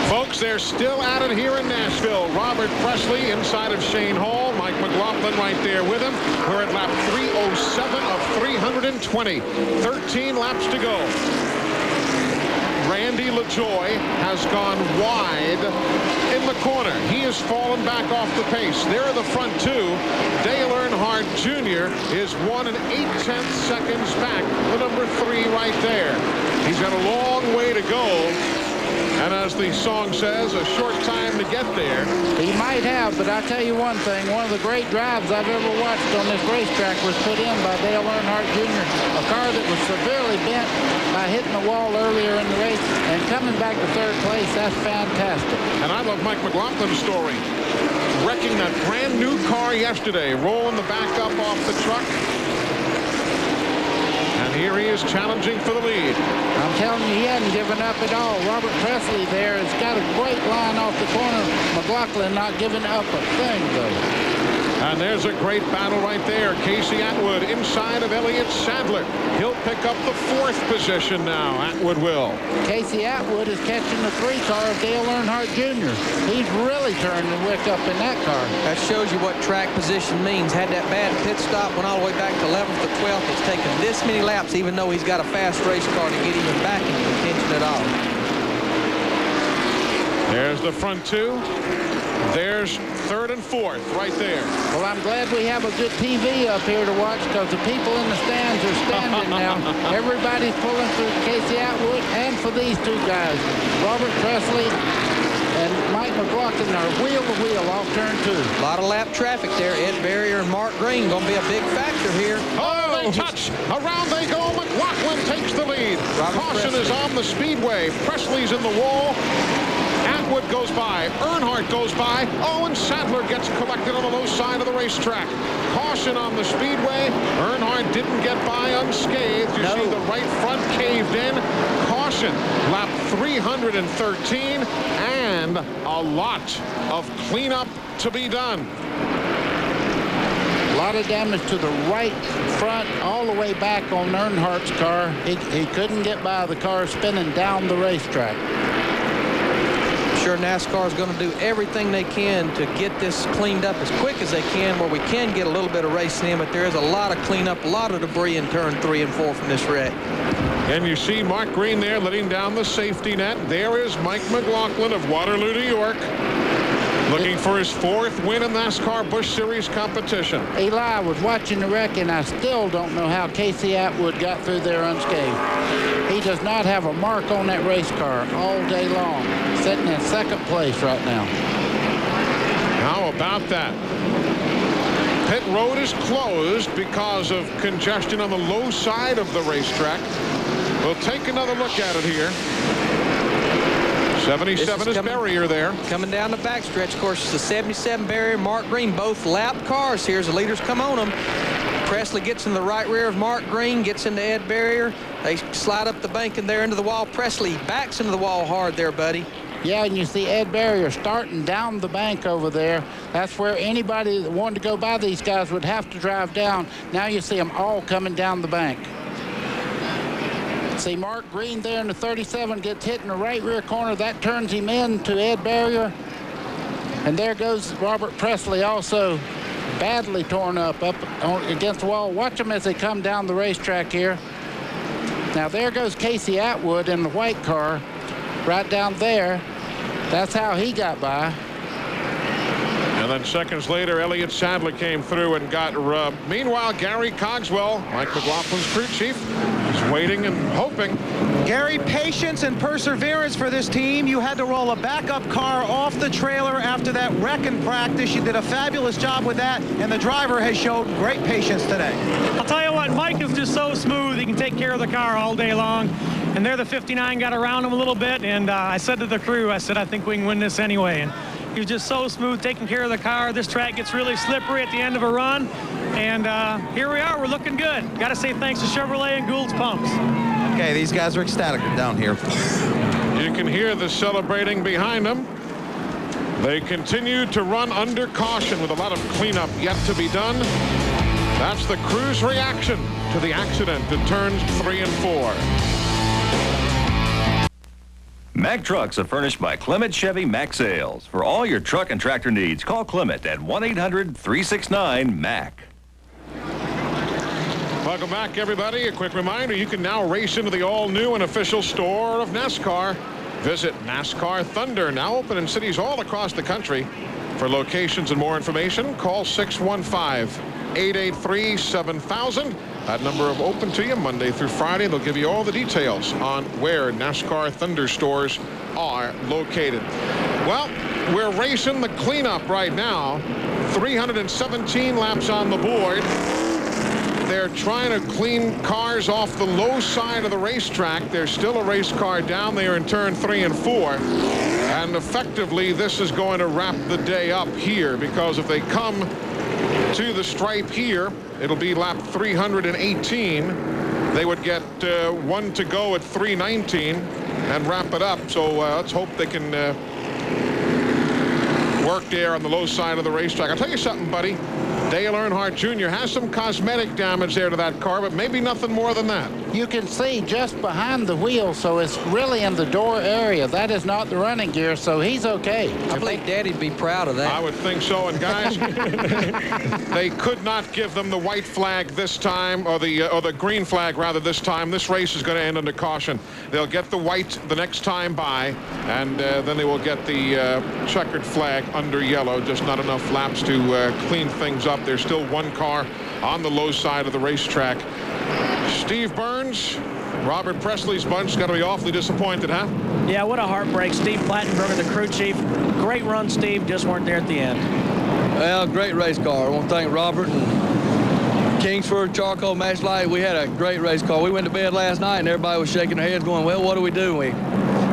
Folks, folks. They're still at it here in Nashville. Robert Presley inside of Shane Hall. Mike McLaughlin right there with him. We're at lap 307 of 320. 13 laps to go. Randy LaJoie has gone wide in the corner. He has fallen back off the pace. There are the front two. Dale Earnhardt Jr. is 1 8/10 seconds back. The number 3 right there. He's got a long way to go. And as the song says, a short time to get there. He might have, but I'll tell you one thing. One of the great drives I've ever watched on this racetrack was put in by Dale Earnhardt Jr. A car that was severely bent by hitting the wall earlier in the race and coming back to third place. That's fantastic. And I love Mike McLaughlin's story. Wrecking that brand new car yesterday, rolling the back up off the truck. And here he is challenging for the lead. I'm telling you, he hadn't given up at all. Robert Presley there has got a great line off the corner. McLaughlin not giving up a thing, though. And there's a great battle right there. Casey Atwood inside of Elliott Sadler. He'll pick up the 4th position now. Atwood will. Casey Atwood is catching the 3 car of Dale Earnhardt Jr. He's really turning the wick up in that car. That shows you what track position means. Had that bad pit stop, went all the way back to 11th to 12th. It's taken this many laps, even though he's got a fast race car, to get even back in contention at all. There's the front two. There's 3rd and 4th right there. Well, I'm glad we have a good TV up here to watch, because the people in the stands are standing now. Everybody's pulling for Casey Atwood and for these 2 guys. Robert Presley and Mike McLaughlin are wheel to wheel off turn 2. A lot of lap traffic there. Ed Barrier and Mark Green going to be a big factor here. Oh, they touch. Around they go. McLaughlin takes the lead. Caution is on the speedway. Presley's in the wall. Atwood goes by. Earnhardt goes by. Oh, and Sadler gets collected on the low side of the racetrack. Caution on the speedway. Earnhardt didn't get by unscathed. You see the right front caved in. Caution. Lap 313. And a lot of cleanup to be done. A lot of damage to the right front all the way back on Earnhardt's car. He couldn't get by the car spinning down the racetrack. Sure, NASCAR is going to do everything they can to get this cleaned up as quick as they can, where we can get a little bit of racing in, but there is a lot of cleanup, a lot of debris in turn 3 and 4 from this wreck. And you see Mark Green there letting down the safety net. There is Mike McLaughlin of Waterloo, New York, looking for his 4th win in NASCAR Busch Series competition. Eli, I was watching the wreck, and I still don't know how Casey Atwood got through there unscathed. He does not have a mark on that race car all day long. Sitting in 2nd place right now. How about that? Pit road is closed because of congestion on the low side of the racetrack. We'll take another look at it here. 77 is Barrier there. Coming down the backstretch, of course, the 77 Barrier, Mark Green, both lap cars here as the leaders come on them. Presley gets in the right rear of Mark Green, gets into Ed Barrier. They slide up the bank and they're into the wall. Presley backs into the wall hard there, buddy. Yeah, and you see Ed Barrier starting down the bank over there. That's where anybody that wanted to go by these guys would have to drive down. Now you see them all coming down the bank. See Mark Green there in the 37 gets hit in the right rear corner. That turns him in to Ed Barrier. And there goes Robert Presley, also badly torn up against the wall. Watch them as they come down the racetrack here. Now there goes Casey Atwood in the white car right down there. That's how he got by. And then seconds later, Elliott Sadler came through and got rubbed. Meanwhile, Gary Cogswell, Mike McLaughlin's crew chief, is waiting and hoping. Gary, patience and perseverance for this team. You had to roll a backup car off the trailer after that wreck in practice. You did a fabulous job with that, and the driver has showed great patience today. I'll tell you what, Mike is just so smooth. He can take care of the car all day long. And there the 59 got around him a little bit, and I said to the crew, I said, I think we can win this anyway. And he was just so smooth taking care of the car. This track gets really slippery at the end of a run. And here we are. We're looking good. Got to say thanks to Chevrolet and Gould's Pumps. Okay, these guys are ecstatic down here. You can hear the celebrating behind them. They continue to run under caution with a lot of cleanup yet to be done. That's the crew's reaction to the accident at turns 3 and 4. Mack trucks are furnished by Clement Chevy Mack Sales. For all your truck and tractor needs, call Clement at 1-800-369-MACK. Welcome back, everybody. A quick reminder, you can now race into the all-new and official store of NASCAR. Visit NASCAR Thunder, now open in cities all across the country. For locations and more information, call 615-883-7000. That number is open to you Monday through Friday. They'll give you all the details on where NASCAR Thunder stores are located. Well, we're racing the cleanup right now. 317 laps on the board. They're trying to clean cars off the low side of the racetrack. There's still a race car down there in turn 3 and 4. And effectively, this is going to wrap the day up here, because if they come to the stripe here, it'll be lap 318. They would get 1 to go at 319 and wrap it up. So let's hope they can work there on the low side of the racetrack. I'll tell you something, buddy. Dale Earnhardt Jr. has some cosmetic damage there to that car, but maybe nothing more than that. You can see just behind the wheel, so it's really in the door area. That is not the running gear, so he's okay. I believe Daddy'd be proud of that. I would think so. And guys, they could not give them the white flag this time, or the green flag rather this time. This race is going to end under caution. They'll get the white the next time by, and then they will get the checkered flag under yellow. Just not enough laps to clean things up. There's still one car on the low side of the racetrack. Steve Burns, Robert Presley's bunch, got to be awfully disappointed, huh? Yeah, what a heartbreak. Steve Plattenberger, the crew chief. Great run, Steve. Just weren't there at the end. Well, great race car. I want to thank Robert and Kingsford Charcoal Match Light. We had a great race car. We went to bed last night and everybody was shaking their heads going, well, what do we do?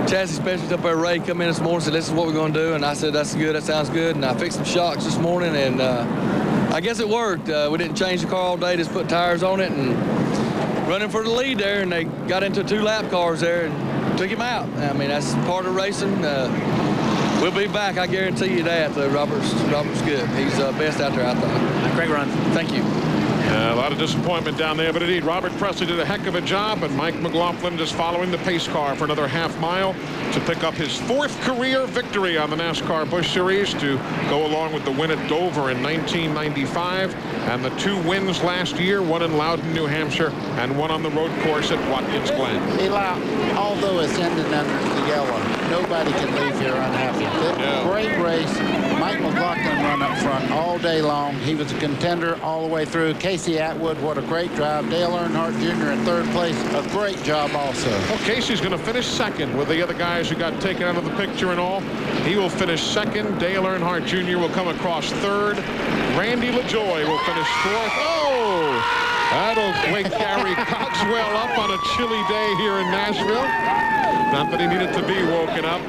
Chassis specialist up there, Ray, come in this morning and said, this is what we're going to do. And I said, that's good. That sounds good. And I fixed some shocks this morning, and I guess it worked. We didn't change the car all day, just put tires on it and running for the lead there, and they got into 2 lap cars there and took him out. I mean, that's part of racing. We'll be back, I guarantee you that. Robert's good. He's best out there, I think. Great run. Thank you. A lot of disappointment down there, but indeed, Robert Presley did a heck of a job, and Mike McLaughlin just following the pace car for another half mile to pick up his 4th career victory on the NASCAR Busch Series, to go along with the win at Dover in 1995 and the 2 wins last year, 1 in Loudon, New Hampshire, and 1 on the road course at Watkins Glen. Although it's ended under the yellow, nobody can leave here unhappy. Great race. Mike McLaughlin run up front all day long. He was a contender all the way through. Casey Atwood, what a great drive. Dale Earnhardt Jr. in 3rd place, a great job also. Well, Casey's going to finish 2nd with the other guys who got taken out of the picture and all. He will finish 2nd. Dale Earnhardt Jr. will come across 3rd. Randy LaJoie will finish 4th. Oh! That'll wake Gary Cogswell up on a chilly day here in Nashville. Not that he needed to be woken up.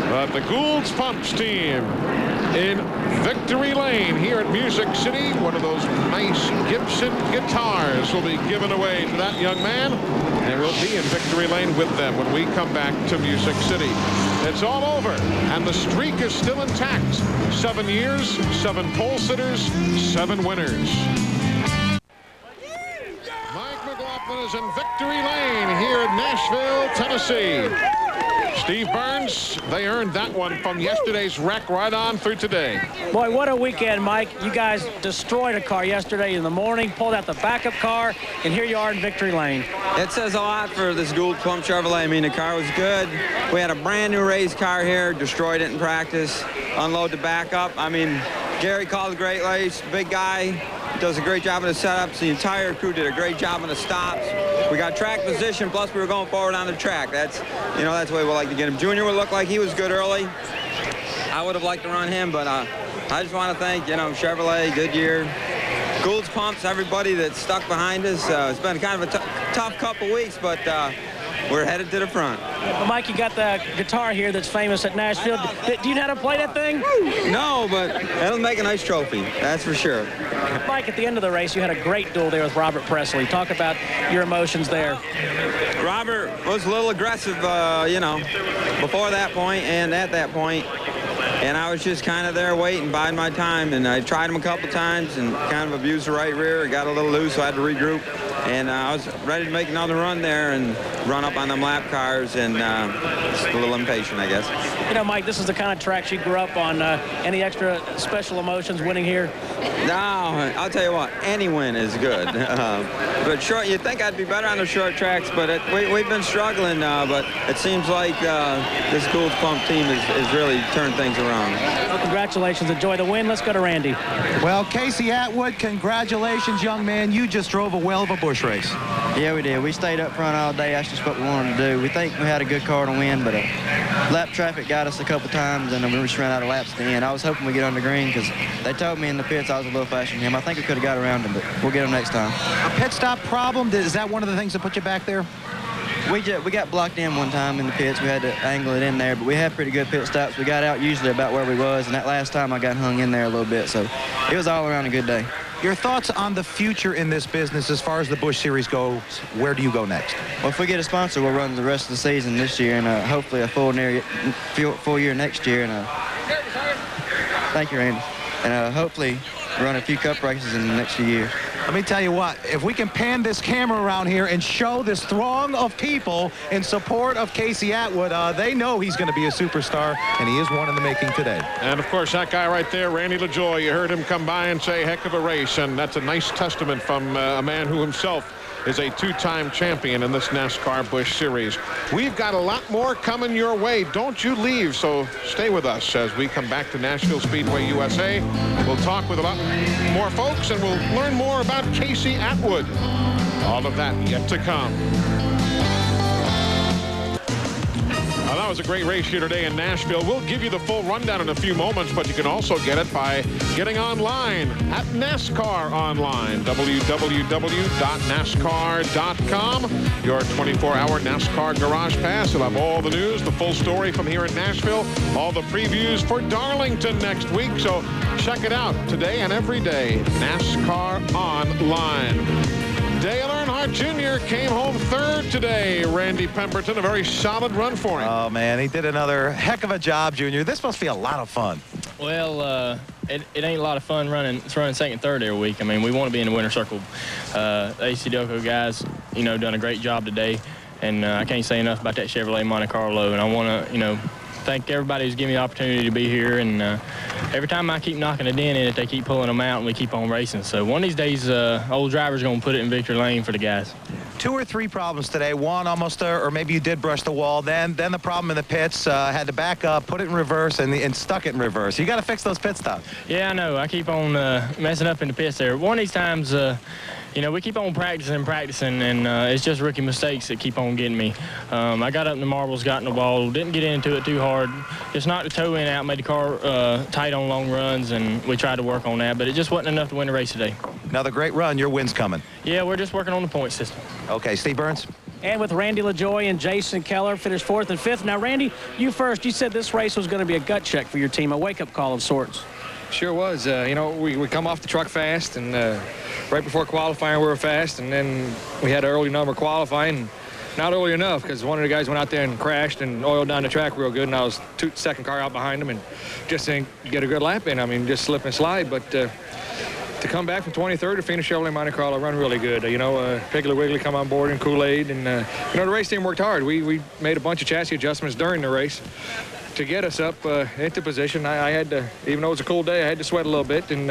But the Gould's Pumps team in Victory Lane here at Music City. One of those nice Gibson guitars will be given away to that young man, and we'll be in Victory Lane with them when we come back to Music City. It's all over, and the streak is still intact. 7 years, 7 pole sitters, 7 winners. Mike McLaughlin is in Victory Lane here in Nashville, Tennessee. Steve Burns, they earned that one from yesterday's wreck right on through today. Boy, what a weekend, Mike. You guys destroyed a car yesterday in the morning, pulled out the backup car, and here you are in Victory Lane. It says a lot for this Gould Plum Chevrolet. I mean, the car was good. We had a brand new race car here, destroyed it in practice, unload the backup. I mean, Gary called a great race, big guy. Does a great job of the setups. The entire crew did a great job on the stops. We got track position, plus we were going forward on the track. That's the way we like to get him. Junior would look like he was good early. I would have liked to run him, but I just want to thank, Chevrolet, Goodyear, Gould's Pumps, everybody that stuck behind us. It's been kind of a tough couple weeks, but we're headed to the front. Well, Mike, you got the guitar here that's famous at Nashville. Do you know how to play that thing? No, but it'll make a nice trophy, that's for sure. Mike, at the end of the race, you had a great duel there with Robert Presley. Talk about your emotions there. Robert was a little aggressive, you know, before that point and at that point. And I was just kind of there waiting, biding my time. And I tried him a couple times and kind of abused the right rear. It got a little loose, so I had to regroup. And I was ready to make another run there and run up on them lap cars, and just a little impatient, I guess. You know, Mike, this is the kind of tracks you grew up on. Any extra special emotions winning here? No, I'll tell you what, any win is good. But short, you'd think I'd be better on the short tracks, but we've been struggling, but it seems like this Gould Plump team has really turned things around. Well, congratulations. Enjoy the win. Let's go to Randy. Well, Casey Atwood, congratulations, young man. You just drove a well of a Busch race. Yeah, we did. We stayed up front all day. That's just what we wanted to do. We think we had a good car to win, but lap traffic got us a couple times, and we just ran out of laps at the end. I was hoping we'd get on the green because they told me in the pits I was a little faster than him. I think we could have got around him, but we'll get him next time. A pit stop problem, is that one of the things that put you back there? We got blocked in one time in the pits. We had to angle it in there, but we had pretty good pit stops. We got out usually about where we was, and that last time I got hung in there a little bit, so it was all around a good day. Your thoughts on the future in this business as far as the Busch Series goes? Where do you go next? Well, if we get a sponsor, we'll run the rest of the season this year, and hopefully a full year next year. And thank you, Randy. And hopefully run a few cup races in the next few years. Let me tell you what, if we can pan this camera around here and show this throng of people in support of Casey Atwood, they know he's going to be a superstar, and he is one in the making today. And, of course, that guy right there, Randy LaJoie, you heard him come by and say, heck of a race, and that's a nice testament from a man who himself is a two-time champion in this NASCAR Busch Series. We've got a lot more coming your way. Don't you leave, so stay with us as we come back to Nashville Speedway USA. We'll talk with a lot more folks, and we'll learn more about Casey Atwood. All of that yet to come. Well, that was a great race here today in Nashville. We'll give you the full rundown in a few moments, but you can also get it by getting online at NASCAR Online, www.nascar.com. Your 24-hour NASCAR Garage Pass. You'll have all the news, the full story from here in Nashville, all the previews for Darlington next week. So check it out today and every day. NASCAR Online. Dale Earnhardt Jr. came home third today. Randy Pemberton, a very solid run for him. Oh, man, he did another heck of a job, Junior. This must be a lot of fun. Well, it ain't a lot of fun running second and third every week. I mean, we want to be in the winner's circle. The AC Delco guys, you know, done a great job today. And I can't say enough about that Chevrolet Monte Carlo. And I want to, you know, thank everybody who's given me the opportunity to be here. And every time I keep knocking a dent in it, they keep pulling them out, and we keep on racing. So one of these days, old driver's going to put it in victory lane for the guys. 2 or 3 problems today. One almost, or maybe you did brush the wall. Then the problem in the pits, had to back up, put it in reverse, and stuck it in reverse. You got to fix those pit stops. Yeah, I know. I keep on messing up in the pits there. One of these times, you know, we keep on practicing, and it's just rookie mistakes that keep on getting me. I got up in the marbles, got in the wall, didn't get into it too hard. Just knocked the toe end out, made the car tight on long runs, and we tried to work on that, but it just wasn't enough to win the race today. Another great run. Your win's coming. Yeah, we're just working on the point system. Okay, Steve Burns. And with Randy LaJoie and Jason Keller, finished 4th and 5th. Now, Randy, you first. You said this race was going to be a gut check for your team, a wake-up call of sorts. Sure was. You know, we come off the truck fast, and right before qualifying we were fast, and then we had an early number qualifying. Not early enough, because one of the guys went out there and crashed and oiled down the track real good, and I was second car out behind him and just didn't get a good lap in. I mean, just slip and slide. But to come back from 23rd to finish Chevrolet Monte Carlo run really good. You know, Piggly Wiggly come on board and Kool-Aid, and you know, the race team worked hard. We made a bunch of chassis adjustments during the race to get us up into position. I had to, even though it was a cool day, I had to sweat a little bit, and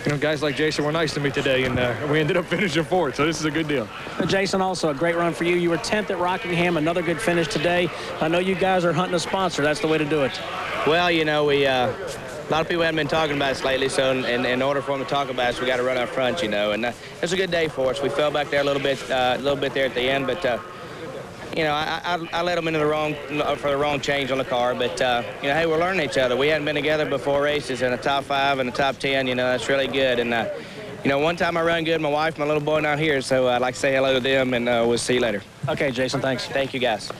you know, guys like Jason were nice to me today, and we ended up finishing 4th, so this is a good deal. Jason, also a great run for you. You were 10th at Rockingham, another good finish today. I know you guys are hunting a sponsor. That's the way to do it. Well, you know, a lot of people haven't been talking about us lately, so in order for them to talk about us, we got to run up front, you know, and it's a good day for us. We fell back there a little bit there at the end, but you know, I let them into for the wrong change on the car, but you know, hey, we're learning each other. We hadn't been together before races in the top 5 and the top 10. You know, that's really good. And you know, one time I run good, my wife, my little boy not here, so I'd like to say hello to them, and we'll see you later. Okay, Jason, thanks. Thank you, guys.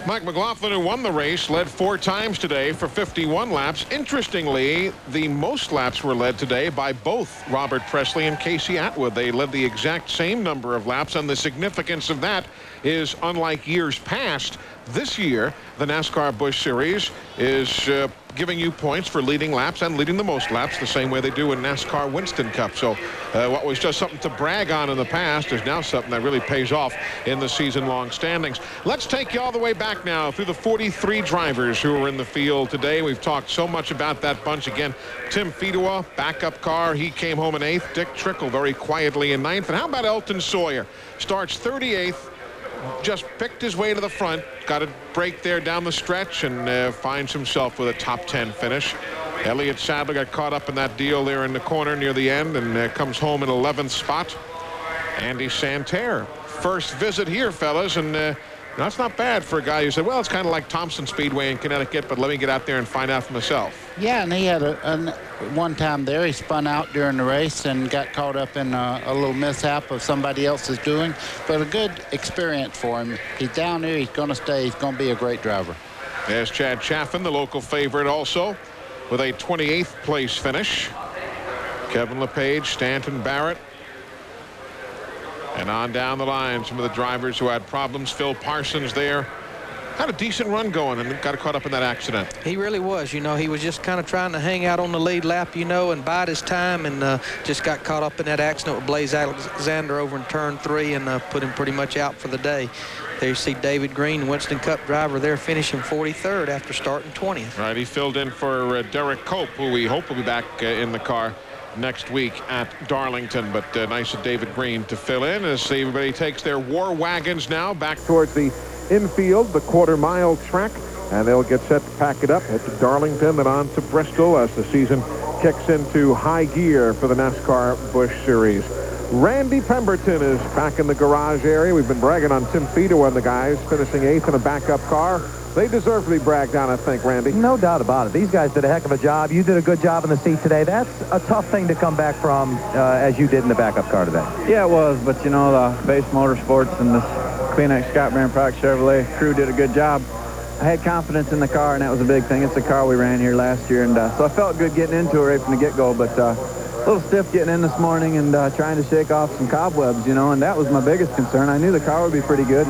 Mike McLaughlin, who won the race, led 4 times today for 51 laps. Interestingly, the most laps were led today by both Robert Presley and Casey Atwood. They led the exact same number of laps, and the significance of that is, unlike years past, this year the NASCAR Busch Series is giving you points for leading laps and leading the most laps, the same way they do in NASCAR Winston Cup. So what was just something to brag on in the past is now something that really pays off in the season-long standings. Let's take you all the way back now through the 43 drivers who are in the field today. We've talked so much about that bunch. Again, Tim Fedewa, backup car. He came home in 8th. Dick Trickle very quietly in 9th. And how about Elton Sawyer? Starts 38th. Just picked his way to the front, got a break there down the stretch, and finds himself with a top 10 finish. Elliott Sadler got caught up in that deal there in the corner near the end, and comes home in 11th spot. Andy Santerre, first visit here, fellas, and that's not bad for a guy who said, well, it's kind of like Thompson Speedway in Connecticut, but let me get out there and find out for myself. Yeah, and he had one time there, he spun out during the race and got caught up in a little mishap of somebody else's doing, but a good experience for him. He's down there, he's going to stay, he's going to be a great driver. There's Chad Chaffin, the local favorite also, with a 28th place finish. Kevin LePage, Stanton Barrett. And on down the line, some of the drivers who had problems. Phil Parsons there had a decent run going and got caught up in that accident. He really was. You know, he was just kind of trying to hang out on the lead lap, you know, and bide his time, and just got caught up in that accident with Blaze Alexander over in turn 3 and put him pretty much out for the day. There you see David Green, Winston Cup driver there, finishing 43rd after starting 20th. Right, he filled in for Derek Cope, who we hope will be back in the car next week at Darlington, but nice of David Green to fill in as everybody takes their war wagons now back towards the infield, the quarter-mile track, and they'll get set to pack it up, head to Darlington, then on to Bristol as the season kicks into high gear for the NASCAR Busch Series. Randy Pemberton is back in the garage area. We've been bragging on Tim Fedewa and the guys finishing 8th in a backup car. They deserve to be bragged on, I think, Randy. No doubt about it. These guys did a heck of a job. You did a good job in the seat today. That's a tough thing to come back from as you did in the backup car today. Yeah, it was, but you know, the Base Motorsports and this Kleenex Scott Brand Product Chevrolet crew did a good job. I had confidence in the car, and that was a big thing. It's the car we ran here last year, and so I felt good getting into it right from the get-go, but a little stiff getting in this morning and trying to shake off some cobwebs, you know, and that was my biggest concern. I knew the car would be pretty good,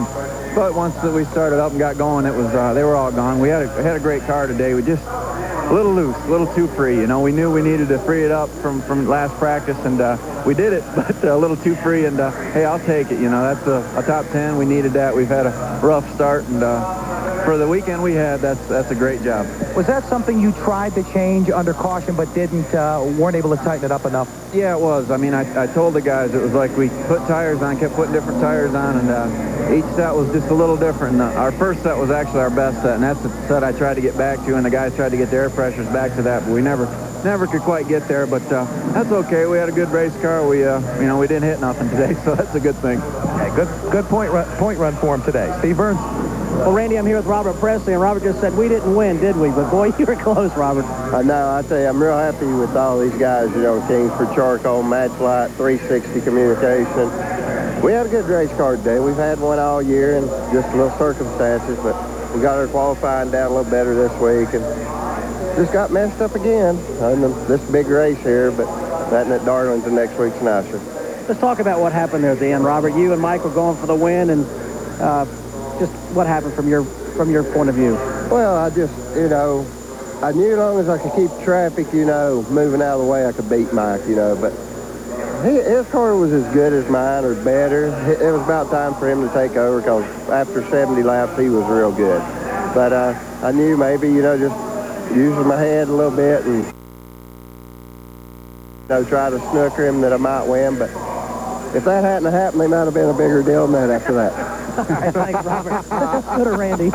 but once that we started up and got going, it was they were all gone. We had a great car today. We just a little loose, a little too free. You know, we knew we needed to free it up from last practice, and we did it, but a little too free. And hey, I'll take it. You know, that's a top 10. We needed that. We've had a rough start, and for the weekend we had, that's a great job. Was that something you tried to change under caution but weren't able to tighten it up enough? Yeah, it was. I mean, I told the guys it was like we put tires on, kept putting different tires on, and each set was just a little different. Our first set was actually our best set, and that's the set I tried to get back to, and the guys tried to get their pressures back to that, but we never could quite get there. But that's okay. We had a good race car. We you know, we didn't hit nothing today, so that's a good thing. Okay, good point run for him today. Steve Burns. Well, Randy, I'm here with Robert Presley, and Robert just said we didn't win, did we? But, boy, you were close, Robert. No, I tell you, I'm real happy with all these guys, you know, Kingsford Charcoal, Match Light, 360 Communication. We had a good race car today. We've had one all year and just a little circumstances, but we got our qualifying down a little better this week and just got messed up again on this big race here, but that at Darlington next week's nicer. Let's talk about what happened there at the end, Robert. You and Mike were going for the win, and just what happened from your point of view? Well, I just, you know, I knew as long as I could keep traffic, you know, moving out of the way, I could beat Mike, you know, but his car was as good as mine or better. It was about time for him to take over because after 70 laps, he was real good. But I knew maybe, you know, just using my head a little bit and, you know, try to snooker him that I might win. But if that hadn't happened, they might have been a bigger deal than that after that. All right, thanks, Robert. Good, Randy.